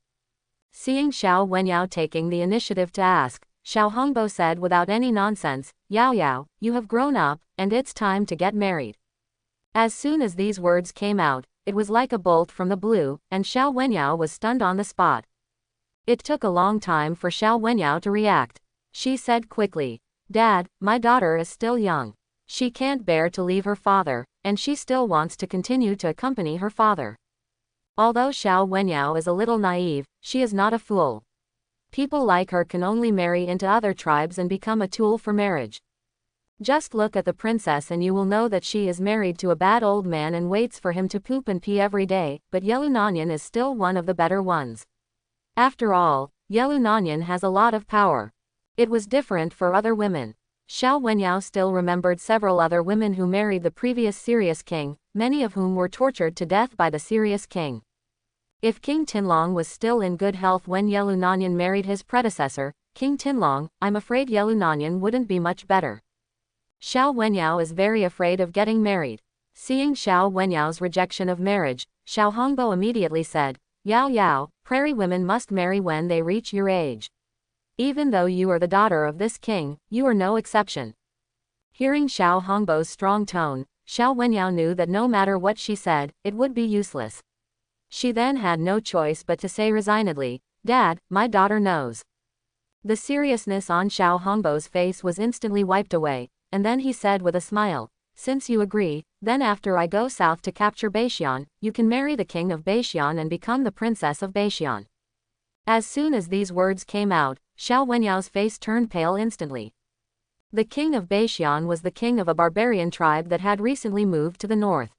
Seeing Xiao Wenyao taking the initiative to ask, Xiao Hongbo said without any nonsense, "Yao Yao, you have grown up, and it's time to get married." As soon as these words came out, it was like a bolt from the blue, and Xiao Wenyao was stunned on the spot. It took a long time for Xiao Wenyao to react. She said quickly, "Dad, my daughter is still young. She can't bear to leave her father, and she still wants to continue to accompany her father." Although Xiao Wenyao is a little naive, she is not a fool. People like her can only marry into other tribes and become a tool for marriage. Just look at the princess and you will know that she is married to a bad old man and waits for him to poop and pee every day, but Yelunanyan is still one of the better ones. After all, Yelunanyan has a lot of power. It was different for other women. Xiao Wenyao still remembered several other women who married the previous Sirius King, many of whom were tortured to death by the Sirius King. If King Tinlong was still in good health when Yelunanyan married his predecessor, King Tinlong, I'm afraid Yelunanyan wouldn't be much better. Xiao Wenyao is very afraid of getting married. Seeing Xiao Wenyao's rejection of marriage, Xiao Hongbo immediately said, "Yao Yao, prairie women must marry when they reach your age. Even though you are the daughter of this king, you are no exception." Hearing Xiao Hongbo's strong tone, Xiao Wenyao knew that no matter what she said, it would be useless. She then had no choice but to say resignedly, "Dad, my daughter knows." The seriousness on Xiao Hongbo's face was instantly wiped away, and then he said with a smile, "Since you agree, then after I go south to capture Beixian, you can marry the king of Beixian and become the princess of Beixian." As soon as these words came out, Xiao Wenyao's face turned pale instantly. The king of Beixian was the king of a barbarian tribe that had recently moved to the north.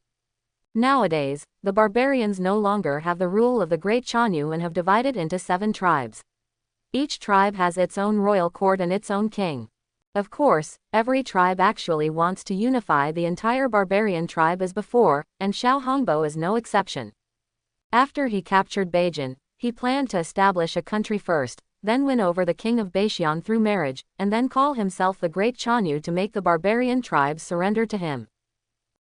Nowadays, the barbarians no longer have the rule of the Great Chanyu and have divided into 7 tribes. Each tribe has its own royal court and its own king. Of course, every tribe actually wants to unify the entire barbarian tribe as before, and Xiao Hongbo is no exception. After he captured Beijing, he planned to establish a country first, then win over the king of Beixian through marriage, and then call himself the Great Chanyu to make the barbarian tribes surrender to him.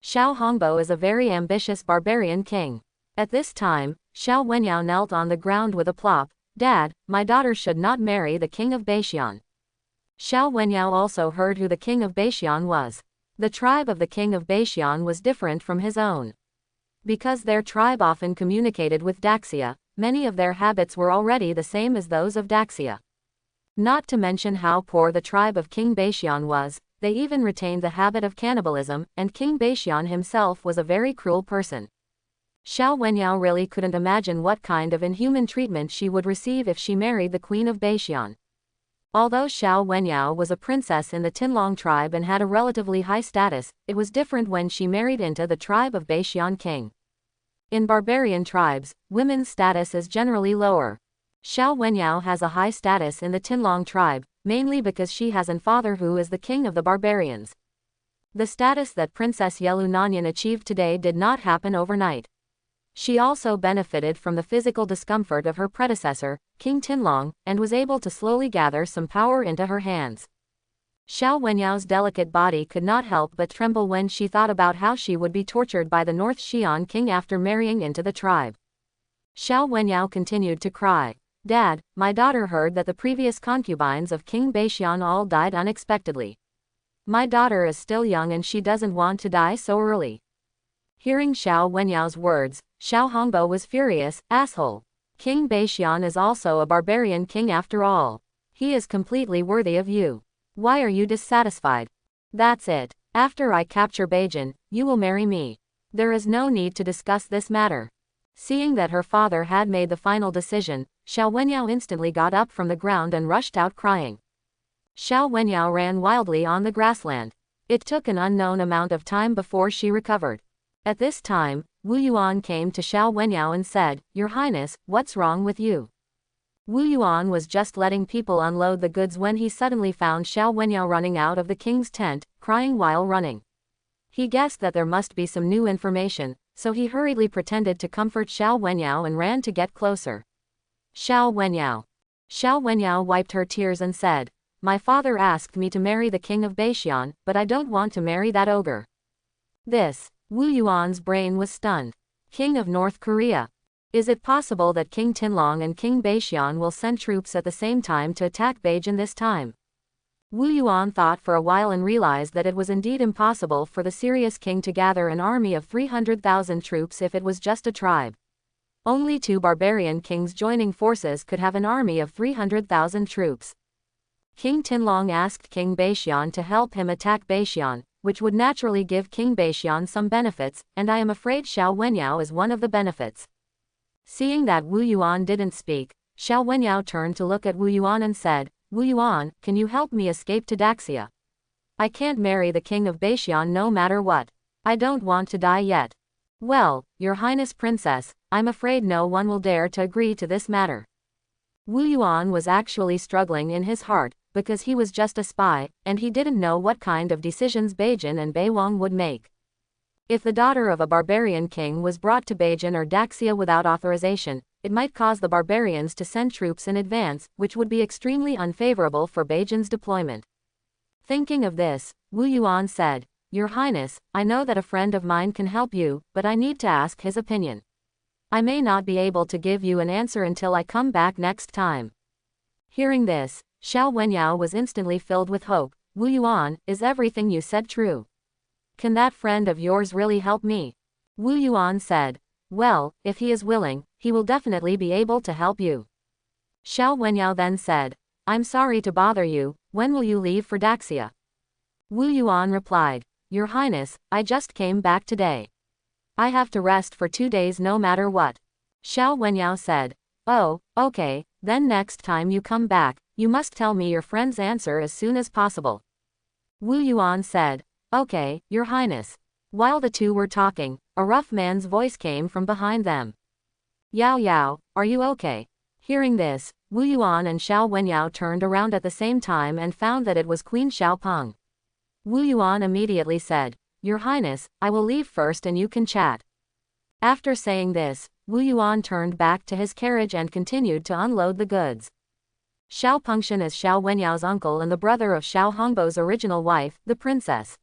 Xiao Hongbo is a very ambitious barbarian king. At this time, Xiao Wenyao knelt on the ground with a plop. "Dad, my daughter should not marry the king of Beixian." Xiao Wenyao also heard who the king of Beixian was. The tribe of the king of Beixian was different from his own. Because their tribe often communicated with Daxia, many of their habits were already the same as those of Daxia. Not to mention how poor the tribe of King Beixian was, they even retained the habit of cannibalism, and King Beixian himself was a very cruel person. Xiao Wenyao really couldn't imagine what kind of inhuman treatment she would receive if she married the queen of Beixian. Although Xiao Wenyao was a princess in the Tinlong tribe and had a relatively high status, it was different when she married into the tribe of Beixian king. In barbarian tribes, women's status is generally lower. Xiao Wenyao has a high status in the Tinlong tribe, mainly because she has a father who is the king of the barbarians. The status that Princess Yelu Nanyan achieved today did not happen overnight. She also benefited from the physical discomfort of her predecessor, King Tinlong, and was able to slowly gather some power into her hands. Xiao Wenyao's delicate body could not help but tremble when she thought about how she would be tortured by the North Xi'an king after marrying into the tribe. Xiao Wenyao continued to cry. "Dad, my daughter heard that the previous concubines of King Beixian all died unexpectedly. My daughter is still young and she doesn't want to die so early." Hearing Xiao Wenyao's words, Xiao Hongbo was furious. "Asshole! King Beixian is also a barbarian king after all. He is completely worthy of you. Why are you dissatisfied? That's it. After I capture Beijing, you will marry me. There is no need to discuss this matter." Seeing that her father had made the final decision, Xiao Wenyao instantly got up from the ground and rushed out crying. Xiao Wenyao ran wildly on the grassland. It took an unknown amount of time before she recovered. At this time, Wu Yuan came to Xiao Wenyao and said, "Your Highness, what's wrong with you?" Wu Yuan was just letting people unload the goods when he suddenly found Xiao Wenyao running out of the king's tent, crying while running. He guessed that there must be some new information, so he hurriedly pretended to comfort Xiao Wenyao and ran to get closer. Xiao Wenyao. Xiao Wenyao wiped her tears and said, "My father asked me to marry the king of Beixian, but I don't want to marry that ogre." This. Wu Yuan's brain was stunned. King of North Korea. Is it possible that King Tinlong and King Beixian will send troops at the same time to attack Beijing this time? Wu Yuan thought for a while and realized that it was indeed impossible for the serious king to gather an army of 300,000 troops if it was just a tribe. Only 2 barbarian kings joining forces could have an army of 300,000 troops. King Tinlong asked King Beixian to help him attack Beixian, which would naturally give King Beixian some benefits, and I am afraid Xiao Wenyao is one of the benefits. Seeing that Wu Yuan didn't speak, Xiao Wenyao turned to look at Wu Yuan and said, "Wu Yuan, can you help me escape to Daxia? I can't marry the king of Beixian no matter what. I don't want to die yet." "Well, Your Highness Princess, I'm afraid no one will dare to agree to this matter." Wu Yuan was actually struggling in his heart, because he was just a spy, and he didn't know what kind of decisions Beijing and Beiwang would make. If the daughter of a barbarian king was brought to Beijing or Daxia without authorization, it might cause the barbarians to send troops in advance, which would be extremely unfavorable for Beijing's deployment. Thinking of this, Wu Yuan said, "Your Highness, I know that a friend of mine can help you, but I need to ask his opinion. I may not be able to give you an answer until I come back next time." Hearing this, Xiao Wenyao was instantly filled with hope. "Wu Yuan, is everything you said true? Can that friend of yours really help me?" Wu Yuan said, "Well, if he is willing, he will definitely be able to help you." Xiao Wenyao then said, "I'm sorry to bother you, when will you leave for Daxia?" Wu Yuan replied, "Your Highness, I just came back today. I have to rest for 2 days no matter what." Xiao Wenyao said, "Oh, okay, then next time you come back, you must tell me your friend's answer as soon as possible." Wu Yuan said, "Okay, Your Highness." While the two were talking, a rough man's voice came from behind them. Yao Yao, are you okay? Hearing this, Wu Yuan and Xiao Wenyao turned around at the same time and found that it was Queen Xiaopeng. Wu Yuan immediately said, Your Highness, I will leave first and you can chat. After saying this, Wu Yuan turned back to his carriage and continued to unload the goods. Xiao Pengshan is Xiao Wenyao's uncle and the brother of Xiao Hongbo's original wife, the princess.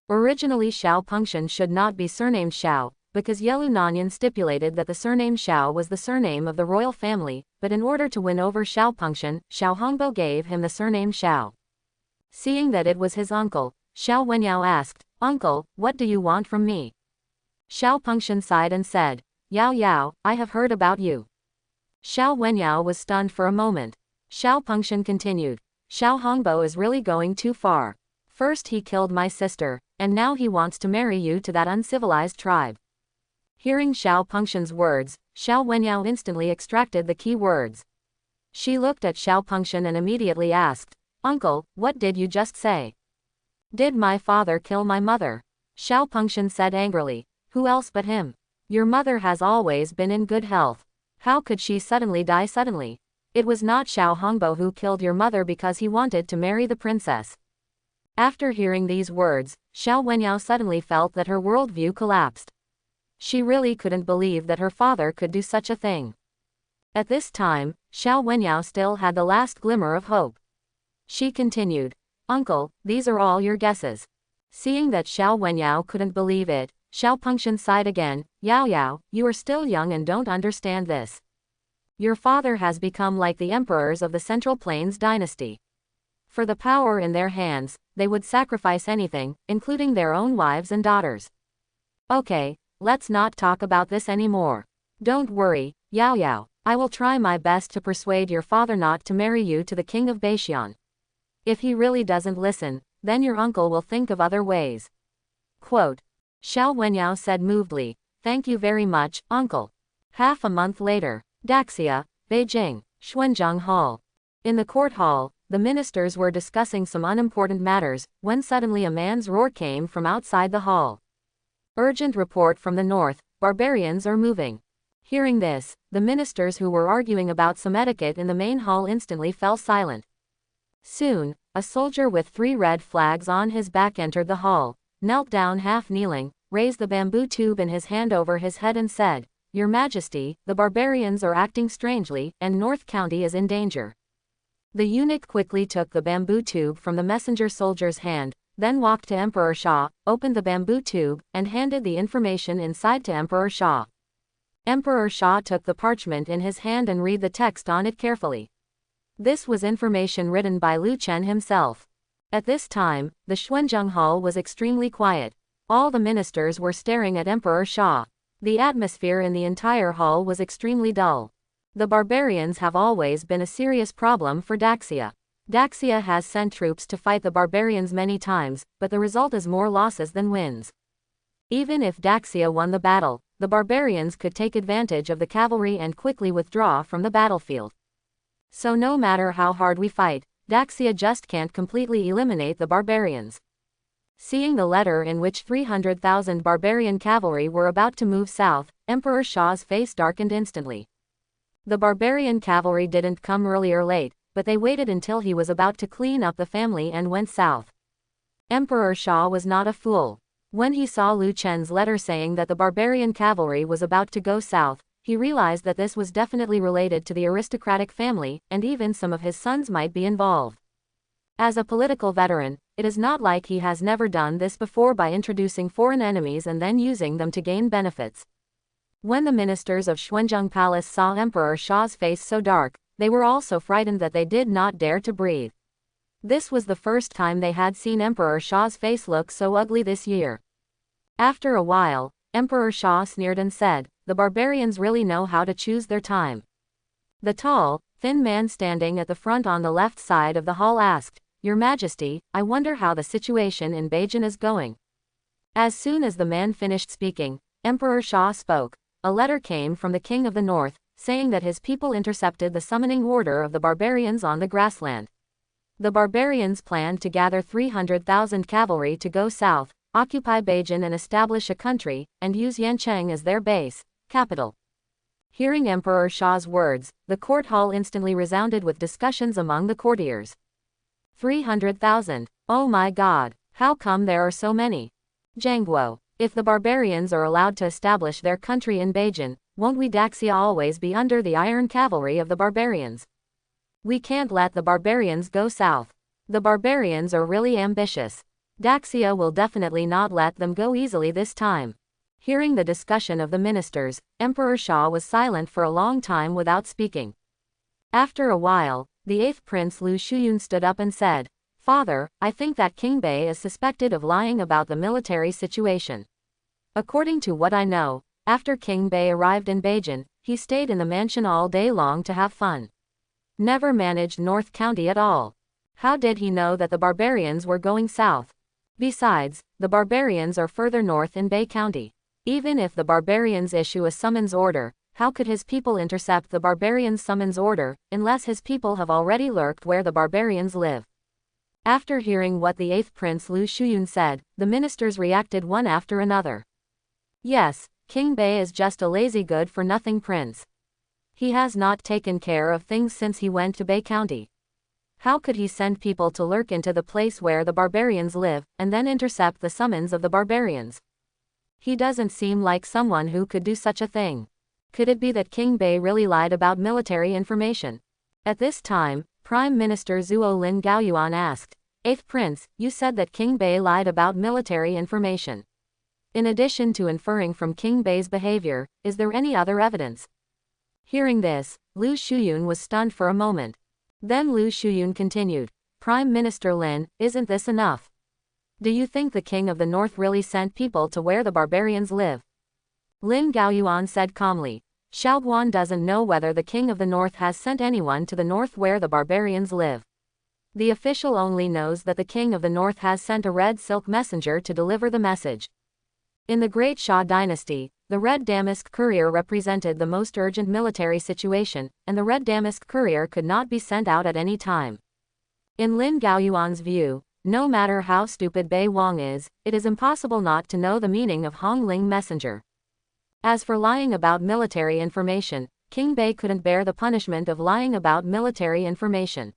Originally Xiao Pengshan should not be surnamed Xiao, because Yelu Nanyan stipulated that the surname Xiao was the surname of the royal family, but in order to win over Xiao Pengshan, Xiao Hongbo gave him the surname Xiao. Seeing that it was his uncle, Xiao Wenyao asked, Uncle, what do you want from me? Xiao Pengshan sighed and said, Yao Yao, I have heard about you. Xiao Wenyao was stunned for a moment. Xiao Pengshan continued, Xiao Hongbo is really going too far. First he killed my sister, and now he wants to marry you to that uncivilized tribe. Hearing Xiao Pengshan's words, Xiao Wenyao instantly extracted the key words. She looked at Xiao Pengshan and immediately asked, Uncle, what did you just say? Did my father kill my mother? Xiao Pengshan said angrily, Who else but him? Your mother has always been in good health. How could she suddenly die suddenly? It was not Xiao Hongbo who killed your mother because he wanted to marry the princess. After hearing these words, Xiao Wenyao suddenly felt that her worldview collapsed. She really couldn't believe that her father could do such a thing. At this time, Xiao Wenyao still had the last glimmer of hope. She continued, Uncle, these are all your guesses. Seeing that Xiao Wenyao couldn't believe it, Xiao Pengshan sighed again, Yao Yao, you are still young and don't understand this. Your father has become like the emperors of the Central Plains dynasty. For the power in their hands, they would sacrifice anything, including their own wives and daughters. Okay, let's not talk about this anymore. Don't worry, Yao Yao, I will try my best to persuade your father not to marry you to the king of Beixian. If he really doesn't listen, then your uncle will think of other ways. Quote. Xiao Wenyao said movedly, Thank you very much, uncle. Half a month later, Daxia, Beijing, Xuanzhang Hall. In the court hall, the ministers were discussing some unimportant matters, when suddenly a man's roar came from outside the hall. Urgent report from the north, barbarians are moving. Hearing this, the ministers who were arguing about some etiquette in the main hall instantly fell silent. Soon, a soldier with 3 red flags on his back entered the hall, knelt down half kneeling, raised the bamboo tube in his hand over his head and said, Your Majesty, the barbarians are acting strangely, and North County is in danger. The eunuch quickly took the bamboo tube from the messenger soldier's hand, then walked to Emperor Sha, opened the bamboo tube, and handed the information inside to Emperor Sha. Emperor Sha took the parchment in his hand and read the text on it carefully. This was information written by Lu Chen himself. At this time, the Xuanzhang Hall was extremely quiet. All the ministers were staring at Emperor Sha. The atmosphere in the entire hall was extremely dull. The barbarians have always been a serious problem for Daxia. Daxia has sent troops to fight the barbarians many times, but the result is more losses than wins. Even if Daxia won the battle, the barbarians could take advantage of the cavalry and quickly withdraw from the battlefield. So no matter how hard we fight, Daxia just can't completely eliminate the barbarians. Seeing the letter in which 300,000 barbarian cavalry were about to move south, Emperor Sha's face darkened instantly. The barbarian cavalry didn't come early or late, but they waited until he was about to clean up the family and went south. Emperor Sha was not a fool. When he saw Lu Chen's letter saying that the barbarian cavalry was about to go south, he realized that this was definitely related to the aristocratic family, and even some of his sons might be involved. As a political veteran, it is not like he has never done this before by introducing foreign enemies and then using them to gain benefits. When the ministers of Xuanzhang Palace saw Emperor Sha's face so dark, they were all so frightened that they did not dare to breathe. This was the first time they had seen Emperor Sha's face look so ugly this year. After a while, Emperor Sha sneered and said, The barbarians really know how to choose their time. The tall, thin man standing at the front on the left side of the hall asked, Your Majesty, I wonder how the situation in Beijing is going. As soon as the man finished speaking, Emperor Sha spoke. A letter came from the King of the North, saying that his people intercepted the summoning order of the barbarians on the grassland. The barbarians planned to gather 300,000 cavalry to go south, occupy Beijing and establish a country, and use Yancheng as their base, capital. Hearing Emperor Sha's words, the court hall instantly resounded with discussions among the courtiers. 300,000. Oh my god, how come there are so many? Zhangguo, if the barbarians are allowed to establish their country in Beijing, won't we Daxia always be under the iron cavalry of the barbarians? We can't let the barbarians go south. The barbarians are really ambitious. Daxia will definitely not let them go easily this time. Hearing the discussion of the ministers, Emperor Sha was silent for a long time without speaking. After a while, the 8th Prince Lu Shuyun stood up and said, "Father, I think that King Bei is suspected of lying about the military situation. According to what I know, after King Bei arrived in Beijing, he stayed in the mansion all day long to have fun. Never managed North County at all. How did he know that the barbarians were going south? Besides, the barbarians are further north in Bei County. Even if the barbarians issue a summons order, how could his people intercept the barbarians' summons order, unless his people have already lurked where the barbarians live?" After hearing what the 8th Prince Lu Shuyun said, the ministers reacted one after another. Yes, King Bei is just a lazy good-for-nothing prince. He has not taken care of things since he went to Bei County. How could he send people to lurk into the place where the barbarians live, and then intercept the summons of the barbarians? He doesn't seem like someone who could do such a thing. Could it be that King Bei really lied about military information? At this time, Prime Minister Zhuo Lin Gaoyuan asked, "8th Prince, you said that King Bei lied about military information. In addition to inferring from King Bei's behavior, is there any other evidence?" Hearing this, Lu Shuyun was stunned for a moment. Then Lu Shuyun continued, "Prime Minister Lin, isn't this enough? Do you think the King of the North really sent people to where the barbarians live?" Lin Gaoyuan said calmly, "Xiaoguan doesn't know whether the King of the North has sent anyone to the north where the barbarians live. The official only knows that the King of the North has sent a red silk messenger to deliver the message. In the Great Xia dynasty, the Red Damask Courier represented the most urgent military situation, and the Red Damask Courier could not be sent out at any time. In Lin Gaoyuan's view, no matter how stupid Bei Wang is, it is impossible not to know the meaning of Hongling messenger. As for lying about military information, King Bei couldn't bear the punishment of lying about military information.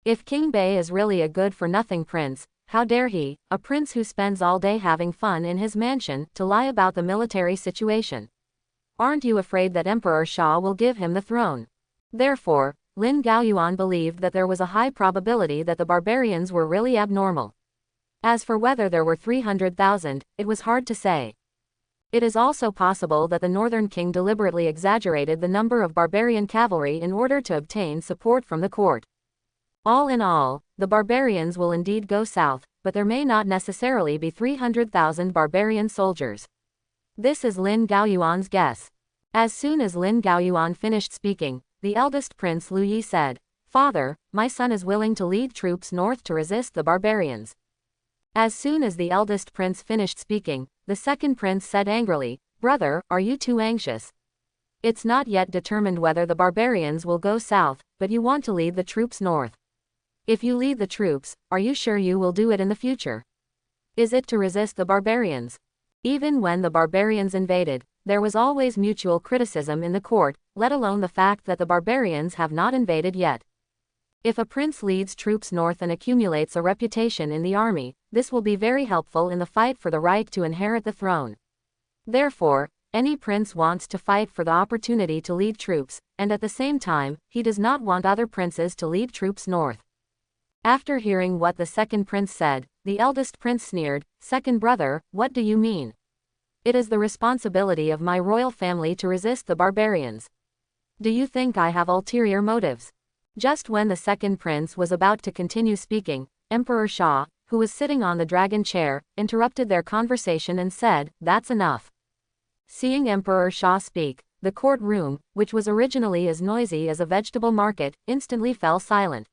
If King Bei is really a good-for-nothing prince, how dare he, a prince who spends all day having fun in his mansion, to lie about the military situation? Aren't you afraid that Emperor Sha will give him the throne?" Therefore, Lin Gaoyuan believed that there was a high probability that the barbarians were really abnormal. As for whether there were 300,000, it was hard to say. It is also possible that the northern king deliberately exaggerated the number of barbarian cavalry in order to obtain support from the court. All in all, the barbarians will indeed go south, but there may not necessarily be 300,000 barbarian soldiers. This is Lin Gaoyuan's guess. As soon as Lin Gaoyuan finished speaking, the eldest prince Lu Yi said, "Father, my son is willing to lead troops north to resist the barbarians." As soon as the eldest prince finished speaking, the second prince said angrily, "Brother, are you too anxious? It's not yet determined whether the barbarians will go south, but you want to lead the troops north. If you lead the troops, are you sure you will do it in the future? Is it to resist the barbarians?" Even when the barbarians invaded, there was always mutual criticism in the court, let alone the fact that the barbarians have not invaded yet. If a prince leads troops north and accumulates a reputation in the army, this will be very helpful in the fight for the right to inherit the throne. Therefore, any prince wants to fight for the opportunity to lead troops, and at the same time, he does not want other princes to lead troops north. After hearing what the second prince said, the eldest prince sneered, "Second brother, what do you mean? It is the responsibility of my royal family to resist the barbarians. Do you think I have ulterior motives?" Just when the second prince was about to continue speaking, Emperor Sha, who was sitting on the dragon chair, interrupted their conversation and said, "That's enough." Seeing Emperor Sha speak, the court room, which was originally as noisy as a vegetable market, instantly fell silent.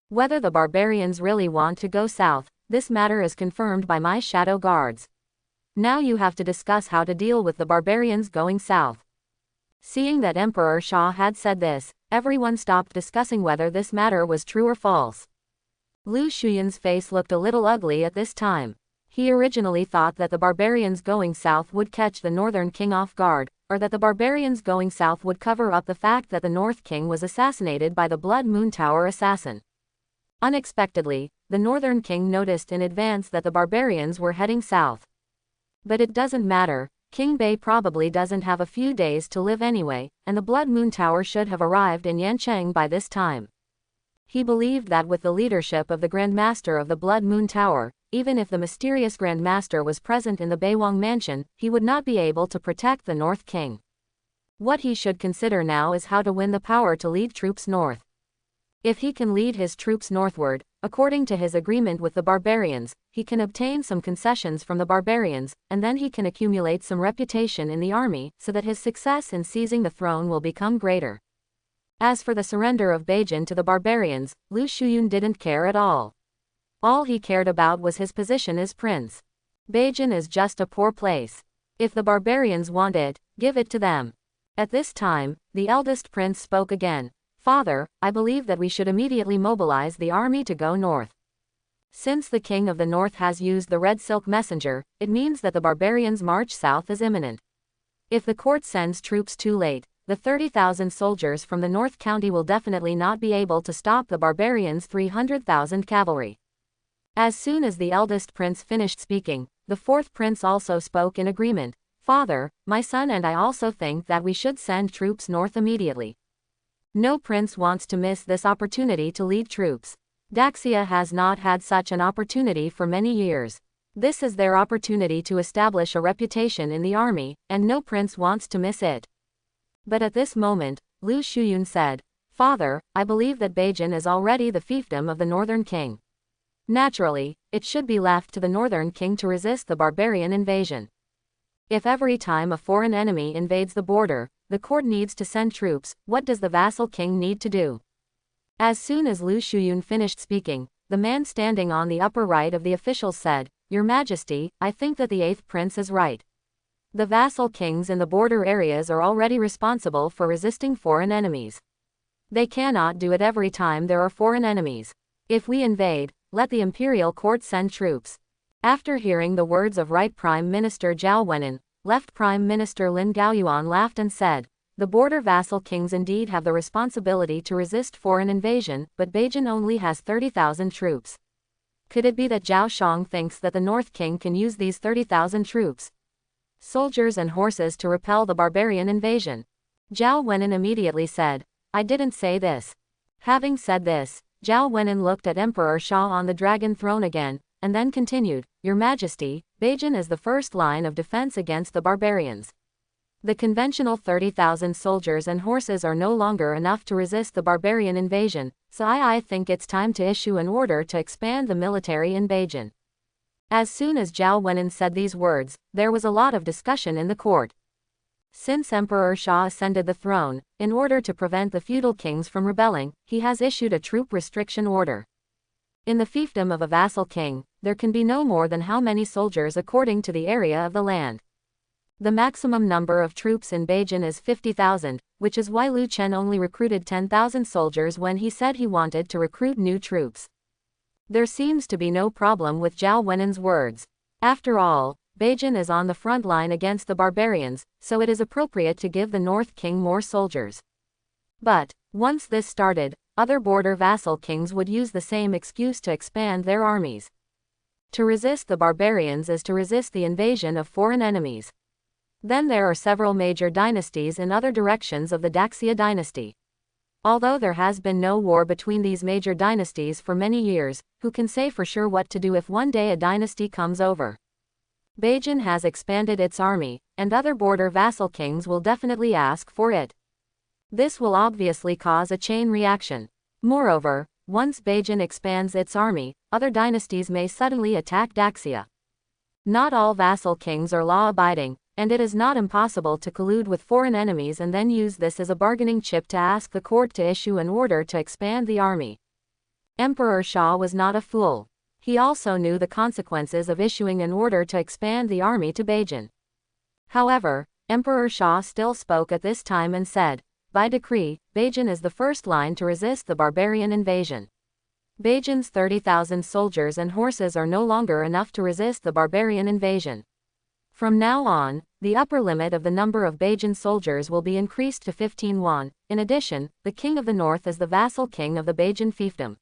Whether the barbarians really want to go south, this matter is confirmed by my shadow guards. Now you have to discuss how to deal with the barbarians going south. Seeing that Emperor Sha had said this, everyone stopped discussing whether this matter was true or false. Lu Shuyun's face looked a little ugly at this time. He originally thought that the barbarians going south would catch the northern king off guard, or that the barbarians going south would cover up the fact that the North King was assassinated by the Blood Moon Tower assassin. Unexpectedly, the Northern King noticed in advance that the barbarians were heading south. But it doesn't matter, King Bei probably doesn't have a few days to live anyway, and the Blood Moon Tower should have arrived in Yancheng by this time. He believed that with the leadership of the Grand Master of the Blood Moon Tower, even if the mysterious Grand Master was present in the Beiwang mansion, he would not be able to protect the North King. What he should consider now is how to win the power to lead troops north. If he can lead his troops northward, according to his agreement with the barbarians, he can obtain some concessions from the barbarians, and then he can accumulate some reputation in the army, so that his success in seizing the throne will become greater. As for the surrender of Beijing to the barbarians, Lu Shuyun didn't care at all. All he cared about was his position as prince. Beijing is just a poor place. If the barbarians want it, give it to them. At this time, the eldest prince spoke again. Father, I believe that we should immediately mobilize the army to go north. Since the king of the north has used the red silk messenger, it means that the barbarians' march south is imminent. If the court sends troops too late, the 30,000 soldiers from the north county will definitely not be able to stop the barbarians' 300,000 cavalry. As soon as the eldest prince finished speaking, the fourth prince also spoke in agreement. Father, my son and I also think that we should send troops north immediately. No prince wants to miss this opportunity to lead troops. Daxia has not had such an opportunity for many years. This is their opportunity to establish a reputation in the army, and no prince wants to miss it. But at this moment, Lu Shuyun said, Father, I believe that Beijing is already the fiefdom of the Northern King. Naturally, it should be left to the Northern King to resist the barbarian invasion. If every time a foreign enemy invades the border, the court needs to send troops, what does the vassal king need to do? As soon as Lu Shuyun finished speaking, the man standing on the upper right of the officials said, Your Majesty, I think that the eighth prince is right. The vassal kings in the border areas are already responsible for resisting foreign enemies. They cannot do it every time there are foreign enemies. If we invade, let the imperial court send troops. After hearing the words of Right Prime Minister Zhao Wenin, Left Prime Minister Lin Gaoyuan laughed and said, The border vassal kings indeed have the responsibility to resist foreign invasion, but Beijing only has 30,000 troops. Could it be that Zhao Shang thinks that the North King can use these 30,000 troops, soldiers and horses to repel the barbarian invasion? Zhao Wenin immediately said, I didn't say this. Having said this, Zhao Wenin looked at Emperor Sha on the dragon throne again, and then continued, Your Majesty, Beijing is the first line of defense against the barbarians. The conventional 30,000 soldiers and horses are no longer enough to resist the barbarian invasion, so I think it's time to issue an order to expand the military in Beijing. As soon as Zhao Wenin said these words, there was a lot of discussion in the court. Since Emperor Sha ascended the throne, in order to prevent the feudal kings from rebelling, he has issued a troop restriction order. In the fiefdom of a vassal king, there can be no more than how many soldiers according to the area of the land. The maximum number of troops in Beijing is 50,000, which is why Lu Chen only recruited 10,000 soldiers when he said he wanted to recruit new troops. There seems to be no problem with Zhao Wenin's words. After all, Beijing is on the front line against the barbarians, so it is appropriate to give the North King more soldiers. But, once this started, other border vassal kings would use the same excuse to expand their armies. To resist the barbarians is to resist the invasion of foreign enemies. Then there are several major dynasties in other directions of the Daxia dynasty. Although there has been no war between these major dynasties for many years, who can say for sure what to do if one day a dynasty comes over? Beijing has expanded its army, and other border vassal kings will definitely ask for it. This will obviously cause a chain reaction. Moreover, once Beijing expands its army, other dynasties may suddenly attack Daxia. Not all vassal kings are law-abiding, and it is not impossible to collude with foreign enemies and then use this as a bargaining chip to ask the court to issue an order to expand the army. Emperor Sha was not a fool. He also knew the consequences of issuing an order to expand the army to Beijing. However, Emperor Sha still spoke at this time and said, By decree, Beijing is the first line to resist the barbarian invasion. Bajan's 30,000 soldiers and horses are no longer enough to resist the barbarian invasion. From now on, the upper limit of the number of Bajan soldiers will be increased to 15. In addition, the king of the north is the vassal king of the Bajan fiefdom.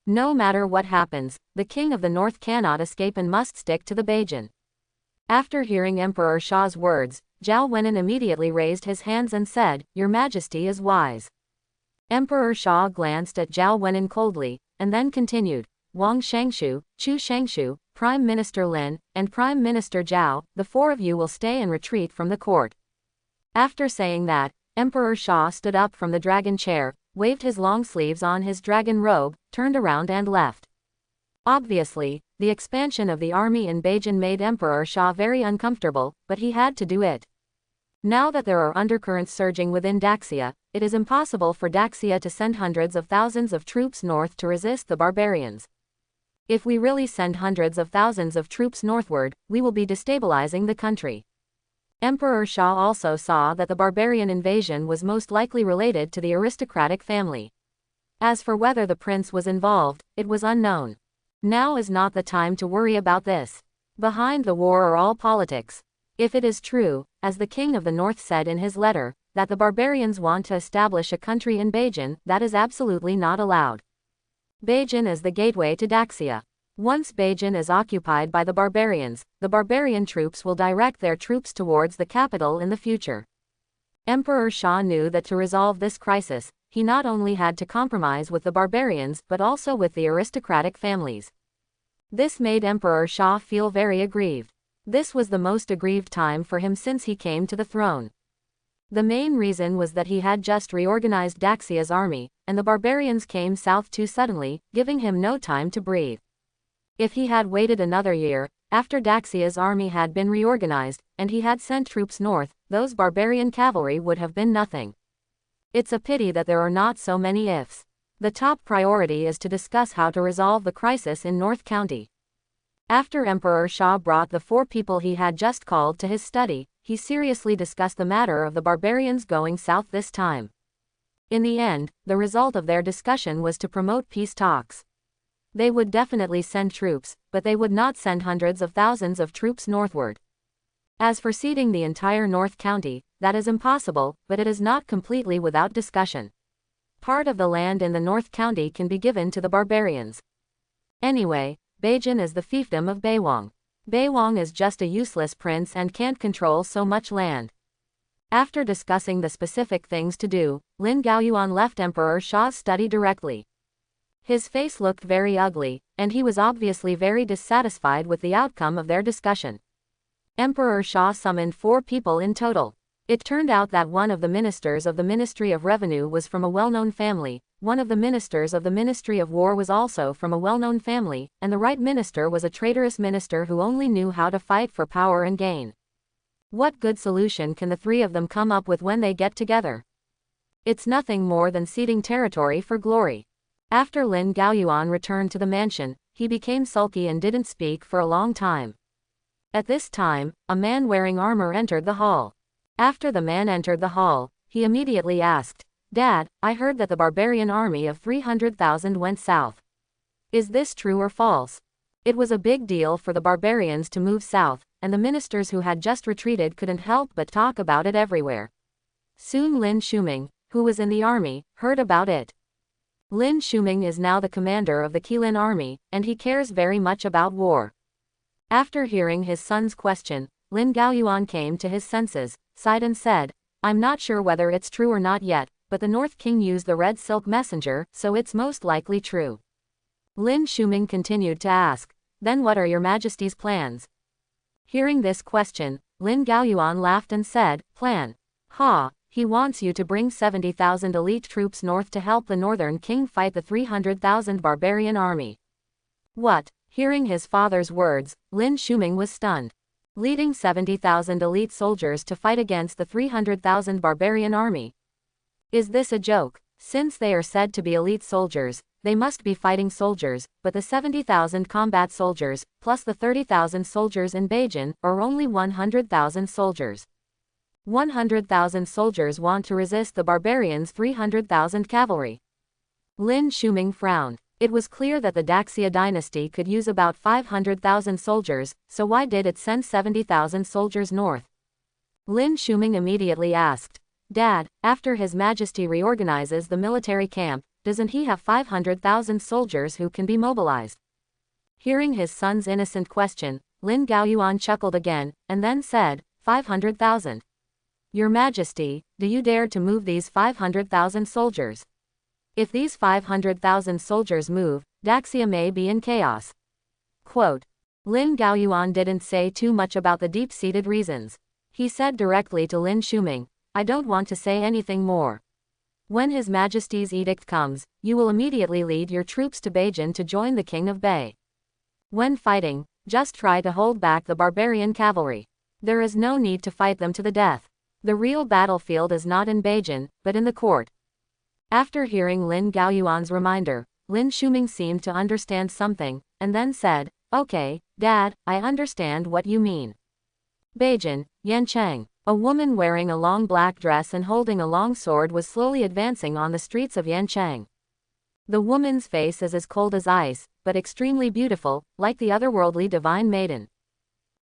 No matter what happens, the king of the north cannot escape and must stick to the Bajan. After hearing Emperor Shah's words, Zhao Wenan immediately raised his hands and said, "Your Majesty is wise." Emperor Shah glanced at Zhao Wenan coldly, and then continued, "Wang Shangshu, Chu Shangshu, Prime Minister Lin, and Prime Minister Zhao, the four of you will stay and retreat from the court." After saying that, Emperor Shah stood up from the dragon chair, waved his long sleeves on his dragon robe, turned around and left. Obviously, the expansion of the army in Bajan made Emperor Shah very uncomfortable, but he had to do it. Now that there are undercurrents surging within Daxia, it is impossible for Daxia to send hundreds of thousands of troops north to resist the barbarians. If we really send hundreds of thousands of troops northward, we will be destabilizing the country. Emperor Shah also saw that the barbarian invasion was most likely related to the aristocratic family. As for whether the prince was involved, it was unknown. Now is not the time to worry about this. Behind the war are all politics. If it is true, as the king of the north said in his letter, that the barbarians want to establish a country in Bajan, that is absolutely not allowed. Bajan is the gateway to Daxia. Once Bajan is occupied by the barbarian troops will direct their troops towards the capital in the future. Emperor Shah knew that to resolve this crisis, he not only had to compromise with the barbarians but also with the aristocratic families. This made Emperor Shah feel very aggrieved. This was the most aggrieved time for him since he came to the throne. The main reason was that he had just reorganized Daxia's army, and the barbarians came south too suddenly, giving him no time to breathe. If he had waited another year, after Daxia's army had been reorganized, and he had sent troops north, those barbarian cavalry would have been nothing. It's a pity that there are not so many ifs. The top priority is to discuss how to resolve the crisis in North County. After Emperor Shah brought the four people he had just called to his study, he seriously discussed the matter of the barbarians going south this time. In the end, the result of their discussion was to promote peace talks. They would definitely send troops, but they would not send hundreds of thousands of troops northward. As for ceding the entire North County, that is impossible, but it is not completely without discussion. Part of the land in the North County can be given to the barbarians. Anyway, Bajan is the fiefdom of Baiwang. Baiwang is just a useless prince and can't control so much land. After discussing the specific things to do, Lin Gaoyuan left Emperor Shah's study directly. His face looked very ugly, and he was obviously very dissatisfied with the outcome of their discussion. Emperor Shah summoned 4 people in total. It turned out that one of the ministers of the Ministry of Revenue was from a well-known family, one of the ministers of the Ministry of War was also from a well-known family, and the right minister was a traitorous minister who only knew how to fight for power and gain. What good solution can the 3 of them come up with when they get together? It's nothing more than ceding territory for glory. After Lin Gaoyuan returned to the mansion, he became sulky and didn't speak for a long time. At this time, a man wearing armor entered the hall. After the man entered the hall, he immediately asked, "Dad, I heard that the barbarian army of 300,000 went south. Is this true or false?" It was a big deal for the barbarians to move south, and the ministers who had just retreated couldn't help but talk about it everywhere. Soon Lin Shuming, who was in the army, heard about it. Lin Shuming is now the commander of the Qilin army, and he cares very much about war. After hearing his son's question, Lin Gaoyuan came to his senses, sighed and said, "I'm not sure whether it's true or not yet, but the North King used the red silk messenger, so it's most likely true." Lin Shuming continued to ask, "Then what are your Majesty's plans?" Hearing this question, Lin Gaoyuan laughed and said, "Plan? Ha, he wants you to bring 70,000 elite troops north to help the Northern King fight the 300,000 barbarian army." What? Hearing his father's words, Lin Shuming was stunned. Leading 70,000 elite soldiers to fight against the 300,000 barbarian army. Is this a joke? Since they are said to be elite soldiers, they must be fighting soldiers, but the 70,000 combat soldiers, plus the 30,000 soldiers in Bajan, are only 100,000 soldiers. 100,000 soldiers want to resist the barbarians' 300,000 cavalry. Lin Shuming frowned. It was clear that the Daxia dynasty could use about 500,000 soldiers, so why did it send 70,000 soldiers north? Lin Shuming immediately asked. Dad, after His Majesty reorganizes the military camp, doesn't he have 500,000 soldiers who can be mobilized? Hearing his son's innocent question, Lin Gaoyuan chuckled again, and then said, 500,000. Your Majesty, do you dare to move these 500,000 soldiers? If these 500,000 soldiers move, Daxia may be in chaos. Quote. Lin Gaoyuan didn't say too much about the deep-seated reasons. He said directly to Lin Shuming, I don't want to say anything more. When His Majesty's edict comes, you will immediately lead your troops to Beijing to join the King of Bei. When fighting, just try to hold back the barbarian cavalry. There is no need to fight them to the death. The real battlefield is not in Beijing, but in the court. After hearing Lin Gaoyuan's reminder, Lin Shuming seemed to understand something, and then said, Okay, Dad, I understand what you mean. Beijing, Yancheng. A woman wearing a long black dress and holding a long sword was slowly advancing on the streets of Yancheng. The woman's face is as cold as ice, but extremely beautiful, like the otherworldly divine maiden.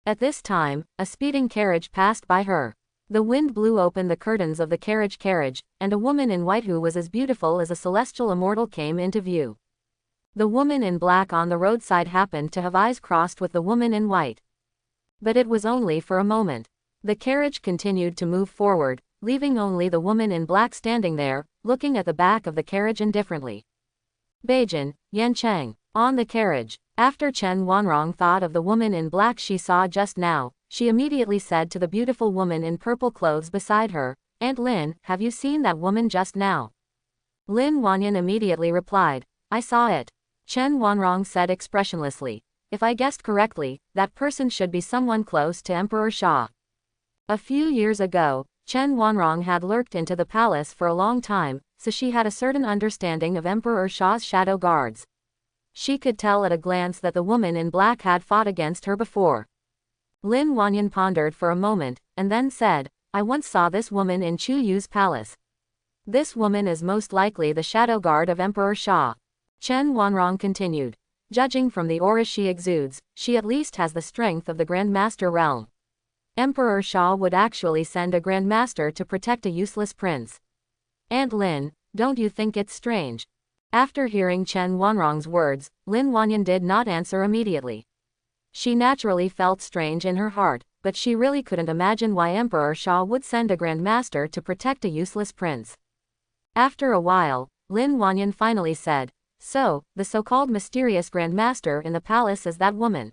At this time, a speeding carriage passed by her. The wind blew open the curtains of the carriage, and a woman in white who was as beautiful as a celestial immortal came into view. The woman in black on the roadside happened to have eyes crossed with the woman in white. But it was only for a moment. The carriage continued to move forward, leaving only the woman in black standing there, looking at the back of the carriage indifferently. Beijing, Yancheng. On the carriage. After Chen Wanrong thought of the woman in black she saw just now, she immediately said to the beautiful woman in purple clothes beside her, Aunt Lin, have you seen that woman just now? Lin Wanyan immediately replied, I saw it. Chen Wanrong said expressionlessly, if I guessed correctly, that person should be someone close to Emperor Xia. A few years ago, Chen Wanrong had lurked into the palace for a long time, so she had a certain understanding of Emperor Xia's shadow guards. She could tell at a glance that the woman in black had fought against her before. Lin Wanyan pondered for a moment, and then said, I once saw this woman in Chu Yu's palace. This woman is most likely the shadow guard of Emperor Xia. Chen Wanrong continued. Judging from the aura she exudes, she at least has the strength of the Grand Master realm. Emperor Xia would actually send a Grand Master to protect a useless prince. Aunt Lin, don't you think it's strange? After hearing Chen Wanrong's words, Lin Wanyan did not answer immediately. She naturally felt strange in her heart, but she really couldn't imagine why Emperor Xia would send a Grand Master to protect a useless prince. After a while, Lin Wanyan finally said, So, the so-called mysterious Grand Master in the palace is that woman.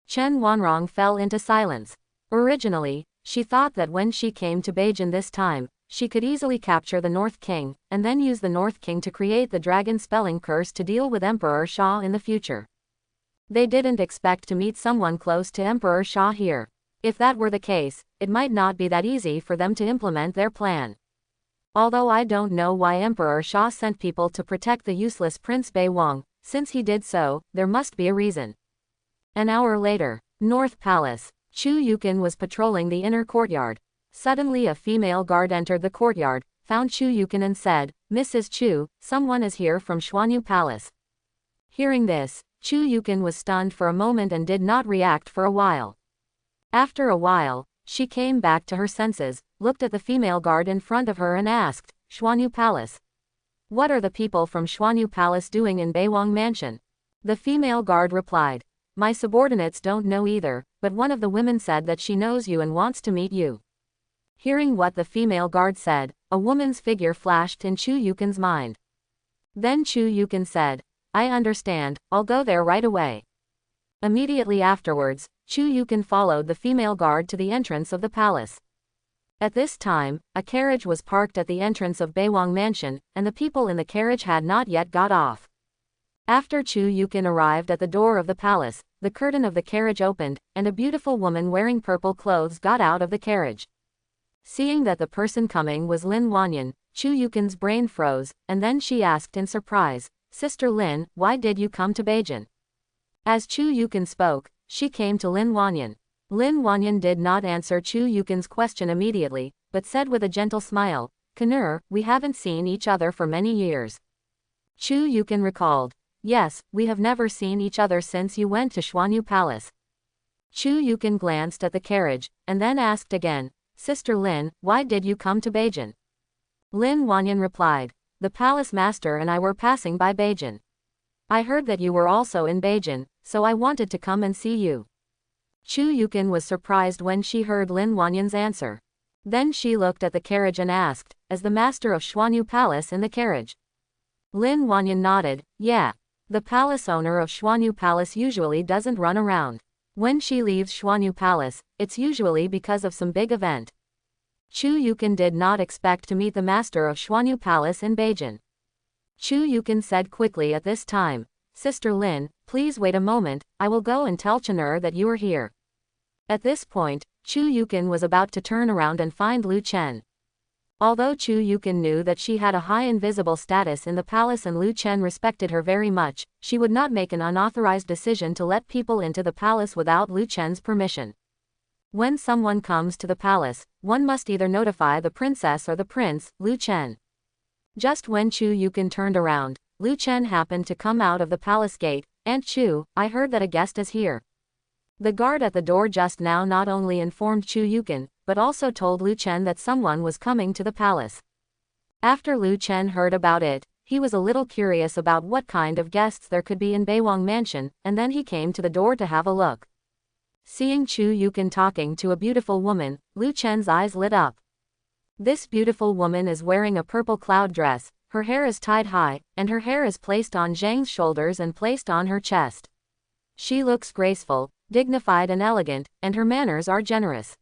Chen Wanrong fell into silence. Originally, she thought that when she came to Beijing this time, she could easily capture the North King, and then use the North King to create the dragon spelling curse to deal with Emperor Xia in the future. They didn't expect to meet someone close to Emperor Xia here. If that were the case, it might not be that easy for them to implement their plan. Although I don't know why Emperor Xia sent people to protect the useless Prince Bei Wang, since he did so, there must be a reason. An hour later, North Palace. Chu Yukin was patrolling the inner courtyard. Suddenly a female guard entered the courtyard, found Chu Yukin and said, Mrs. Chu, someone is here from Xuanyu Palace. Hearing this, Chu Yukin was stunned for a moment and did not react for a while. After a while, she came back to her senses, looked at the female guard in front of her and asked, Xuanyu Palace. What are the people from Xuanyu Palace doing in Beiwang Mansion? The female guard replied, My subordinates don't know either, but one of the women said that she knows you and wants to meet you. Hearing what the female guard said, a woman's figure flashed in Chu Yukin's mind. Then Chu Yukin said, I understand, I'll go there right away. Immediately afterwards, Chu Yukin followed the female guard to the entrance of the palace. At this time, a carriage was parked at the entrance of Beiwang Mansion, and the people in the carriage had not yet got off. After Chu Yukin arrived at the door of the palace, the curtain of the carriage opened, and a beautiful woman wearing purple clothes got out of the carriage. Seeing that the person coming was Lin Wanyan, Chu Yukin's brain froze, and then she asked in surprise, Sister Lin, why did you come to Beijing? As Chu Yukin spoke, she came to Lin Wanyan. Lin Wanyan did not answer Chu Yukin's question immediately, but said with a gentle smile, Kanur, we haven't seen each other for many years. Chu Yukin recalled. Yes, we have never seen each other since you went to Xuanyu Palace. Chu Yukin glanced at the carriage, and then asked again, Sister Lin, why did you come to Beijing? Lin Wanyan replied, the palace master and I were passing by Beijing. I heard that you were also in Beijing, so I wanted to come and see you. Chu Yukin was surprised when she heard Lin Wanyan's answer. Then she looked at the carriage and asked, as the master of Xuanyu Palace in the carriage? Lin Wanyan nodded, yeah. The palace owner of Xuanyu Palace usually doesn't run around. When she leaves Xuanyu Palace, it's usually because of some big event. Chu Yukin did not expect to meet the master of Xuanyu Palace in Beijing. Chu Yukin said quickly at this time, Sister Lin, please wait a moment, I will go and tell Chen'er that you are here. At this point, Chu Yukin was about to turn around and find Lu Chen. Although Chu Yukin knew that she had a high invisible status in the palace and Lu Chen respected her very much, she would not make an unauthorized decision to let people into the palace without Lu Chen's permission. When someone comes to the palace, one must either notify the princess or the prince, Lu Chen. Just when Chu Yukin turned around, Lu Chen happened to come out of the palace gate. Aunt Chu, I heard that a guest is here. The guard at the door just now not only informed Chu Yukin, but also told Lu Chen that someone was coming to the palace. After Lu Chen heard about it, he was a little curious about what kind of guests there could be in Beiwang Mansion, and then he came to the door to have a look. Seeing Chu Yukin talking to a beautiful woman, Lu Chen's eyes lit up. This beautiful woman is wearing a purple cloud dress, her hair is tied high, and her hair is placed on Zhang's shoulders and placed on her chest. She looks graceful, dignified and elegant, and her manners are generous.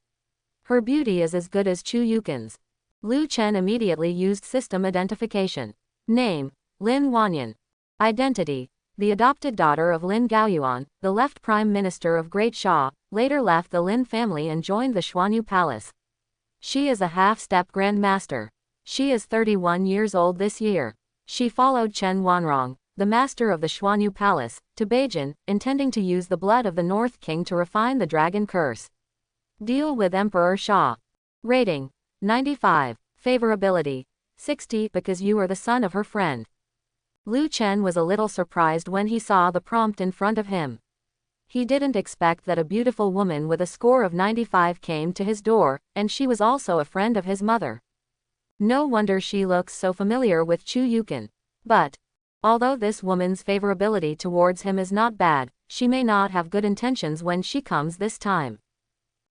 Her beauty is as good as Chu Yukin's. Lu Chen immediately used system identification. Name, Lin Wanyan. Identity, the adopted daughter of Lin Gaoyuan, the left Prime Minister of Great Sha, later left the Lin family and joined the Xuanyu Palace. She is a half-step Grand Master. She is 31 years old this year. She followed Chen Wanrong, the master of the Xuanyu Palace, to Beijing, intending to use the blood of the North King to refine the dragon curse. Deal with Emperor Sha. Rating, 95. Favorability, 60 because you are the son of her friend. Lu Chen was a little surprised when he saw the prompt in front of him. He didn't expect that a beautiful woman with a score of 95 came to his door, and she was also a friend of his mother. No wonder she looks so familiar with Chu Yukin. But, although this woman's favorability towards him is not bad, she may not have good intentions when she comes this time.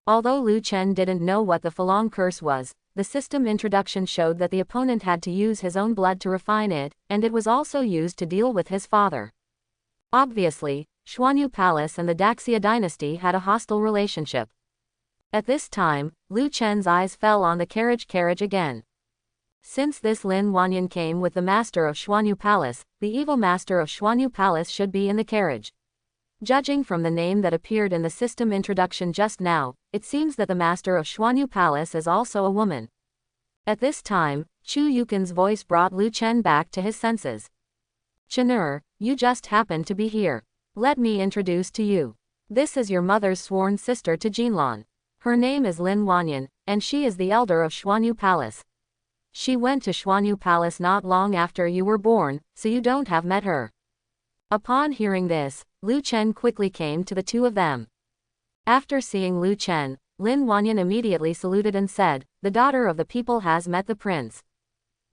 Although Lu Chen didn't know what the Falong curse was, the system introduction showed that the opponent had to use his own blood to refine it, and it was also used to deal with his father. Obviously, Xuanyu Palace and the Daxia dynasty had a hostile relationship. At this time, Lu Chen's eyes fell on the carriage again. Since this Lin Wanyan came with the master of Xuanyu Palace, the evil master of Xuanyu Palace should be in the carriage. Judging from the name that appeared in the system introduction just now, it seems that the master of Xuanyu Palace is also a woman. At this time, Chu Yukin's voice brought Lu Chen back to his senses. Chen'er, you just happened to be here. Let me introduce to you. This is your mother's sworn sister to Jinlan. Her name is Lin Wanyan, and she is the elder of Xuanyu Palace. She went to Xuanyu Palace not long after you were born, so you don't have met her. Upon hearing this, Lu Chen quickly came to the two of them. After seeing Lu Chen, Lin Wanyan immediately saluted and said, the daughter of the people has met the prince.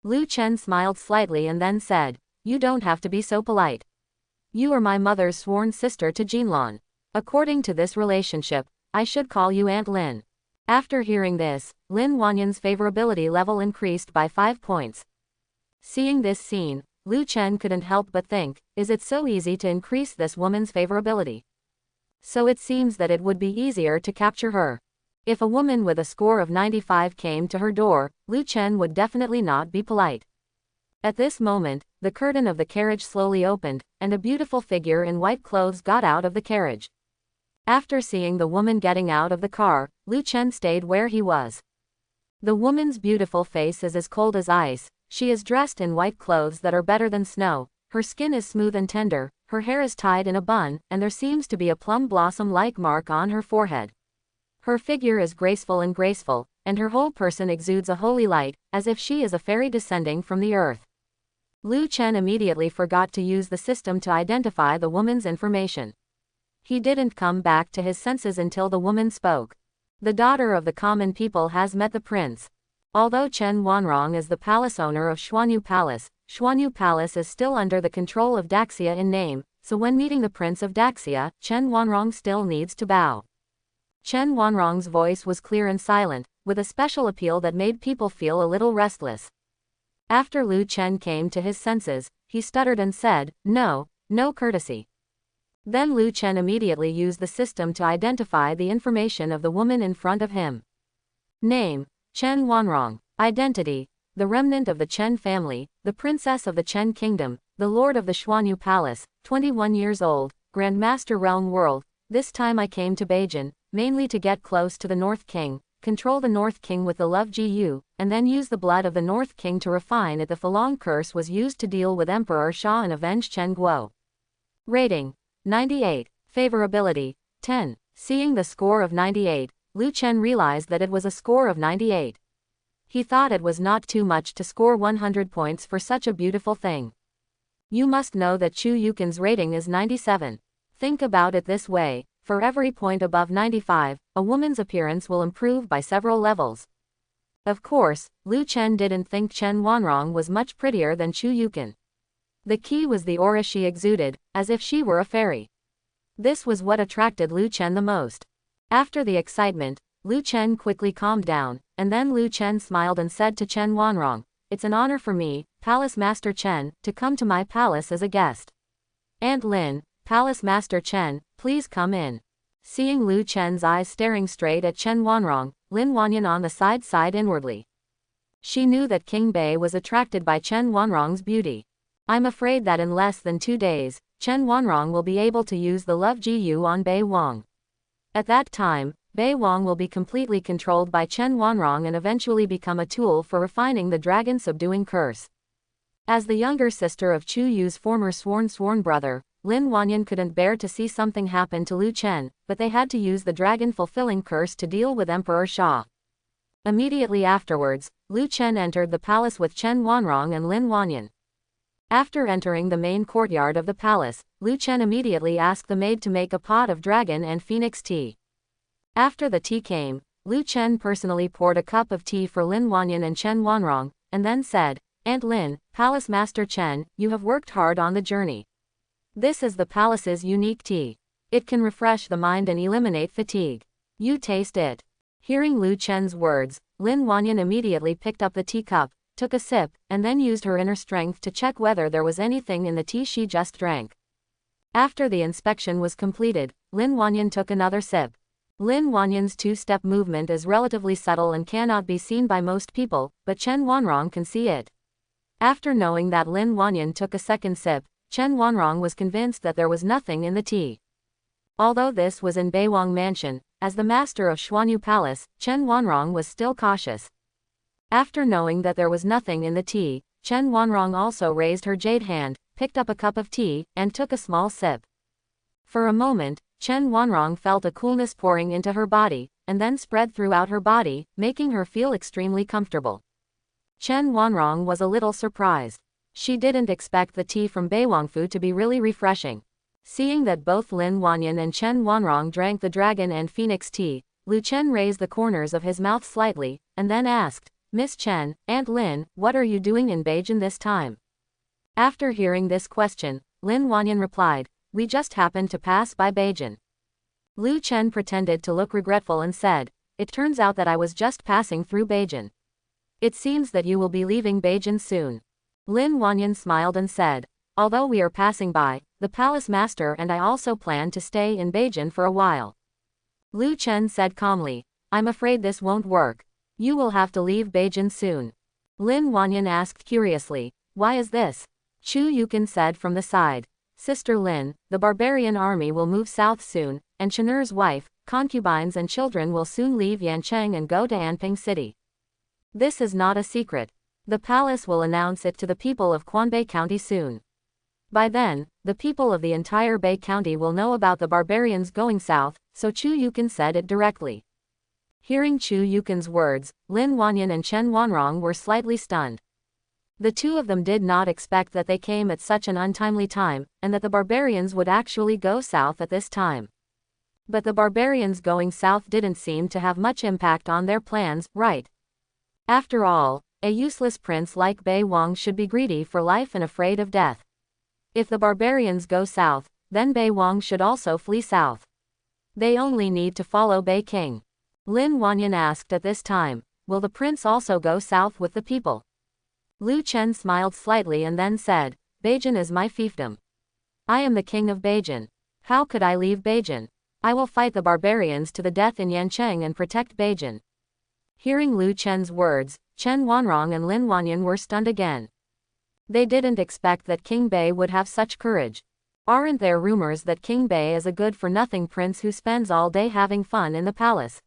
Lu Chen smiled slightly and then said, you don't have to be so polite. You are my mother's sworn sister to Jinlan. According to this relationship, I should call you Aunt Lin. After hearing this, Lin Wanyan's favorability level increased by 5 points. Seeing this scene, Lu Chen couldn't help but think, is it so easy to increase this woman's favorability? So it seems that it would be easier to capture her. If a woman with a score of 95 came to her door, Lu Chen would definitely not be polite. At this moment, the curtain of the carriage slowly opened, and a beautiful figure in white clothes got out of the carriage. After seeing the woman getting out of the car, Lu Chen stayed where he was. The woman's beautiful face is as cold as ice. She is dressed in white clothes that are better than snow, her skin is smooth and tender, her hair is tied in a bun, and there seems to be a plum blossom-like mark on her forehead. Her figure is graceful, and her whole person exudes a holy light, as if she is a fairy descending from the earth. Lu Chen immediately forgot to use the system to identify the woman's information. He didn't come back to his senses until the woman spoke. The daughter of the common people has met the prince. Although Chen Wanrong is the palace owner of Xuanyu Palace is still under the control of Daxia in name, so when meeting the prince of Daxia, Chen Wanrong still needs to bow. Chen Wanrong's voice was clear and silent, with a special appeal that made people feel a little restless. After Lu Chen came to his senses, he stuttered and said, "No, no courtesy." Then Lu Chen immediately used the system to identify the information of the woman in front of him. Name: Chen Wanrong. Identity: the remnant of the Chen family, the princess of the Chen kingdom, the lord of the Xuanyu Palace, 21 years old, Grand Master Realm World. This time I came to Beijing, mainly to get close to the North King, control the North King with the love Gu, and then use the blood of the North King to refine it. The Falong curse was used to deal with Emperor Sha and avenge Chen Guo. Rating: 98. Favorability: 10. Seeing the score of 98, Lu Chen realized that it was a score of 98. He thought it was not too much to score 100 points for such a beautiful thing. You must know that Chu Yukin's rating is 97. Think about it this way, for every point above 95, a woman's appearance will improve by several levels. Of course, Lu Chen didn't think Chen Wanrong was much prettier than Chu Yukin. The key was the aura she exuded, as if she were a fairy. This was what attracted Lu Chen the most. After the excitement, Lu Chen quickly calmed down, and then Lu Chen smiled and said to Chen Wanrong, "It's an honor for me, Palace Master Chen, to come to my palace as a guest. Aunt Lin, Palace Master Chen, please come in." Seeing Lu Chen's eyes staring straight at Chen Wanrong, Lin Wanyan on the side sighed inwardly. She knew that King Bei was attracted by Chen Wanrong's beauty. I'm afraid that in less than 2 days, Chen Wanrong will be able to use the love Gu on Bei Wang. At that time, Bei Wang will be completely controlled by Chen Wanrong and eventually become a tool for refining the dragon subduing curse. As the younger sister of Chu Yu's former sworn brother, Lin Wanyan couldn't bear to see something happen to Lu Chen, but they had to use the dragon-fulfilling curse to deal with Emperor Sha. Immediately afterwards, Lu Chen entered the palace with Chen Wanrong and Lin Wanyan. After entering the main courtyard of the palace, Lu Chen immediately asked the maid to make a pot of dragon and phoenix tea. After the tea came, Lu Chen personally poured a cup of tea for Lin Wanyan and Chen Wanrong, and then said, "Aunt Lin, Palace Master Chen, you have worked hard on the journey. This is the palace's unique tea. It can refresh the mind and eliminate fatigue. You taste it." Hearing Lu Chen's words, Lin Wanyan immediately picked up the teacup, took a sip, and then used her inner strength to check whether there was anything in the tea she just drank. After the inspection was completed, Lin Wanyan took another sip. Lin Wanyan's two-step movement is relatively subtle and cannot be seen by most people, but Chen Wanrong can see it. After knowing that Lin Wanyan took a second sip, Chen Wanrong was convinced that there was nothing in the tea. Although this was in Beiwang Mansion, as the master of Xuanyu Palace, Chen Wanrong was still cautious. After knowing that there was nothing in the tea, Chen Wanrong also raised her jade hand, picked up a cup of tea, and took a small sip. For a moment, Chen Wanrong felt a coolness pouring into her body, and then spread throughout her body, making her feel extremely comfortable. Chen Wanrong was a little surprised. She didn't expect the tea from Beiwangfu to be really refreshing. Seeing that both Lin Wanyan and Chen Wanrong drank the dragon and phoenix tea, Lu Chen raised the corners of his mouth slightly, and then asked, "Miss Chen, Aunt Lin, what are you doing in Beijing this time?" After hearing this question, Lin Wanyan replied, "We just happened to pass by Beijing." Lu Chen pretended to look regretful and said, "It turns out that I was just passing through Beijing. It seems that you will be leaving Beijing soon." Lin Wanyan smiled and said, "Although we are passing by, the palace master and I also plan to stay in Beijing for a while." Lu Chen said calmly, "I'm afraid this won't work. You will have to leave Beijing soon." Lin Wanyan asked curiously, "Why is this?" Chu Yukin said from the side, "Sister Lin, the barbarian army will move south soon, and Chener's wife, concubines and children will soon leave Yancheng and go to Anping City. This is not a secret. The palace will announce it to the people of Quanbei County soon. By then, the people of the entire Bei County will know about the barbarians going south," so Chu Yukin said it directly. Hearing Chu Yukin's words, Lin Wanyan and Chen Wanrong were slightly stunned. The two of them did not expect that they came at such an untimely time, and that the barbarians would actually go south at this time. But the barbarians going south didn't seem to have much impact on their plans, right? After all, a useless prince like Bei Wang should be greedy for life and afraid of death. If the barbarians go south, then Bei Wang should also flee south. They only need to follow Bei King. Lin Wanyan asked at this time, will the prince also go south with the people? Lu Chen smiled slightly and then said, Beijing is my fiefdom. I am the king of Beijing. How could I leave Beijing? I will fight the barbarians to the death in Yancheng and protect Beijing. Hearing Lu Chen's words, Chen Wanrong and Lin Wanyan were stunned again. They didn't expect that King Bei would have such courage. Aren't there rumors that King Bei is a good-for-nothing prince who spends all day having fun in the palace?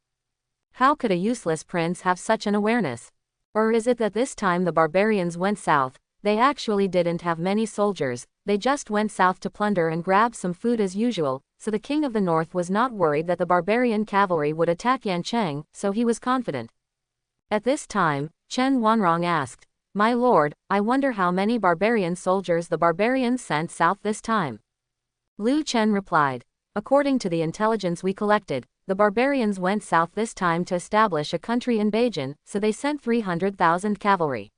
How could a useless prince have such an awareness? Or is it that this time the barbarians went south, they actually didn't have many soldiers, they just went south to plunder and grab some food as usual, so the king of the north was not worried that the barbarian cavalry would attack Yancheng, so he was confident. At this time, Chen Wanrong asked, My lord, I wonder how many barbarian soldiers the barbarians sent south this time. Lu Chen replied, According to the intelligence we collected, the barbarians went south this time to establish a country in Beijing, so they sent 300,000 cavalry.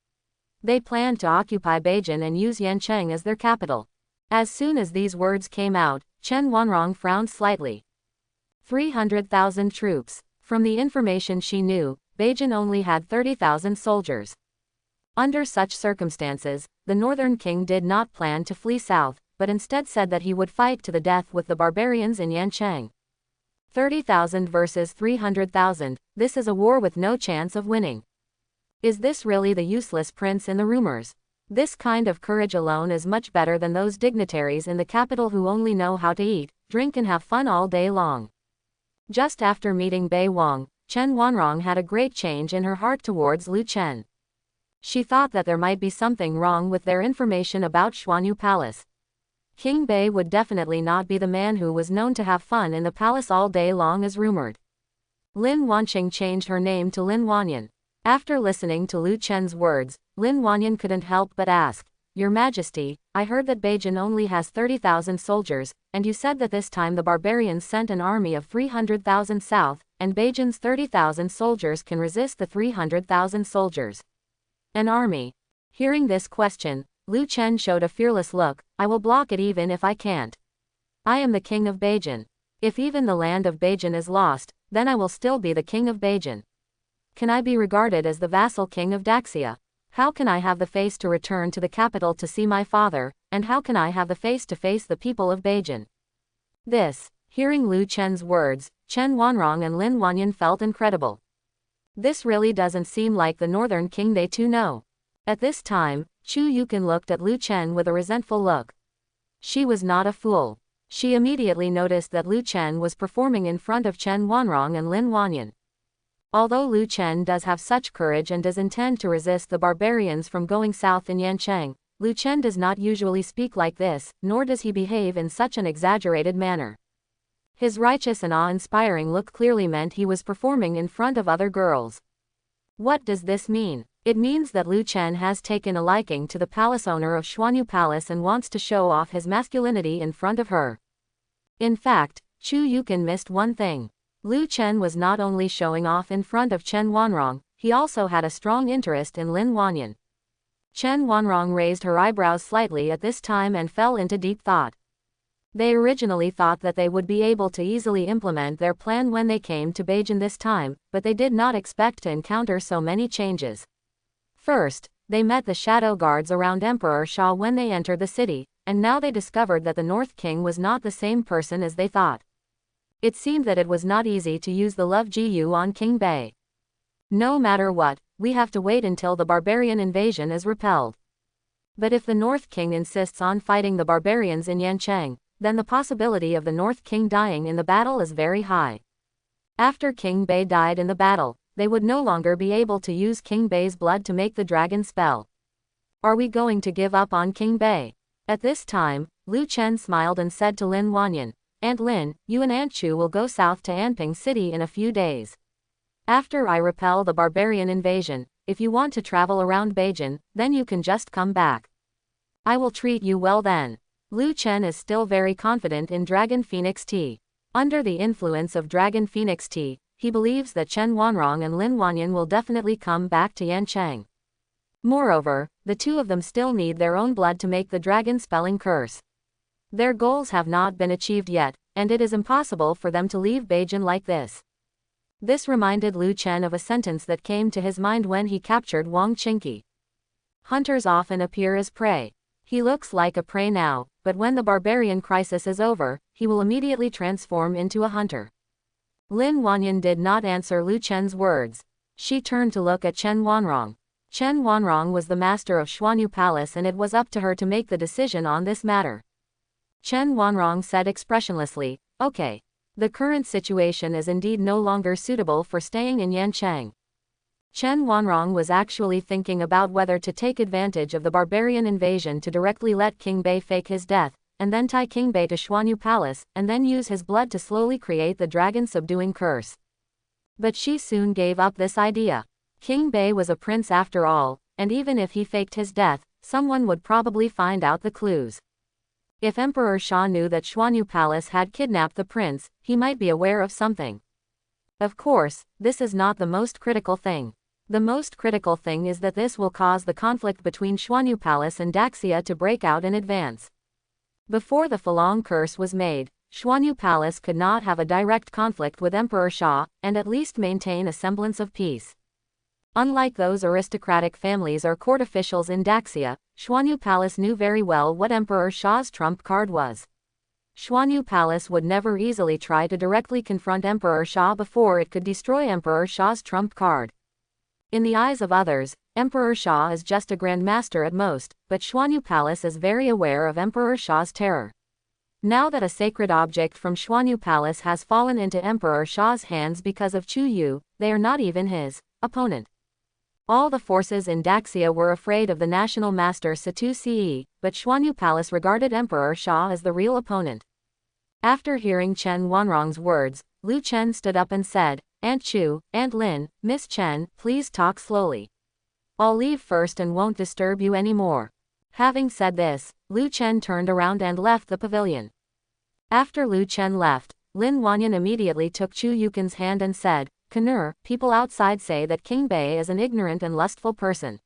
They planned to occupy Beijing and use Yancheng as their capital. As soon as these words came out, Chen Wanrong frowned slightly. 300,000 troops. From the information she knew, Beijing only had 30,000 soldiers. Under such circumstances, the northern king did not plan to flee south, but instead said that he would fight to the death with the barbarians in Yancheng. 30,000 versus 300,000, this is a war with no chance of winning. Is this really the useless prince in the rumors? This kind of courage alone is much better than those dignitaries in the capital who only know how to eat, drink and have fun all day long. Just after meeting Bei Wang, Chen Wanrong had a great change in her heart towards Lu Chen. She thought that there might be something wrong with their information about Xuanyu Palace. King Bei would definitely not be the man who was known to have fun in the palace all day long as rumored. Lin Wanqing changed her name to Lin Wanyan. After listening to Lu Chen's words, Lin Wanyan couldn't help but ask, Your Majesty, I heard that Beijing only has 30,000 soldiers, and you said that this time the barbarians sent an army of 300,000 south, and Beijing's 30,000 soldiers can resist the 300,000 soldiers. An army. Hearing this question, Lu Chen showed a fearless look, I will block it even if I can't. I am the king of Beijing. If even the land of Beijing is lost, then I will still be the king of Beijing. Can I be regarded as the vassal king of Daxia? How can I have the face to return to the capital to see my father, and how can I have the face to face the people of Beijing? Hearing Lu Chen's words, Chen Wanrong and Lin Wanyan felt incredible. This really doesn't seem like the northern king they two know. At this time, Chu Yukin looked at Lu Chen with a resentful look. She was not a fool. She immediately noticed that Lu Chen was performing in front of Chen Wanrong and Lin Wanyan. Although Lu Chen does have such courage and does intend to resist the barbarians from going south in Yancheng, Lu Chen does not usually speak like this, nor does he behave in such an exaggerated manner. His righteous and awe-inspiring look clearly meant he was performing in front of other girls. What does this mean? It means that Lu Chen has taken a liking to the palace owner of Xuanyu Palace and wants to show off his masculinity in front of her. In fact, Chu Yukin missed one thing. Lu Chen was not only showing off in front of Chen Wanrong, he also had a strong interest in Lin Wanyan. Chen Wanrong raised her eyebrows slightly at this time and fell into deep thought. They originally thought that they would be able to easily implement their plan when they came to Beijing this time, but they did not expect to encounter so many changes. First, they met the shadow guards around Emperor Sha when they entered the city, and now they discovered that the North King was not the same person as they thought. It seemed that it was not easy to use the love Jiyu on King Bei. No matter what, we have to wait until the barbarian invasion is repelled. But if the North King insists on fighting the barbarians in Yancheng, then the possibility of the North King dying in the battle is very high. After King Bei died in the battle, they would no longer be able to use King Bei's blood to make the dragon spell. Are we going to give up on King Bei? At this time, Lu Chen smiled and said to Lin Wanyan, Aunt Lin, you and Aunt Chu will go south to Anping City in a few days. After I repel the barbarian invasion, if you want to travel around Beijing, then you can just come back. I will treat you well then. Lu Chen is still very confident in Dragon Phoenix tea. Under the influence of Dragon Phoenix tea, he believes that Chen Wanrong and Lin Wanyan will definitely come back to Yancheng. Moreover, the two of them still need their own blood to make the dragon spelling curse. Their goals have not been achieved yet, and it is impossible for them to leave Beijing like this. This reminded Lu Chen of a sentence that came to his mind when he captured Wang Qingqi. Hunters often appear as prey. He looks like a prey now, but when the barbarian crisis is over, he will immediately transform into a hunter. Lin Wanyan did not answer Lu Chen's words. She turned to look at Chen Wanrong. Chen Wanrong was the master of Xuanyu Palace and it was up to her to make the decision on this matter. Chen Wanrong said expressionlessly, "Okay. The current situation is indeed no longer suitable for staying in Yancheng." Chen Wanrong was actually thinking about whether to take advantage of the barbarian invasion to directly let King Bei fake his death, and then tie King Bei to Xuanyu Palace, and then use his blood to slowly create the dragon subduing curse. But she soon gave up this idea. King Bei was a prince after all, and even if he faked his death, someone would probably find out the clues. If Emperor Sha knew that Xuanyu Palace had kidnapped the prince, he might be aware of something. Of course, this is not the most critical thing. The most critical thing is that this will cause the conflict between Xuanyu Palace and Daxia to break out in advance. Before the Falong curse was made, Xuanyu Palace could not have a direct conflict with Emperor Sha, and at least maintain a semblance of peace. Unlike those aristocratic families or court officials in Daxia, Xuanyu Palace knew very well what Emperor Sha's trump card was. Xuanyu Palace would never easily try to directly confront Emperor Sha before it could destroy Emperor Sha's trump card. In the eyes of others, Emperor Sha is just a Grand Master at most, but Xuanyu Palace is very aware of Emperor Sha's terror. Now that a sacred object from Xuanyu Palace has fallen into Emperor Sha's hands because of Chu Yu, they are not even his opponent. All the forces in Daxia were afraid of the national master Satu Ce, but Xuanyu Palace regarded Emperor Sha as the real opponent. After hearing Chen Wanrong's words, Lu Chen stood up and said, "Aunt Chu, Aunt Lin, Miss Chen, please talk slowly. I'll leave first and won't disturb you anymore." Having said this, Lu Chen turned around and left the pavilion. After Lu Chen left, Lin Wanyan immediately took Chu Yukin's hand and said, "Kanur, people outside say that King Bei is an ignorant and lustful person.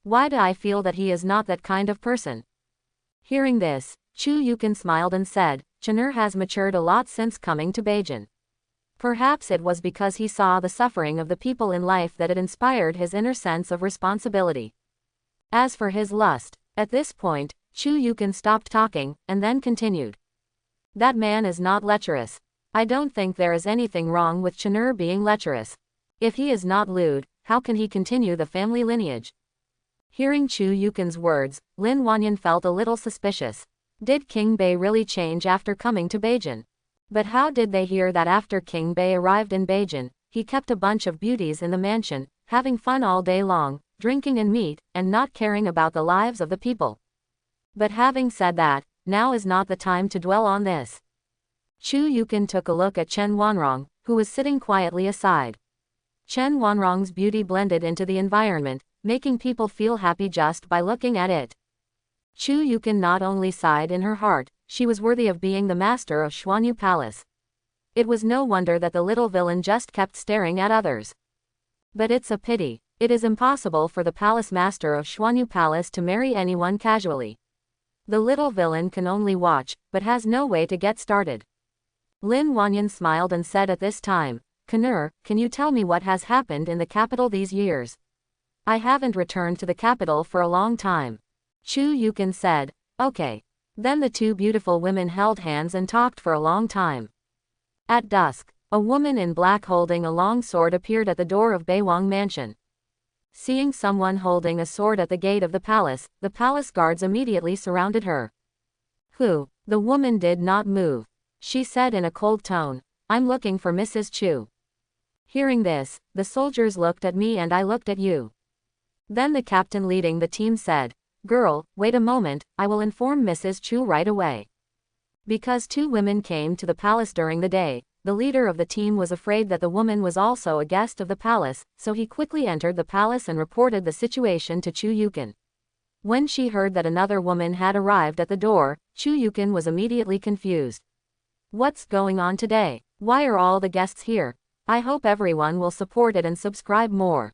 Why do I feel that he is not that kind of person?" Hearing this, Chu Yukin smiled and said, "Chanur has matured a lot since coming to Beijing. Perhaps it was because he saw the suffering of the people in life that it inspired his inner sense of responsibility. As for his lust," at this point, Chu Yukin stopped talking, and then continued. "That man is not lecherous. I don't think there is anything wrong with Chanur being lecherous. If he is not lewd, how can he continue the family lineage?" Hearing Chu Yukin's words, Lin Wanyan felt a little suspicious. Did King Bei really change after coming to Beijing? But how did they hear that after King Bei arrived in Beijing, he kept a bunch of beauties in the mansion, having fun all day long, drinking and meat, and not caring about the lives of the people? But having said that, now is not the time to dwell on this. Chu Yukin took a look at Chen Wanrong, who was sitting quietly aside. Chen Wanrong's beauty blended into the environment, making people feel happy just by looking at it. Chu Yukin not only sighed in her heart, she was worthy of being the master of Xuanyu Palace. It was no wonder that the little villain just kept staring at others. But it's a pity. It is impossible for the palace master of Xuanyu Palace to marry anyone casually. The little villain can only watch, but has no way to get started. Lin Wanyan smiled and said at this time, "Kanur, can you tell me what has happened in the capital these years? I haven't returned to the capital for a long time." Chu Yukin said, "Okay." Then the two beautiful women held hands and talked for a long time. At dusk, a woman in black holding a long sword appeared at the door of Beiwang Mansion. Seeing someone holding a sword at the gate of the palace guards immediately surrounded her. "Who?" The woman did not move. She said in a cold tone, "I'm looking for Mrs. Chu." Hearing this, the soldiers looked at me and I looked at you. Then the captain leading the team said, "Girl, wait a moment, I will inform Mrs. Chu right away." Because two women came to the palace during the day, The leader of the team was afraid that the woman was also a guest of the palace, so he quickly entered the palace and reported the situation to Chu Yukin. When she heard that another woman had arrived at the door, Chu Yukin was immediately confused. What's going on today? Why are all the guests here? I hope everyone will support it and subscribe more.